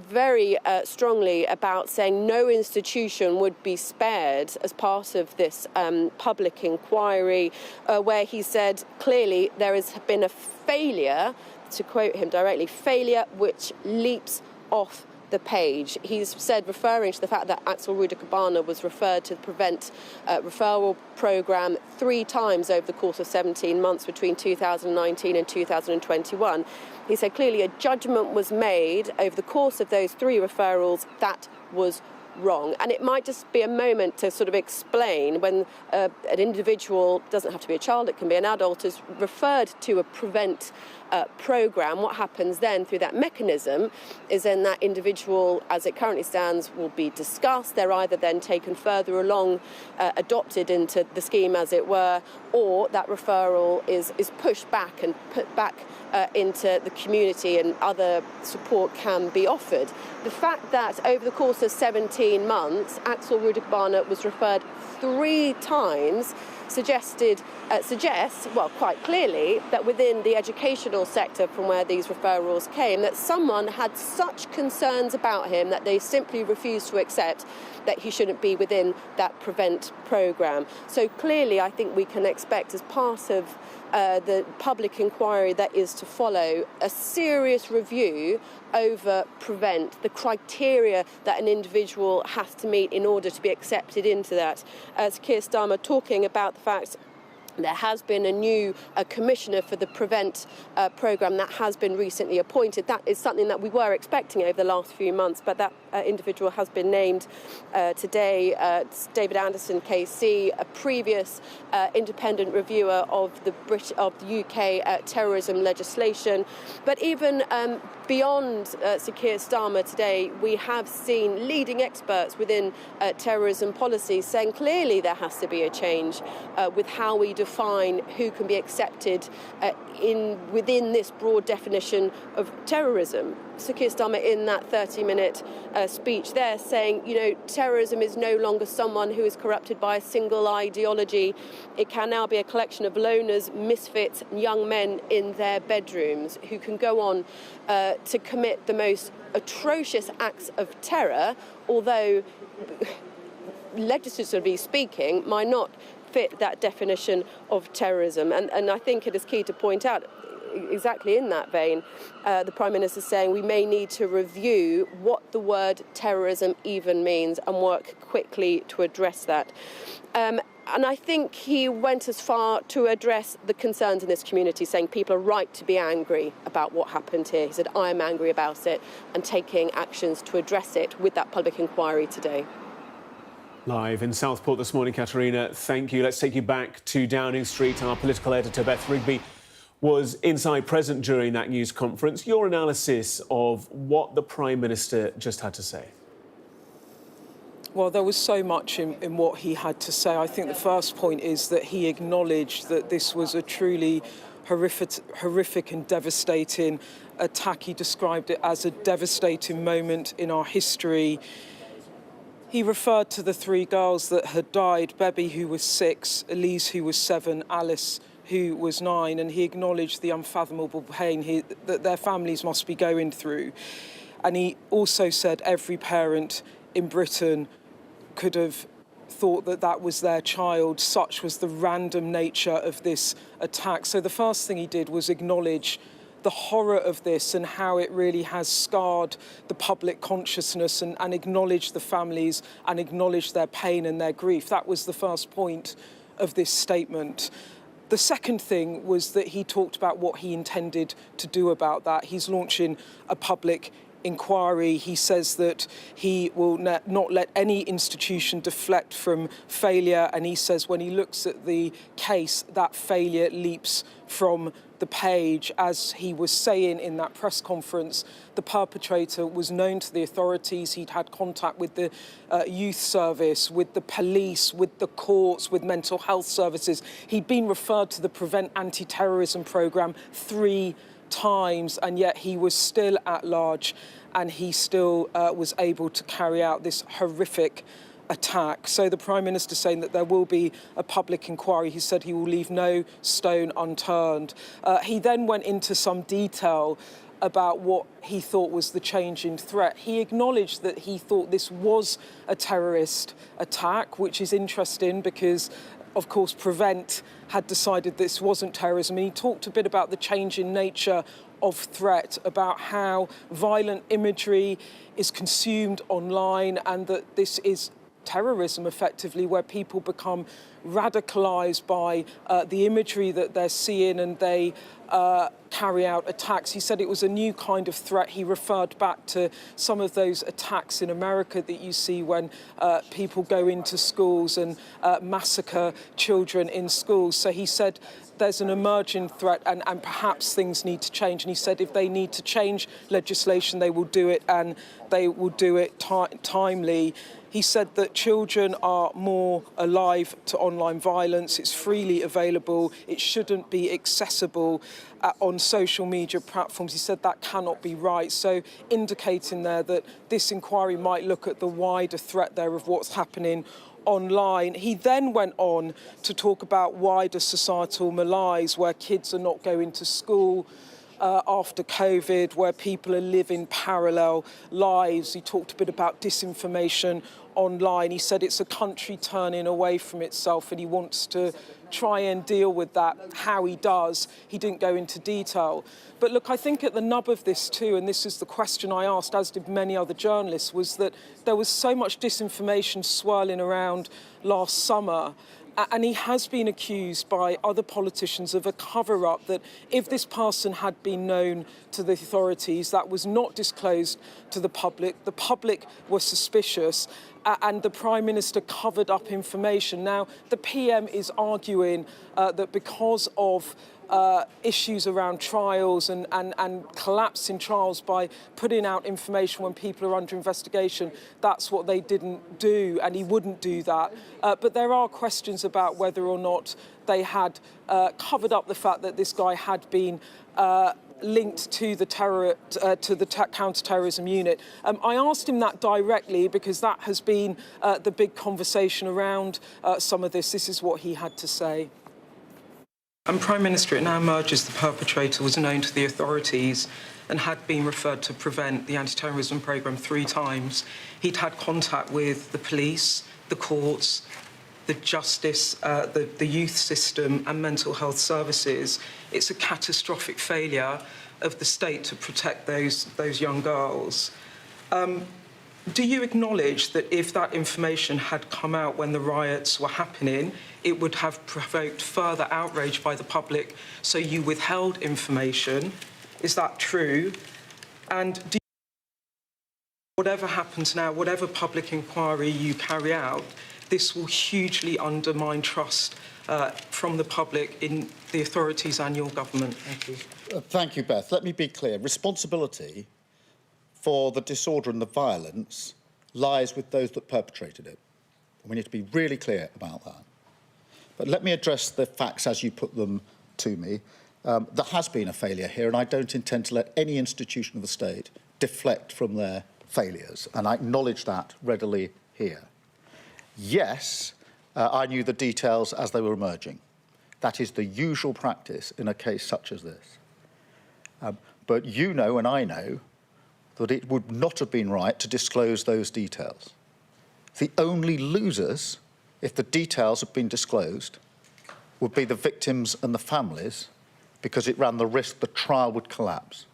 very strongly about saying no institution would be spared as part of this public inquiry, where he said clearly there has been a failure, to quote him directly, failure which leaps off the page. He's said, referring to the fact that Alex Rudakubana was referred to the Prevent referral programme 3 times over the course of 17 months between 2019 and 2021. He said clearly a judgment was made over the course of those 3 referrals that was wrong. And it might just be a moment to sort of explain when an individual, doesn't have to be a child, it can be an adult, is referred to a Prevent programme. What happens then through that mechanism is then that individual, as it currently stands, will be discussed. They're either then taken further along, adopted into the scheme, as it were, or that referral is pushed back and put back into the community and other support can be offered. The fact that over the course of 17 months, Alex Rudakubana was referred 3 times suggests, well, quite clearly, that within the educational sector from where these referrals came, that someone had such concerns about him that they simply refused to accept that he shouldn't be within that Prevent programme. So clearly, I think we can expect, as part of the public inquiry that is to follow, a serious review over Prevent, the criteria that an individual has to meet in order to be accepted into that. As Keir Starmer talking about the fact There has been a new commissioner for the Prevent programme that has been recently appointed. That is something that we were expecting over the last few months, but that individual has been named today. It's David Anderson, KC, a previous independent reviewer of the UK terrorism legislation. But even beyond Sir Keir Starmer today, we have seen leading experts within terrorism policy saying clearly there has to be a change with how we define who can be accepted within this broad definition of terrorism. Sir Keir Starmer, in that 30-minute speech there, saying, terrorism is no longer someone who is corrupted by a single ideology. It can now be a collection of loners, misfits, young men in their bedrooms who can go on to commit the most atrocious acts of terror, although, legislatively speaking, might not fit that definition of terrorism. And I think it is key to point out, exactly in that vein, the Prime Minister saying we may need to review what the word terrorism even means and work quickly to address that. And I think he went as far to address the concerns in this community, saying people are right to be angry about what happened here. He said, I am angry about it, and taking actions to address it with that public inquiry today. Live in Southport this morning, Katerina, thank you. Let's take you back to Downing Street. Our political editor, Beth Rigby, was inside present during that news conference. Your analysis of what the Prime Minister just had to say? Well, there was so much in what he had to say. I think the first point is that he acknowledged that this was a truly horrific and devastating attack. He described it as a devastating moment in our history. He referred to the three girls that had died, Bebby, who was 6, Elise, who was 7, Alice, who was 9, and he acknowledged the unfathomable pain that their families must be going through. And he also said every parent in Britain could have thought that that was their child. Such was the random nature of this attack. So the first thing he did was acknowledge the horror of this and how it really has scarred the public consciousness, and acknowledge the families and acknowledge their pain and their grief. That was the first point of this statement. The second thing was that he talked about what he intended to do about that. He's launching a public inquiry. He says that he will not let any institution deflect from failure, and he says when he looks at the case, that failure leaps from the page. As he was saying in that press conference, the perpetrator was known to the authorities. He'd had contact with the youth service, with the police, with the courts, with mental health services. He'd been referred to the Prevent anti-terrorism programme 3 times, and yet he was still at large, and he still was able to carry out this horrific attack. So the Prime Minister saying that there will be a public inquiry. He said he will leave no stone unturned. He then went into some detail about what he thought was the change in threat. He acknowledged that he thought this was a terrorist attack, which is interesting because, of course, Prevent had decided this wasn't terrorism. And he talked a bit about the change in nature of threat, about how violent imagery is consumed online, and that this is terrorism, effectively, where people become radicalised by the imagery that they're seeing, and they carry out attacks. He said it was a new kind of threat. He referred back to some of those attacks in America that you see when people go into schools and massacre children in schools. So he said there's an emerging threat, and perhaps things need to change. And he said if they need to change legislation, they will do it, and they will do it timely. He said that children are more alive to online violence. It's freely available. It shouldn't be accessible on social media platforms. He said that cannot be right. So indicating there that this inquiry might look at the wider threat there of what's happening online. He then went on to talk about wider societal malaise, where kids are not going to school after COVID, where people are living parallel lives. He talked a bit about disinformation online. He said it's a country turning away from itself, and he wants to try and deal with that. How he does, he didn't go into detail. But look, I think at the nub of this too, and this is the question I asked, as did many other journalists, was that there was so much disinformation swirling around last summer, And he has been accused by other politicians of a cover-up, that if this person had been known to the authorities, that was not disclosed to the public was suspicious, and the Prime Minister covered up information. Now, the PM is arguing that because of issues around trials and collapse in trials by putting out information when people are under investigation, that's what they didn't do, and he wouldn't do that. But there are questions about whether or not they had covered up the fact that this guy had been linked to the counter-terrorism unit. I asked him that directly because that has been the big conversation around some of this. This is what he had to say. And Prime Minister, it now emerges the perpetrator was known to the authorities and had been referred to prevent the anti-terrorism programme 3 times. He'd had contact with the police, the courts, the justice, the youth system and mental health services. It's a catastrophic failure of the state to protect those young girls. Do you acknowledge that if that information had come out when the riots were happening, it would have provoked further outrage by the public, so you withheld information? Is that true? And do you, whatever happens now, whatever public inquiry you carry out, this will hugely undermine trust from the public in the authorities and your government? Thank you. Thank you, Beth. Let me be clear. Responsibility for the disorder and the violence lies with those that perpetrated it. We need to be really clear about that. But let me address the facts as you put them to me. There has been a failure here, and I don't intend to let any institution of the state deflect from their failures, and I acknowledge that readily here. Yes, I knew the details as they were emerging. That is the usual practice in a case such as this. But you know and I know that it would not have been right to disclose those details. The only losers, if the details had been disclosed, would be the victims and the families, because it ran the risk the trial would collapse.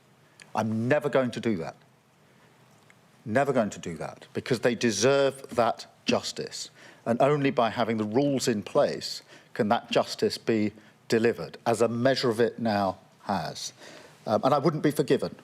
I'm never going to do that. Never going to do that, because they deserve that justice. And only by having the rules in place can that justice be delivered, as a measure of it now has. And I wouldn't be forgiven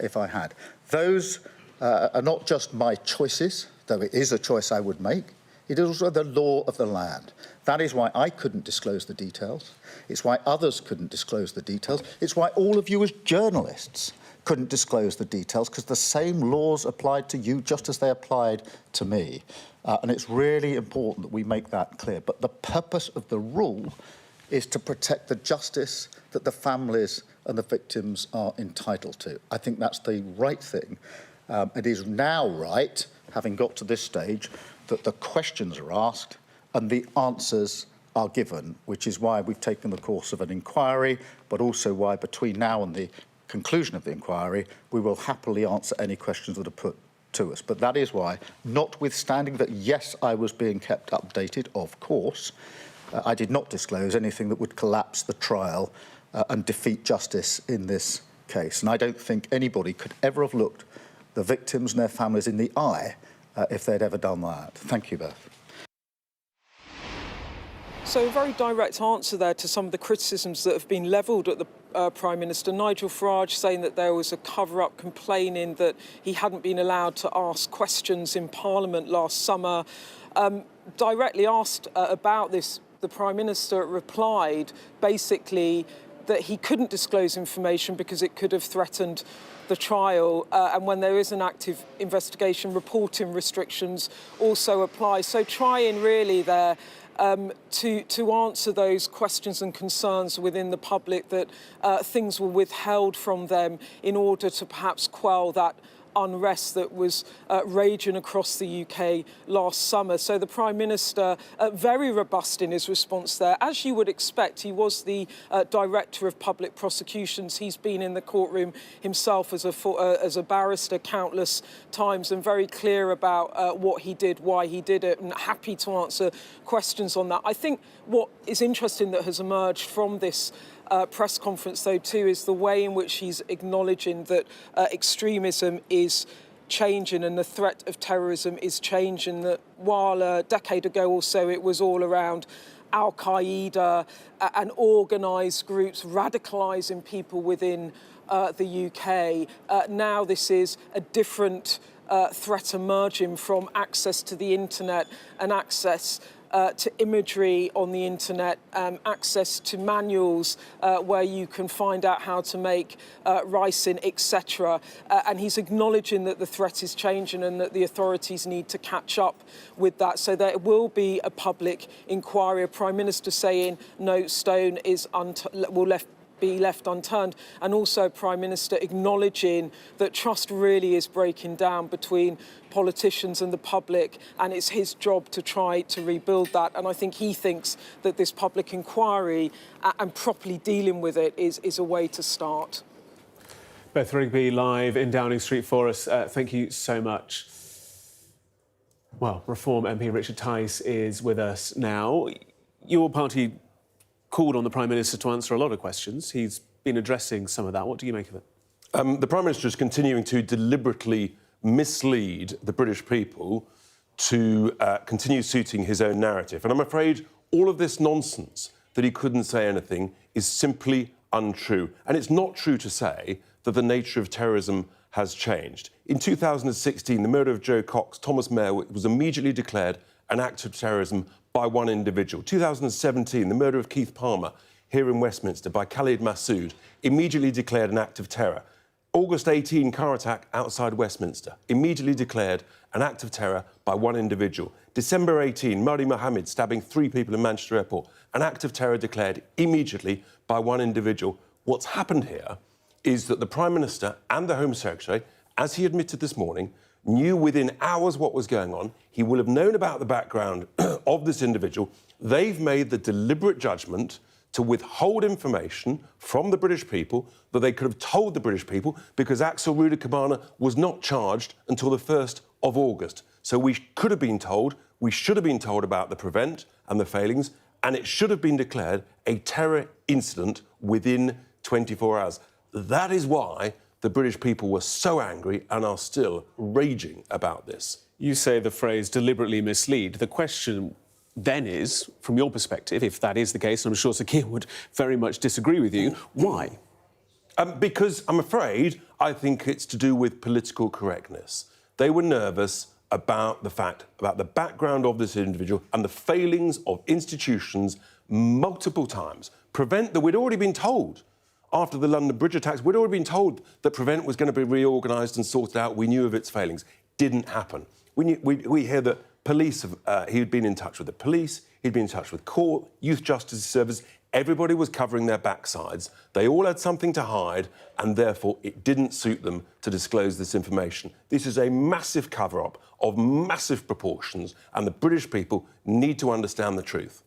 if I had. Those are not just my choices, though it is a choice I would make. It is also the law of the land. That is why I couldn't disclose the details. It's why others couldn't disclose the details. It's why all of you as journalists couldn't disclose the details, because the same laws applied to you just as they applied to me. And it's really important that we make that clear. But the purpose of the rule is to protect the justice that the families and the victims are entitled to. I think that's the right thing. It is now right, having got to this stage, that the questions are asked and the answers are given, which is why we've taken the course of an inquiry, but also why between now and the conclusion of the inquiry, we will happily answer any questions that are put to us. But that is why, notwithstanding that, yes, I was being kept updated, of course, I did not disclose anything that would collapse the trial and defeat justice in this case. And I don't think anybody could ever have looked the victims and their families in the eye if they'd ever done that. Thank you, Beth. So a very direct answer there to some of the criticisms that have been levelled at the Prime Minister. Nigel Farage saying that there was a cover-up, complaining that he hadn't been allowed to ask questions in Parliament last summer. Directly asked about this, the Prime Minister replied basically that he couldn't disclose information because it could have threatened the trial, and when there is an active investigation, reporting restrictions also apply. So trying really there to answer those questions and concerns within the public, that things were withheld from them in order to perhaps quell that unrest that was raging across the UK last summer. So the Prime Minister, very robust in his response there. As you would expect, he was the Director of Public Prosecutions. He's been in the courtroom himself as a barrister countless times, and very clear about what he did, why he did it, and happy to answer questions on that. I think what is interesting that has emerged from this press conference, though, too, is the way in which he's acknowledging that extremism is changing and the threat of terrorism is changing, that while a decade ago or so it was all around Al-Qaeda and organised groups radicalising people within the UK. Now this is a different threat emerging from access to the internet and access to imagery on the internet, access to manuals where you can find out how to make ricin, etc. And he's acknowledging that the threat is changing and that the authorities need to catch up with that. So there will be a public inquiry. A Prime Minister saying no stone is be left unturned, and also Prime Minister acknowledging that trust really is breaking down between politicians and the public, and it's his job to try to rebuild that. And I think he thinks that this public inquiry and properly dealing with it is a way to start. Beth Rigby live in Downing Street for us. Thank you so much. Well, Reform MP Richard Tice is with us now. Your party called on the Prime Minister to answer a lot of questions. He's been addressing some of that. What do you make of it? The Prime Minister is continuing to deliberately mislead the British people to continue suiting his own narrative. And I'm afraid all of this nonsense that he couldn't say anything is simply untrue. And it's not true to say that the nature of terrorism has changed. In 2016, the murder of Joe Cox, Thomas Mayer was immediately declared an act of terrorism by one individual. 2017, the murder of Keith Palmer here in Westminster by Khalid Massoud, immediately declared an act of terror. August 18, car attack outside Westminster, immediately declared an act of terror by one individual. December 18, Murray Mohammed stabbing 3 people in Manchester Airport, an act of terror declared immediately by one individual. What's happened here is that the Prime Minister and the Home Secretary, as he admitted this morning, knew within hours what was going on. He will have known about the background of this individual. They've made the deliberate judgment to withhold information from the British people that they could have told the British people because Alex Rudakubana was not charged until the 1st of August. So we could have been told, we should have been told about the prevent and the failings, and it should have been declared a terror incident within 24 hours. That is why the British people were so angry and are still raging about this. You say the phrase deliberately mislead. The question then is, from your perspective, if that is the case, and I'm sure Sir Keir would very much disagree with you, why? Because I'm afraid I think it's to do with political correctness. They were nervous about the background of this individual and the failings of institutions multiple times. Prevent that we'd already been told. After the London Bridge attacks, we'd already been told that Prevent was going to be reorganised and sorted out. We knew of its failings. Didn't happen. We hear that police, he'd been in touch with the police, he'd been in touch with court, Youth Justice Service. Everybody was covering their backsides. They all had something to hide, and therefore it didn't suit them to disclose this information. This is a massive cover-up of massive proportions, and the British people need to understand the truth.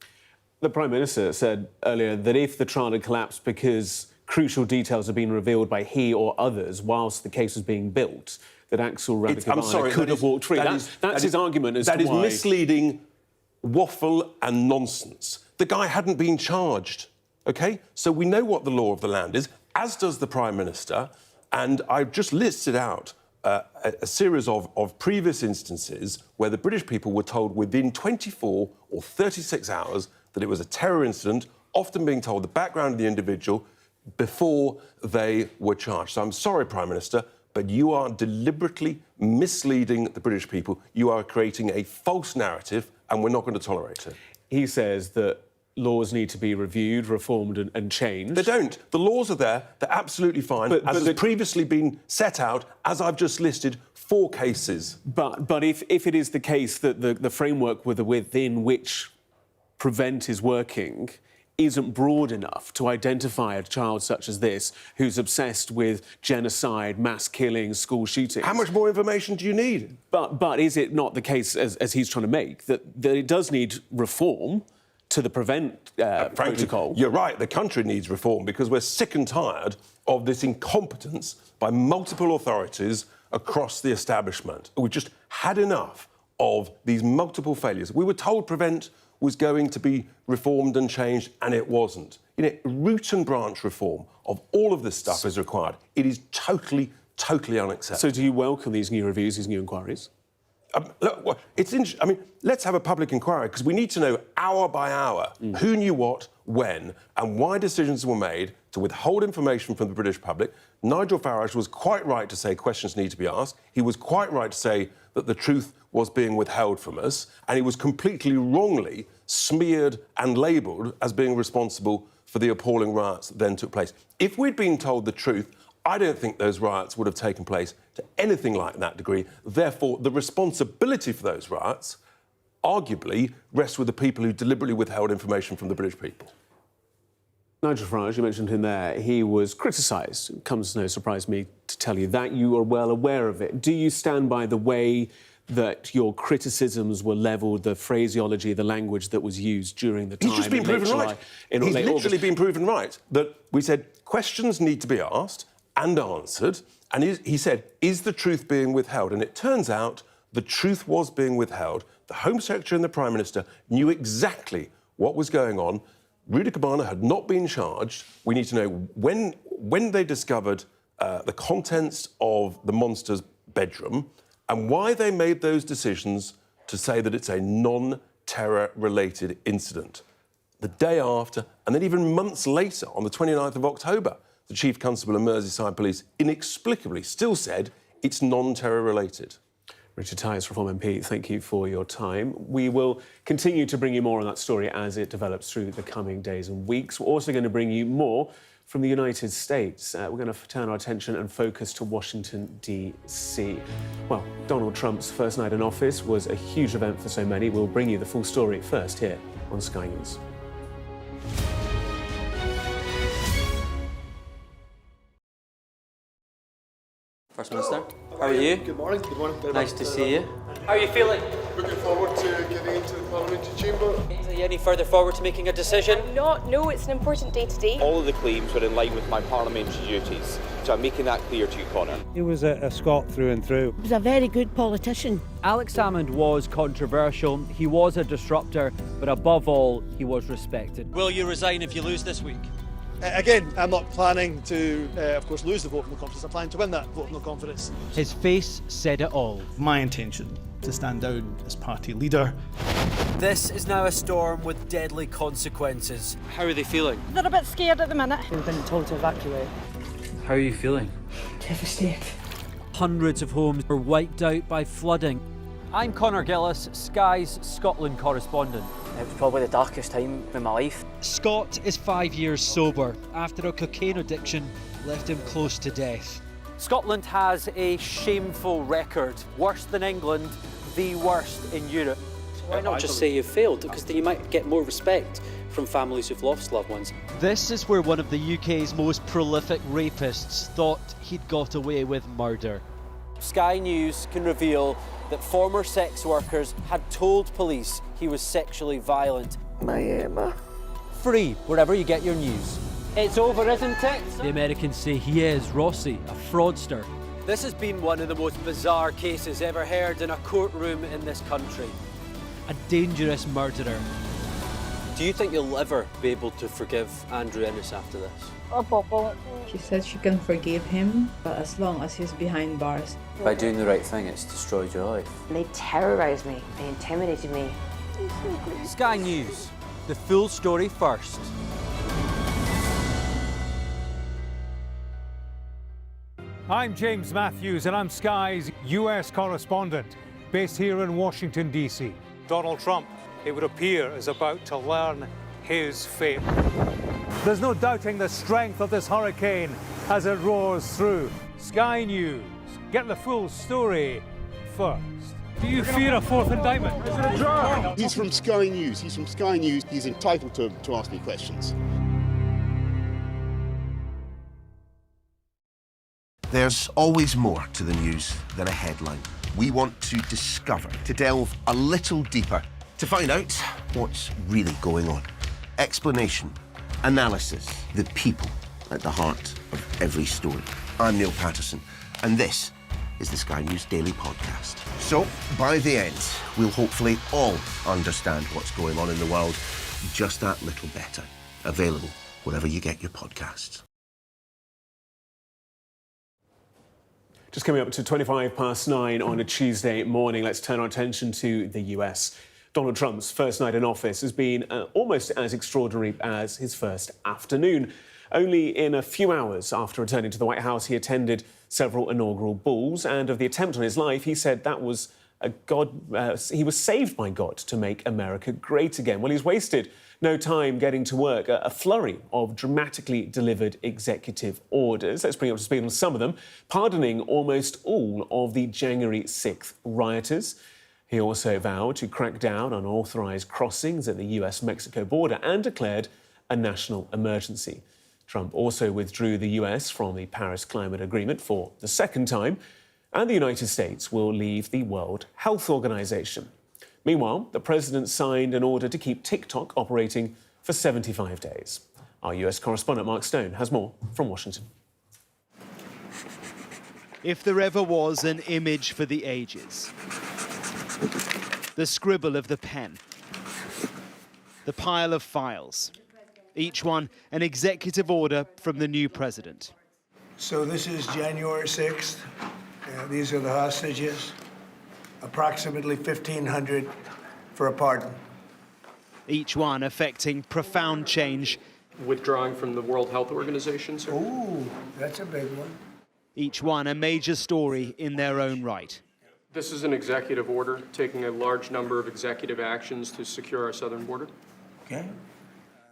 The Prime Minister said earlier that if the trial had collapsed because crucial details have been revealed by he or others whilst the case was being built, that Axel Rudakubana could have walked free. That's his argument as to why. That is misleading waffle and nonsense. The guy hadn't been charged, OK? So we know what the law of the land is, as does the Prime Minister, and I've just listed out a series of previous instances where the British people were told within 24 or 36 hours that it was a terror incident, often being told the background of the individual before they were charged. So I'm sorry, Prime Minister, but you are deliberately misleading the British people. You are creating a false narrative, and we're not going to tolerate it. He says that laws need to be reviewed, reformed and changed. They don't. The laws are there. They're absolutely fine, as has previously been set out, as I've just listed, 4 cases. But if it is the case that the framework within which Prevent is working isn't broad enough to identify a child such as this who's obsessed with genocide, mass killings, school shootings. How much more information do you need? But is it not the case, as he's trying to make, that it does need reform to the Prevent protocol? You're right, the country needs reform because we're sick and tired of this incompetence by multiple authorities across the establishment. We've just had enough of these multiple failures. We were told Prevent was going to be reformed and changed, and it wasn't. You know, root and branch reform of all of this stuff is required. It is totally unacceptable. So do you welcome these new reviews, these new inquiries? Look, I mean, let's have a public inquiry, because we need to know hour by hour who knew what, when, and why decisions were made to withhold information from the British public. Nigel Farage was quite right to say questions need to be asked. He was quite right to say that the truth was being withheld from us, and he was completely wrongly smeared and labelled as being responsible for the appalling riots that then took place. If we'd been told the truth, I don't think those riots would have taken place to anything like that degree. Therefore, the responsibility for those riots, arguably, rests with the people who deliberately withheld information from the British people. Nigel Farage, you mentioned him there, he was criticised. It comes as no surprise to me to tell you that. You are well aware of it. Do you stand by the way that your criticisms were levelled, the phraseology, the language that was used during the time? He's just been proven right. He's literally been proven right. That we said questions need to be asked and answered, and he said, is the truth being withheld? And it turns out the truth was being withheld. The Home Secretary and the Prime Minister knew exactly what was going on. Rudakubana had not been charged. We need to know when they discovered the contents of the monster's bedroom and why they made those decisions to say that it's a non-terror-related incident. The day after, and then even months later, on the 29th of October, the Chief Constable of Merseyside Police inexplicably still said it's non-terror-related. Richard Tyers, Reform MP, thank you for your time. We will continue to bring you more on that story as it develops through the coming days and weeks. We're also going to bring you more from the United States. We're going to turn our attention and focus to Washington, D.C. Well, Donald Trump's first night in office was a huge event for so many. We'll bring you the full story first here on Sky News. First Minister, how are you? Good morning. Good morning. Very nice much to see you. How are you feeling? Looking forward to getting into the parliamentary chamber. Are you any further forward to making a decision? No, it's an important day today. All of the claims were in line with my parliamentary duties, so I'm making that clear to you, Conor. He was a Scot through and through. He was a very good politician. Alex Salmond was controversial, he was a disruptor, but above all, he was respected. Will you resign if you lose this week? Again, I'm not planning to, of course, lose the vote of no confidence. I'm planning to win that vote of no confidence. His face said it all. My intention to stand down as party leader. This is now a storm with deadly consequences. How are they feeling? They're a bit scared at the minute. We've been told to evacuate. How are you feeling? Devastated. Hundreds of homes were wiped out by flooding. I'm Conor Gillis, Sky's Scotland correspondent. It was probably the darkest time in my life. Scott is 5 years sober after a cocaine addiction left him close to death. Scotland has a shameful record, worse than England, the worst in Europe. Why not just say you failed? Because then you might get more respect from families who've lost loved ones. This is where one of the UK's most prolific rapists thought he'd got away with murder. Sky News can reveal that former sex workers had told police he was sexually violent. My Emma. Free wherever you get your news. It's over, isn't it? The Americans say he is Rossi, a fraudster. This has been one of the most bizarre cases ever heard in a courtroom in this country. A dangerous murderer. Do you think you'll ever be able to forgive Andrew Ennis after this? Oh, Papa. She said she can forgive him, but as long as he's behind bars. By doing the right thing, it's destroyed your life. They terrorised me. They intimidated me. Sky News. The full story first. I'm James Matthews and I'm Sky's US correspondent, based here in Washington, D.C. Donald Trump, it would appear, is about to learn his fate. There's no doubting the strength of this hurricane as it roars through. Sky News, get the full story first. Do you fear a fourth indictment? He's from Sky News. He's from Sky News. He's entitled to ask me questions. There's always more to the news than a headline. We want to discover, to delve a little deeper, to find out what's really going on. Explanation, analysis, the people at the heart of every story. I'm Neil Patterson, and this is the Sky News Daily Podcast. So, by the end, we'll hopefully all understand what's going on in the world just that little better. Available wherever you get your podcasts. Just coming up to 9:25 on a Tuesday morning, let's turn our attention to the US. Donald Trump's first night in office has been almost as extraordinary as his first afternoon. Only in a few hours after returning to the White House, he attended several inaugural balls, and of the attempt on his life, he said that was he was saved by God to make America great again. Well, he's wasted no time getting to work. A flurry of dramatically delivered executive orders. Let's bring up to speed on some of them. Pardoning almost all of the January 6th rioters. He also vowed to crack down on unauthorised crossings at the US-Mexico border and declared a national emergency. Trump also withdrew the US from the Paris Climate Agreement for the second time, and the United States will leave the World Health Organization. Meanwhile, the president signed an order to keep TikTok operating for 75 days. Our US correspondent Mark Stone has more from Washington. If there ever was an image for the ages, the scribble of the pen, the pile of files, each one an executive order from the new president. So this is January 6th. These are the hostages, approximately 1,500 for a pardon. Each one affecting profound change. Withdrawing from the World Health Organization, sir? Ooh, that's a big one. Each one a major story in their own right. This is an executive order taking a large number of executive actions to secure our southern border. Okay.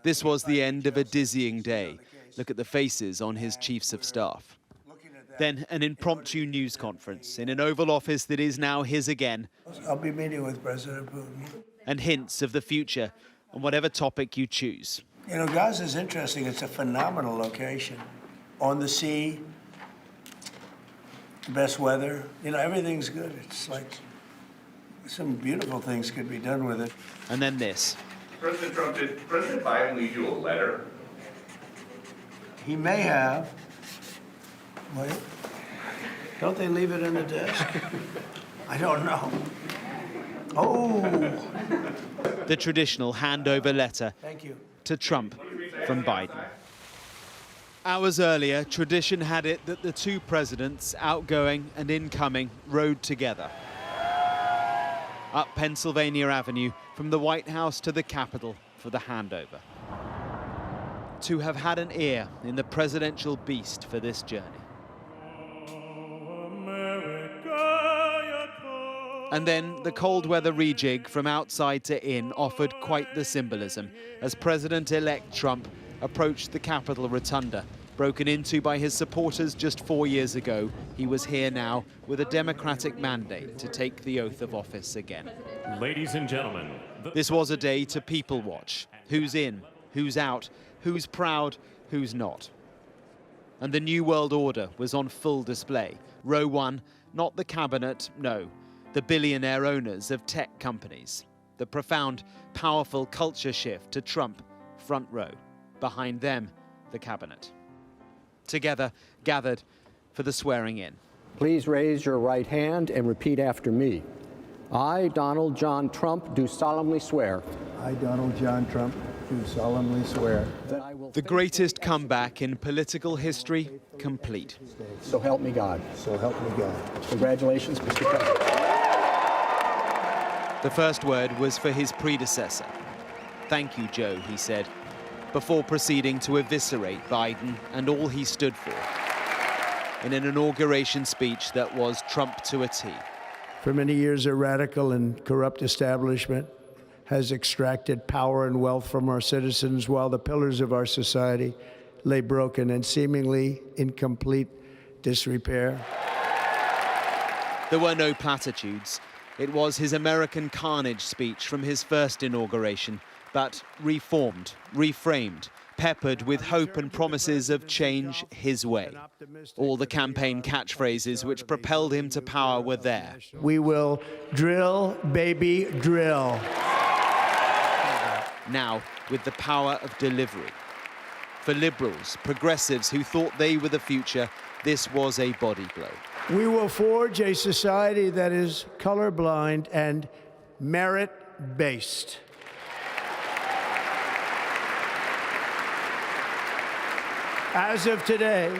This was the end of a dizzying day. Look at the faces on his chiefs of staff. Then an impromptu news conference in an Oval Office that is now his again. I'll be meeting with President Putin. And hints of the future on whatever topic you choose. You know, Gaza's interesting. It's a phenomenal location. On the sea, best weather. You know, everything's good. It's like some beautiful things could be done with it. And then this. President Trump, did President Biden leave you a letter? He may have. Wait. Don't they leave it in the desk? I don't know. Oh. The traditional handover letter Thank you. to Trump from Biden. Hours earlier, tradition had it that the two presidents, outgoing and incoming, rode together. Up Pennsylvania Avenue, from the White House to the Capitol for the handover. To have had an ear in the presidential beast for this journey. And then the cold weather rejig from outside to in offered quite the symbolism as President-elect Trump approached the Capitol Rotunda. Broken into by his supporters just 4 years ago, he was here now with a Democratic mandate to take the oath of office again. Ladies and gentlemen. This was a day to people watch. Who's in, who's out, who's proud, who's not. And the New World Order was on full display. Row one, not the cabinet, no. The billionaire owners of tech companies. The profound, powerful culture shift to Trump, front row. Behind them, the cabinet. Together, gathered for the swearing in. Please raise your right hand and repeat after me. I, Donald John Trump, do solemnly swear. I, Donald John Trump, do solemnly swear. That I will the greatest comeback in political history complete. So help me God. So help me God. Congratulations, Mr. President. The first word was for his predecessor. Thank you, Joe, he said, before proceeding to eviscerate Biden and all he stood for in an inauguration speech that was Trump to a T. For many years, a radical and corrupt establishment has extracted power and wealth from our citizens while the pillars of our society lay broken and seemingly in complete disrepair. There were no platitudes. It was his American carnage speech from his first inauguration, but reformed, reframed, peppered with hope and promises of change his way. All the campaign catchphrases which propelled him to power were there. We will drill, baby, drill. Now, with the power of delivery. For liberals, progressives who thought they were the future, this was a body blow. We will forge a society that is colorblind and merit-based. As of today,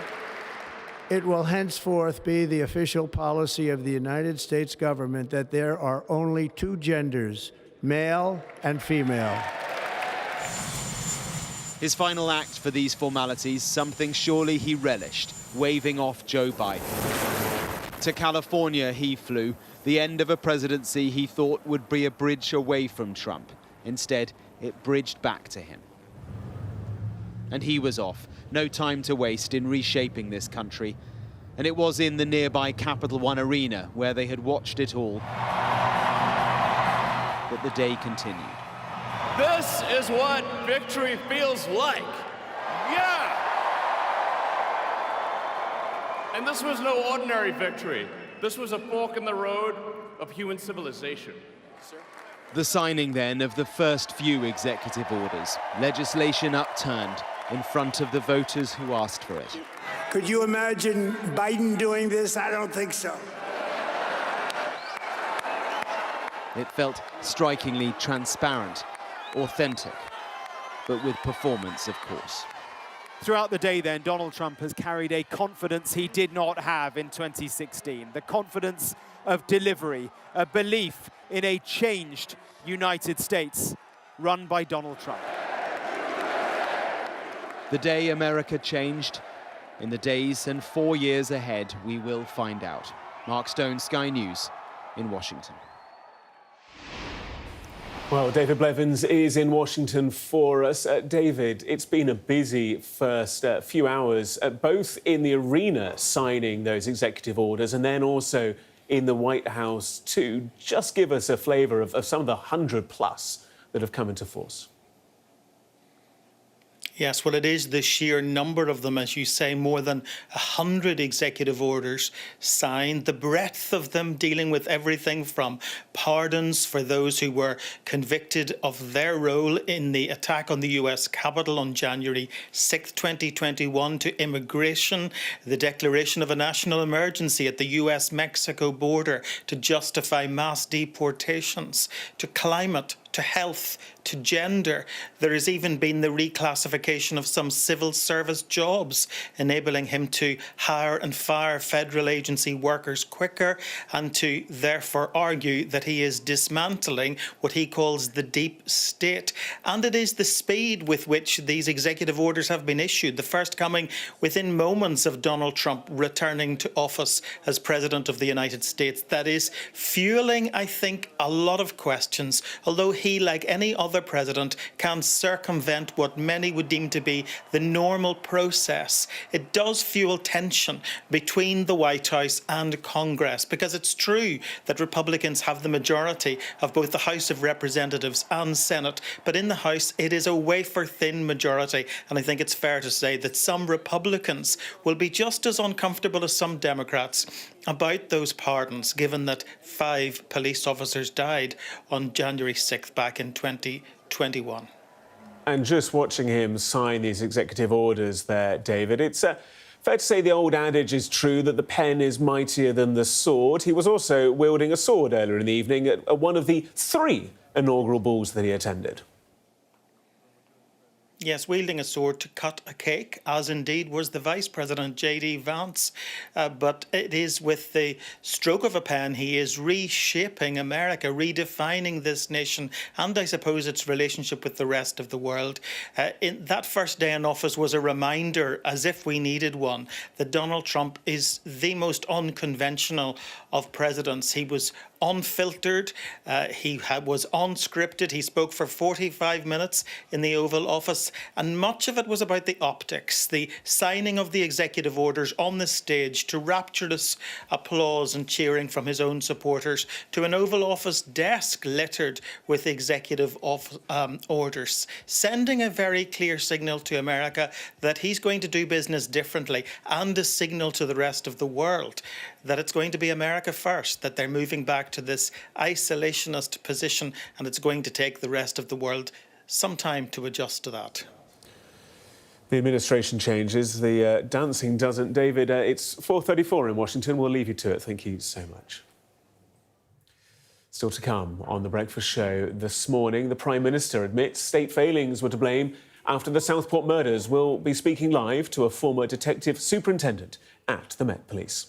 It will henceforth be the official policy of the United States government that there are only two genders, male and female. His final act for these formalities, something surely he relished, waving off Joe Biden. To California he flew, the end of a presidency he thought would be a bridge away from Trump. Instead, it bridged back to him. And he was off, no time to waste in reshaping this country. And it was in the nearby Capital One Arena, where they had watched it all, that the day continued. This is what victory feels like. Yeah! And this was no ordinary victory. This was a fork in the road of human civilization. The signing then of the first few executive orders, legislation upturned in front of the voters who asked for it. Could you imagine Biden doing this? I don't think so. It felt strikingly transparent, authentic, but with performance, of course. Throughout the day then, Donald Trump has carried a confidence he did not have in 2016. The confidence of delivery, a belief in a changed United States run by Donald Trump. The day America changed, in the days and 4 years ahead, we will find out. Mark Stone, Sky News in Washington. Well, David Blevins is in Washington for us. David, it's been a busy first few hours, both in the arena signing those executive orders and then also in the White House too. Just give us a flavour of some of the 100+ that have come into force. Yes, well, it is the sheer number of them, as you say, more than 100 executive orders signed, the breadth of them dealing with everything from pardons for those who were convicted of their role in the attack on the US Capitol on January 6, 2021, to immigration, the declaration of a national emergency at the US-Mexico border to justify mass deportations, to climate, to health, to gender. There has even been the reclassification of some civil service jobs, enabling him to hire and fire federal agency workers quicker and to therefore argue that he is dismantling what he calls the deep state. And it is the speed with which these executive orders have been issued, the first coming within moments of Donald Trump returning to office as President of the United States, that is fueling, I think, a lot of questions, although he, like any other president, can circumvent what many would deem to be the normal process. It does fuel tension between the White House and Congress, because it's true that Republicans have the majority of both the House of Representatives and Senate, but in the House it is a wafer-thin majority, and I think it's fair to say that some Republicans will be just as uncomfortable as some Democrats about those pardons, given that 5 police officers died on January 6th back in 2021. And just watching him sign these executive orders there, David, it's fair to say the old adage is true that the pen is mightier than the sword. He was also wielding a sword earlier in the evening at one of the 3 inaugural balls that he attended. Yes, wielding a sword to cut a cake, as indeed was the Vice President, J.D. Vance. But it is with the stroke of a pen, he is reshaping America, redefining this nation, and I suppose its relationship with the rest of the world. In that first day in office was a reminder, as if we needed one, that Donald Trump is the most unconventional of presidents. He was unfiltered, he was unscripted, he spoke for 45 minutes in the Oval Office, and much of it was about the optics, the signing of the executive orders on the stage to rapturous applause and cheering from his own supporters, to an Oval Office desk littered with executive orders, sending a very clear signal to America that he's going to do business differently, and a signal to the rest of the world that it's going to be America first, that they're moving back to this isolationist position, and it's going to take the rest of the world some time to adjust to that. The administration changes, the dancing doesn't. David, it's 4:34 in Washington. We'll leave you to it. Thank you so much. Still to come on The Breakfast Show this morning, the Prime Minister admits state failings were to blame After the Southport murders, we'll be speaking live to a former detective superintendent at the Met Police.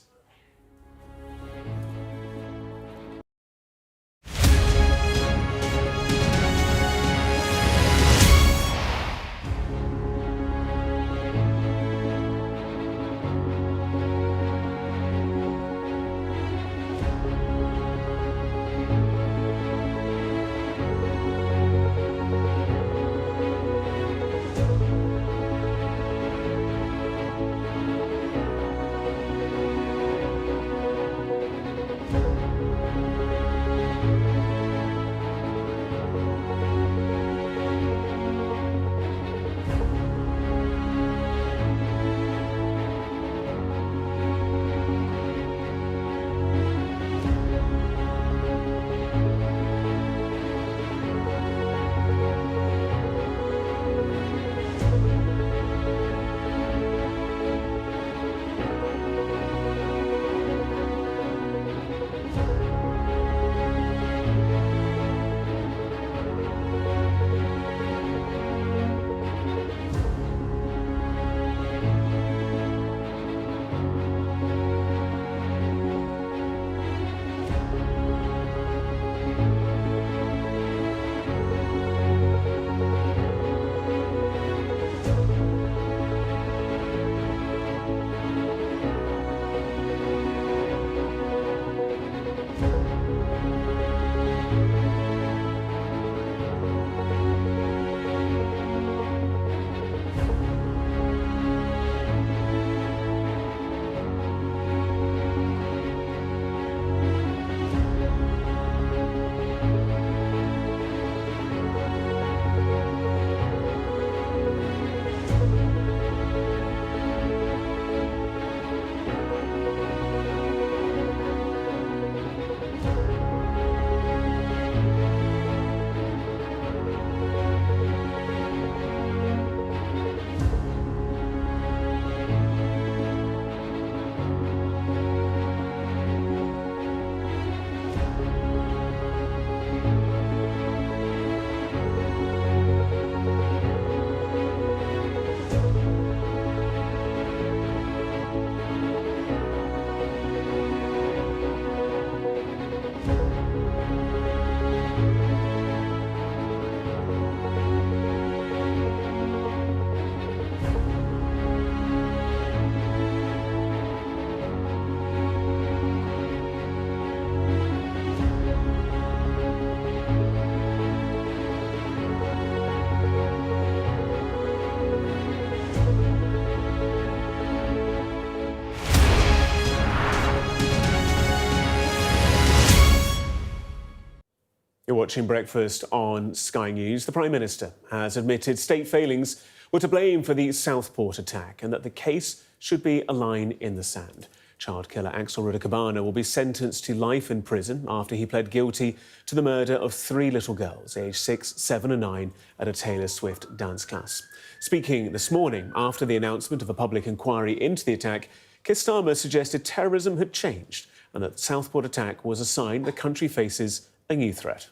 You're watching Breakfast on Sky News. The Prime Minister has admitted state failings were to blame for the Southport attack and that the case should be a line in the sand. Child killer Alex Rudakubana will be sentenced to life in prison after he pled guilty to the murder of 3 little girls, aged 6, 7 and 9, at a Taylor Swift dance class. Speaking this morning after the announcement of a public inquiry into the attack, Keir Starmer suggested terrorism had changed and that the Southport attack was a sign the country faces a new threat.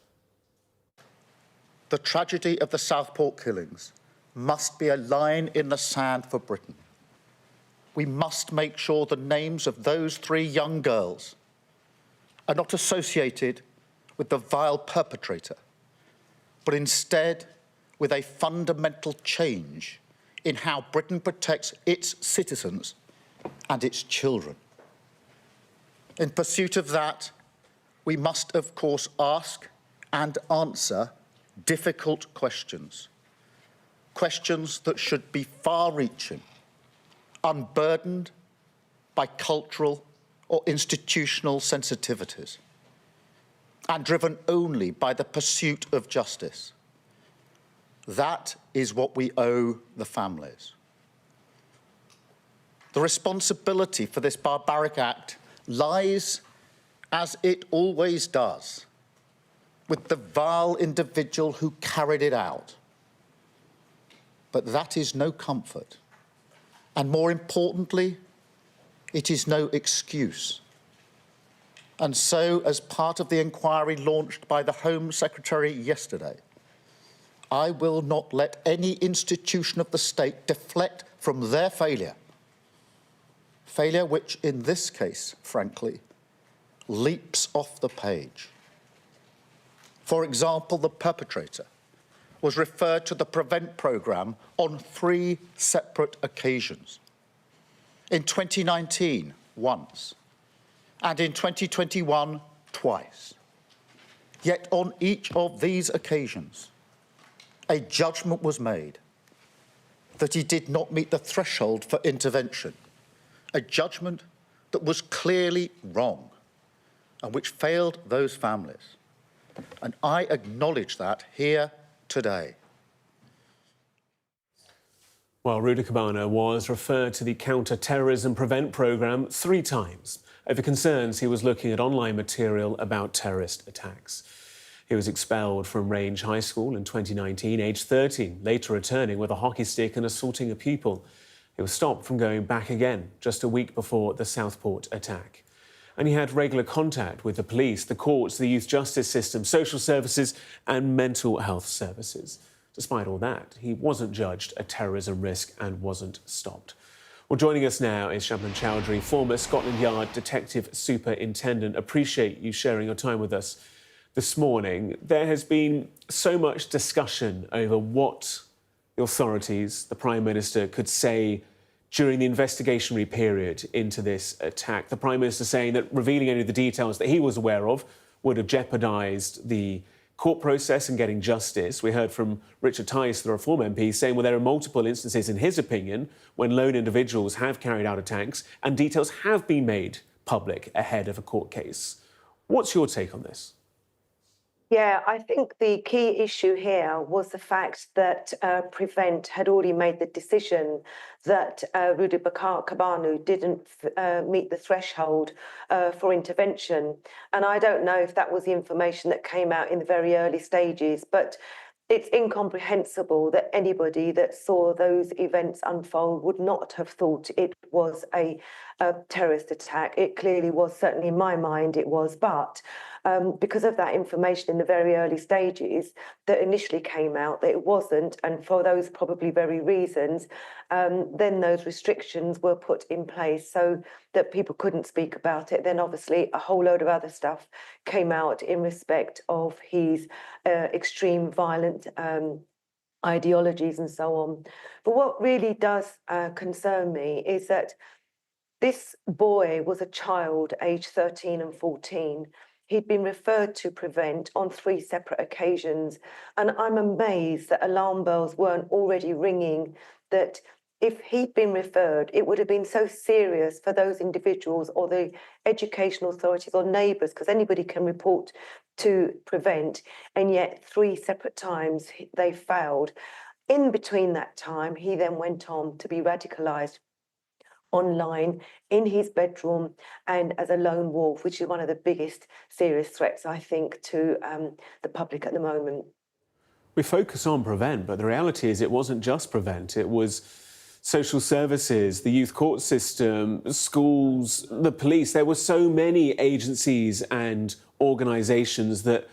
The tragedy of the Southport killings must be a line in the sand for Britain. We must make sure the names of those 3 young girls are not associated with the vile perpetrator, but instead with a fundamental change in how Britain protects its citizens and its children. In pursuit of that, we must, of course, ask and answer difficult questions, questions that should be far-reaching, unburdened by cultural or institutional sensitivities, and driven only by the pursuit of justice. That is what we owe the families. The responsibility for this barbaric act lies, as it always does, with the vile individual who carried it out. But that is no comfort. And more importantly, it is no excuse. And so, as part of the inquiry launched by the Home Secretary yesterday, I will not let any institution of the state deflect from their failure. Failure which, in this case, frankly, leaps off the page. For example, the perpetrator was referred to the PREVENT programme on 3 separate occasions. In 2019, once, and in 2021, twice. Yet on each of these occasions, a judgment was made that he did not meet the threshold for intervention, a judgment that was clearly wrong and which failed those families. And I acknowledge that here today. Well, Rudakubana was referred to the counter-terrorism PREVENT programme 3 times over concerns he was looking at online material about terrorist attacks. He was expelled from Range High School in 2019, aged 13, later returning with a hockey stick and assaulting a pupil. He was stopped from going back again just a week before the Southport attack. And he had regular contact with the police, the courts, the youth justice system, social services and mental health services. Despite all that, he wasn't judged a terrorism risk and wasn't stopped. Well, joining us now is Shabnam Chowdhury, former Scotland Yard Detective Superintendent. Appreciate you sharing your time with us this morning. There has been so much discussion over what the authorities, the Prime Minister, could say during the investigationary period into this attack. The Prime Minister saying that revealing any of the details that he was aware of would have jeopardised the court process and getting justice. We heard from Richard Tice, the Reform MP, saying, well, there are multiple instances, in his opinion, when lone individuals have carried out attacks and details have been made public ahead of a court case. What's your take on this? Yeah, I think the key issue here was the fact that PREVENT had already made the decision that Rudakubana didn't meet the threshold for intervention. And I don't know if that was the information that came out in the very early stages, but it's incomprehensible that anybody that saw those events unfold would not have thought it was a terrorist attack. It clearly was, certainly in my mind it was, but because of that information in the very early stages that initially came out that it wasn't, and for those probably very reasons, then those restrictions were put in place so that people couldn't speak about it. Then obviously a whole load of other stuff came out in respect of his extreme violent ideologies and so on. But what really does concern me is that this boy was a child aged 13 and 14. He'd been referred to PREVENT on 3 separate occasions. And I'm amazed that alarm bells weren't already ringing, that if he'd been referred, it would have been so serious for those individuals or the educational authorities or neighbours, because anybody can report to PREVENT, and yet 3 separate times they failed. In between that time, he then went on to be radicalised online, in his bedroom, and as a lone wolf, which is one of the biggest serious threats, I think, to the public at the moment. We focus on PREVENT, but the reality is it wasn't just PREVENT. It was social services, the youth court system, schools, the police. There were so many agencies and organisations that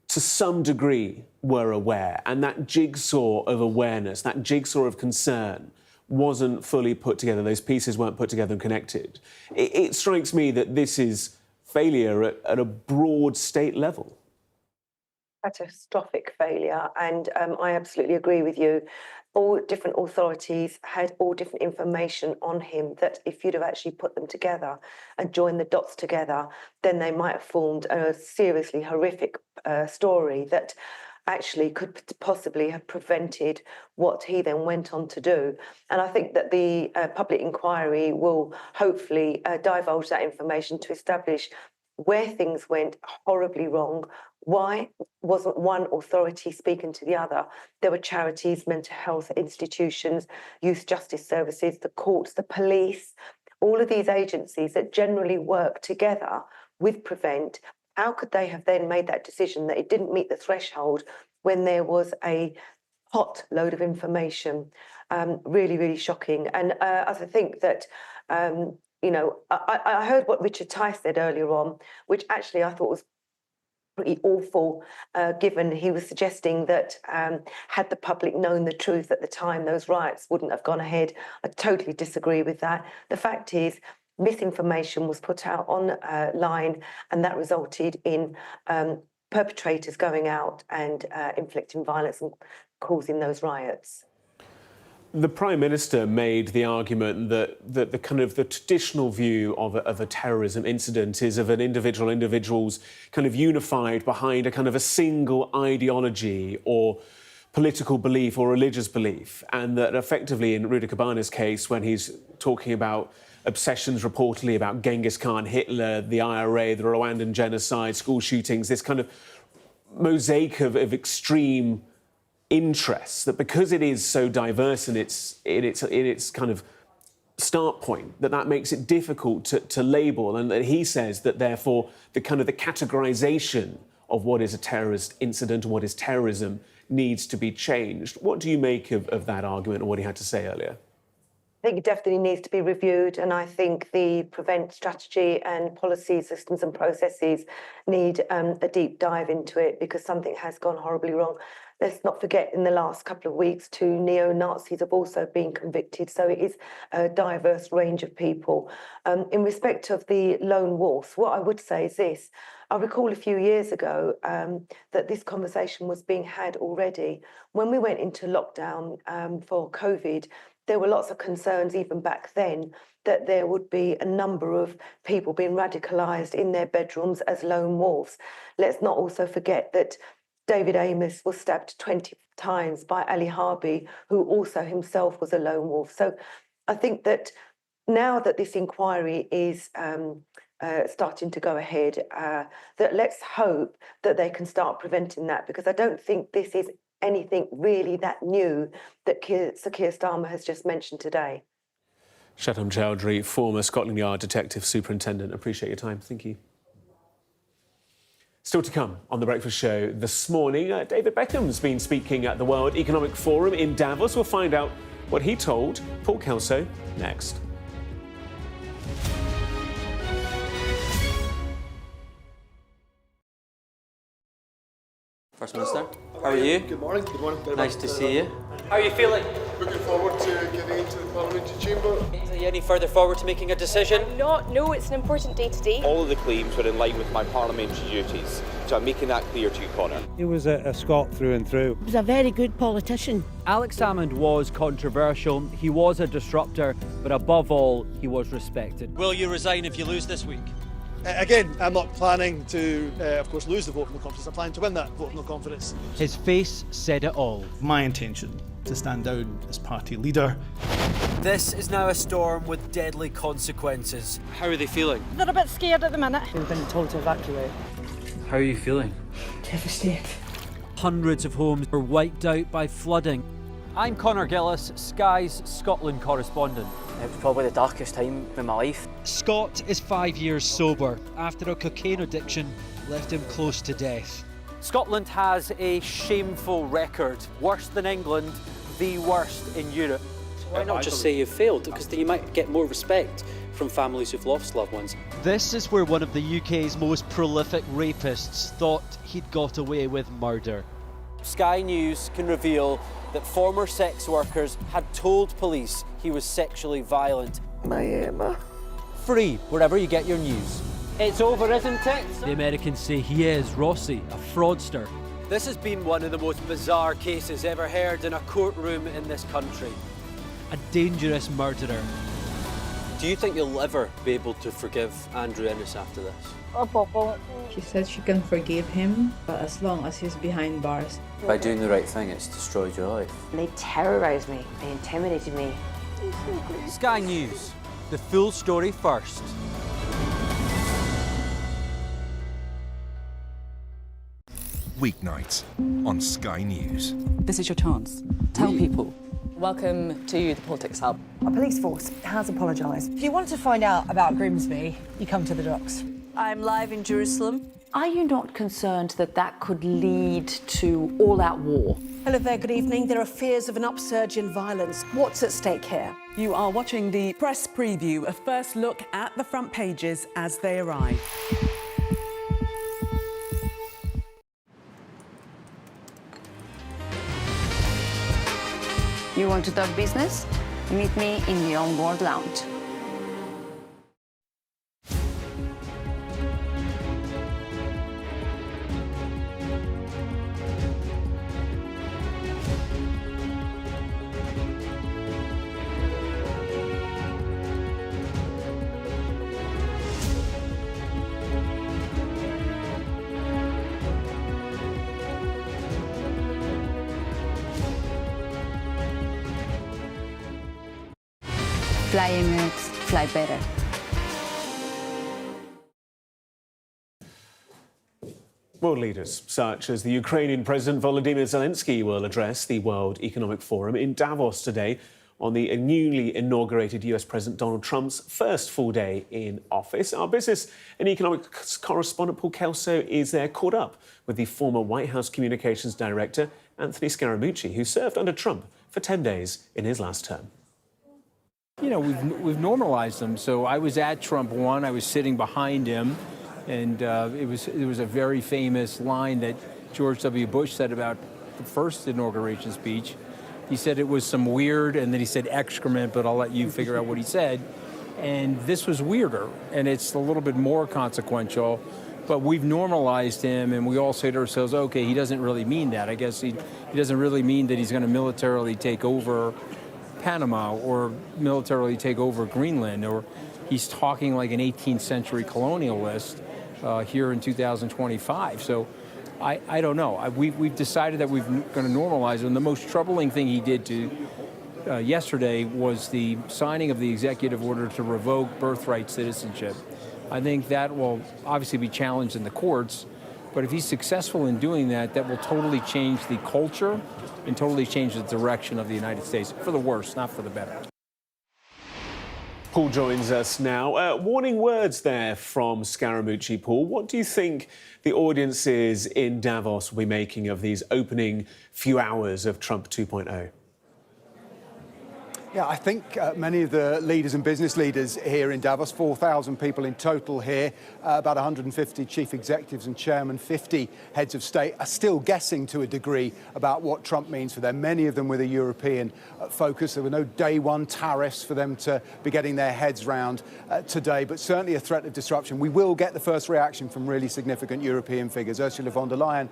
to some degree were aware, and that jigsaw of awareness, that jigsaw of concern wasn't fully put together. Those pieces weren't put together and connected. It strikes me that this is failure at a broad state level. Catastrophic failure, and I absolutely agree with you. All different authorities had all different information on him that if you'd have actually put them together and joined the dots together, then they might have formed a seriously horrific story that actually could possibly have prevented what he then went on to do. And I think that the public inquiry will hopefully divulge that information to establish where things went horribly wrong. Why wasn't one authority speaking to the other? There were charities, mental health institutions, youth justice services, the courts, the police, all of these agencies that generally work together with PREVENT. How could they have then made that decision that it didn't meet the threshold when there was a hot load of information? Really, really shocking. And I think that, you know, I heard what Richard Tice said earlier on, which actually I thought was pretty awful, given he was suggesting that had the public known the truth at the time, those riots wouldn't have gone ahead. I totally disagree with that. The fact is, misinformation was put out online, and that resulted in perpetrators going out and inflicting violence and causing those riots. The Prime Minister made the argument that the kind of the traditional view of a terrorism incident is of an individuals kind of unified behind a kind of a single ideology or political belief or religious belief, and that effectively in Rudakubana's case, when he's talking about obsessions reportedly about Genghis Khan, Hitler, the IRA, the Rwandan genocide, school shootings, this kind of mosaic of extreme interests, that because it is so diverse in its kind of start point, that makes it difficult to label, and that he says that therefore the kind of the categorization of what is a terrorist incident and what is terrorism needs to be changed. What do you make of that argument and what he had to say earlier? I think it definitely needs to be reviewed, and I think the prevent strategy and policy systems and processes need a deep dive into it, because something has gone horribly wrong. Let's not forget, in the last couple of weeks, 2 neo-Nazis have also been convicted, so it is a diverse range of people. In respect of the lone wolves, what I would say is this. I recall a few years ago that this conversation was being had already. When we went into lockdown for COVID, there were lots of concerns even back then that there would be a number of people being radicalised in their bedrooms as lone wolves. Let's not also forget that David Amos was stabbed 20 times by Ali Harbi, who also himself was a lone wolf. So I think that now that this inquiry is starting to go ahead, that let's hope that they can start preventing that, because I don't think this is anything really that new that Sir Keir Starmer has just mentioned today. Shetam Chowdhury, former Scotland Yard Detective Superintendent. Appreciate your time. Thank you. Still to come on The Breakfast Show this morning, David Beckham's been speaking at the World Economic Forum in Davos. We'll find out what he told Paul Kelso next. First Minister, how are you? Good morning. Good morning. Nice to see you. How are you feeling? Looking forward to getting into the parliamentary chamber. Are you any further forward to making a decision? No, it's an important day today. All of the claims were in line with my parliamentary duties, so I'm making that clear to you, Conor. He was a Scot through and through. He was a very good politician. Alex Salmond was controversial, he was a disruptor, but above all, he was respected. Will you resign if you lose this week? Again, I'm not planning to, of course, lose the vote of no confidence. I'm planning to win that vote of no confidence. His face said it all. My intention to stand down as party leader. This is now a storm with deadly consequences. How are they feeling? They're a bit scared at the minute. We've been told to evacuate. How are you feeling? Devastated. Hundreds of homes were wiped out by flooding. I'm Conor Gillis, Sky's Scotland correspondent. It was probably the darkest time in my life. Scott is 5 years sober after a cocaine addiction left him close to death. Scotland has a shameful record, worse than England, the worst in Europe. Why not just say you failed? Because then you might get more respect from families who've lost loved ones. This is where one of the UK's most prolific rapists thought he'd got away with murder. Sky News can reveal that former sex workers had told police he was sexually violent. My Emma. Free wherever you get your news. It's over, isn't it? The Americans say he is Rossi, a fraudster. This has been one of the most bizarre cases ever heard in a courtroom in this country. A dangerous murderer. Do you think you'll ever be able to forgive Andrew Ennis after this? She said she can forgive him, but as long as he's behind bars. By doing the right thing, it's destroyed your life. They terrorised me. They intimidated me. Sky News. The full story first. Weeknights on Sky News. This is your chance. Tell people. Welcome to the Politics Hub. Our police force has apologised. If you want to find out about Grimsby, you come to the docks. I'm live in Jerusalem. Are you not concerned that that could lead to all-out war? Hello there, good evening. There are fears of an upsurge in violence. What's at stake here? You are watching the press preview, a first look at the front pages as they arrive. You want to talk business? Meet me in the On Board Lounge. Fly Emirates, fly better. World leaders, such as the Ukrainian President Volodymyr Zelensky, will address the World Economic Forum in Davos today on the newly inaugurated US President Donald Trump's first full day in office. Our business and economics correspondent Paul Kelso is there, caught up with the former White House Communications Director Anthony Scaramucci, who served under Trump for 10 days in his last term. You know, we've normalized them. So I was at Trump 1. I was sitting behind him, and it was a very famous line that George W. Bush said about the first inauguration speech. He said it was some weird, and then he said excrement, but I'll let you figure out what he said. And this was weirder, and it's a little bit more consequential. But we've normalized him, and we all say to ourselves, okay, he doesn't really mean that. I guess he doesn't really mean that he's going to militarily take over Panama or militarily take over Greenland, or he's talking like an 18th century colonialist here in 2025. So I don't know. We've decided that we're going to normalize it. And the most troubling thing he did yesterday was the signing of the executive order to revoke birthright citizenship. I think that will obviously be challenged in the courts, but if he's successful in doing that, that will totally change the culture and totally change the direction of the United States, for the worse, not for the better. Paul joins us now. Warning words there from Scaramucci. Paul, what do you think the audiences in Davos will be making of these opening few hours of Trump 2.0? Yeah, I think many of the leaders and business leaders here in Davos, 4,000 people in total here, about 150 chief executives and chairmen, 50 heads of state, are still guessing to a degree about what Trump means for them, many of them with a European focus. There were no day one tariffs for them to be getting their heads round today, but certainly a threat of disruption. We will get the first reaction from really significant European figures. Ursula von der Leyen,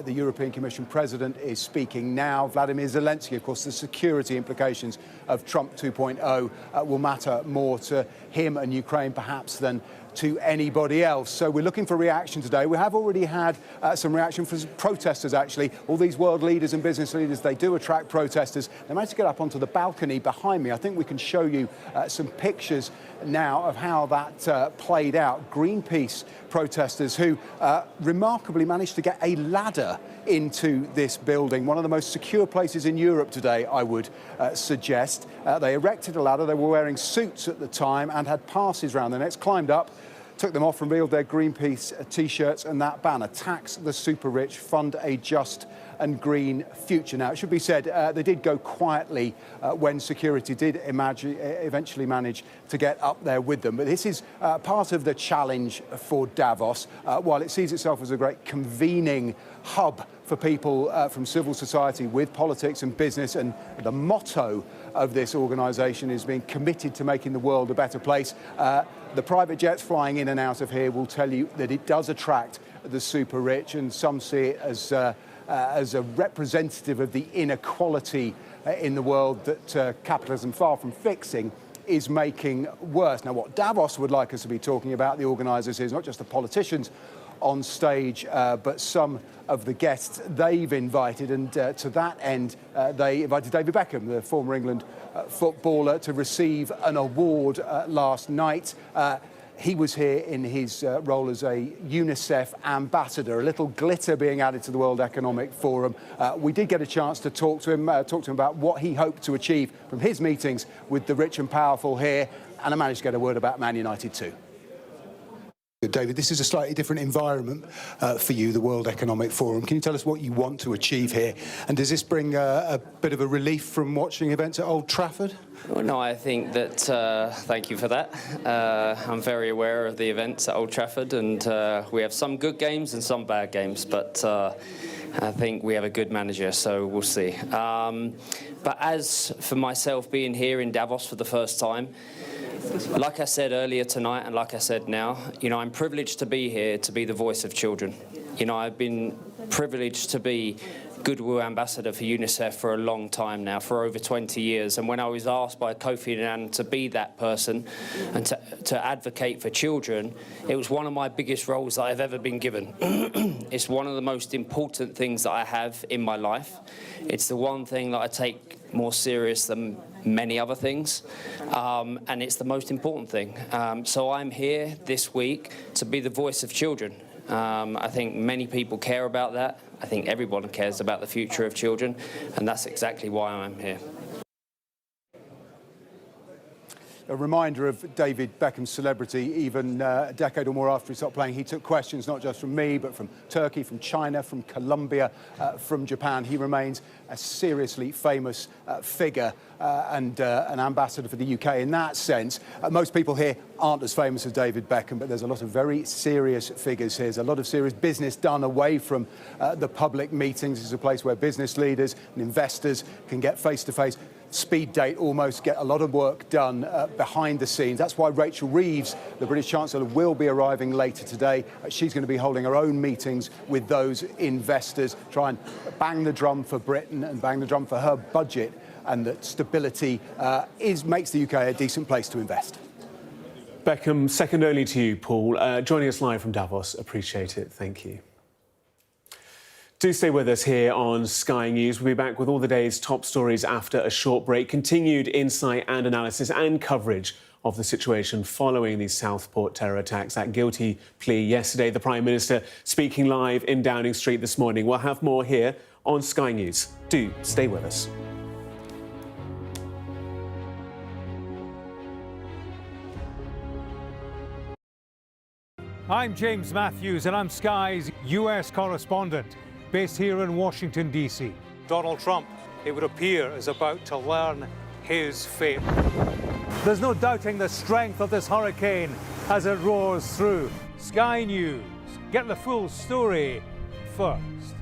the European Commission president, is speaking now. Vladimir Zelensky, of course, the security implications of Trump 2.0 will matter more to him and Ukraine perhaps than to anybody else. So we're looking for reaction today. We have already had some reaction from protesters, actually. All these world leaders and business leaders, they do attract protesters. They managed to get up onto the balcony behind me. I think we can show you some pictures now of how that played out. Greenpeace protesters who remarkably managed to get a ladder into this building, one of the most secure places in Europe today, I would suggest. They erected a ladder. They were wearing suits at the time and had passes round their necks, climbed up, took them off, revealed their Greenpeace T-shirts and that banner, tax the super rich, fund a just and green future. Now, it should be said, they did go quietly when security did eventually manage to get up there with them. But this is part of the challenge for Davos. While it sees itself as a great convening hub for people from civil society with politics and business, and the motto of this organisation is being committed to making the world a better place. The private jets flying in and out of here will tell you that it does attract the super rich, and some see it as a representative of the inequality in the world that capitalism, far from fixing, is making worse. Now, what Davos would like us to be talking about, the organisers, is not just the politicians on stage, but some of the guests they've invited. And to that end, they invited David Beckham, the former England footballer, to receive an award last night. He was here in his role as a UNICEF ambassador, a little glitter being added to the World Economic Forum. We did get a chance to talk to him about what he hoped to achieve from his meetings with the rich and powerful here, and I managed to get a word about Man United too. David, this is a slightly different environment for you, the World Economic Forum. Can you tell us what you want to achieve here? And does this bring a bit of a relief from watching events at Old Trafford? Well, no, I think that, thank you for that. I'm very aware of the events at Old Trafford, and we have some good games and some bad games, but I think we have a good manager, so we'll see. But as for myself being here in Davos for the first time, like I said earlier tonight and like I said now, I'm privileged to be here to be the voice of children. I've been privileged to be Goodwill Ambassador for UNICEF for a long time now, for over 20 years. And when I was asked by Kofi Annan to be that person and to advocate for children, it was one of my biggest roles that I've ever been given. It's one of the most important things that I have in my life. It's the one thing that I take more serious than many other things, and it's the most important thing. So I'm here this week to be the voice of children. I think many people care about that. I think everyone cares about the future of children, and that's exactly why I'm here. A reminder of David Beckham's celebrity. Even a decade or more after he stopped playing, he took questions not just from me, but from Turkey, from China, from Colombia, from Japan. He remains a seriously famous figure and an ambassador for the UK in that sense. Most people here aren't as famous as David Beckham, but there's a lot of very serious figures here. There's a lot of serious business done away from the public meetings. It's a place where business leaders and investors can get face-to-face. Speed date almost, get a lot of work done behind the scenes. That's why Rachel Reeves, the British Chancellor, will be arriving later today. She's going to be holding her own meetings with those investors, try and bang the drum for Britain and bang the drum for her budget, and that stability makes the UK a decent place to invest. Beckham, second only to you, Paul. Joining us live from Davos, appreciate it. Thank you. Do stay with us here on Sky News. We'll be back with all the day's top stories after a short break. Continued insight and analysis and coverage of the situation following the Southport terror attacks. That guilty plea yesterday. The Prime Minister speaking live in Downing Street this morning. We'll have more here on Sky News. Do stay with us. I'm James Matthews and I'm Sky's US correspondent, based here in Washington, D.C. Donald Trump, it would appear, is about to learn his fate. There's no doubting the strength of this hurricane as it roars through. Sky News. Get the full story first.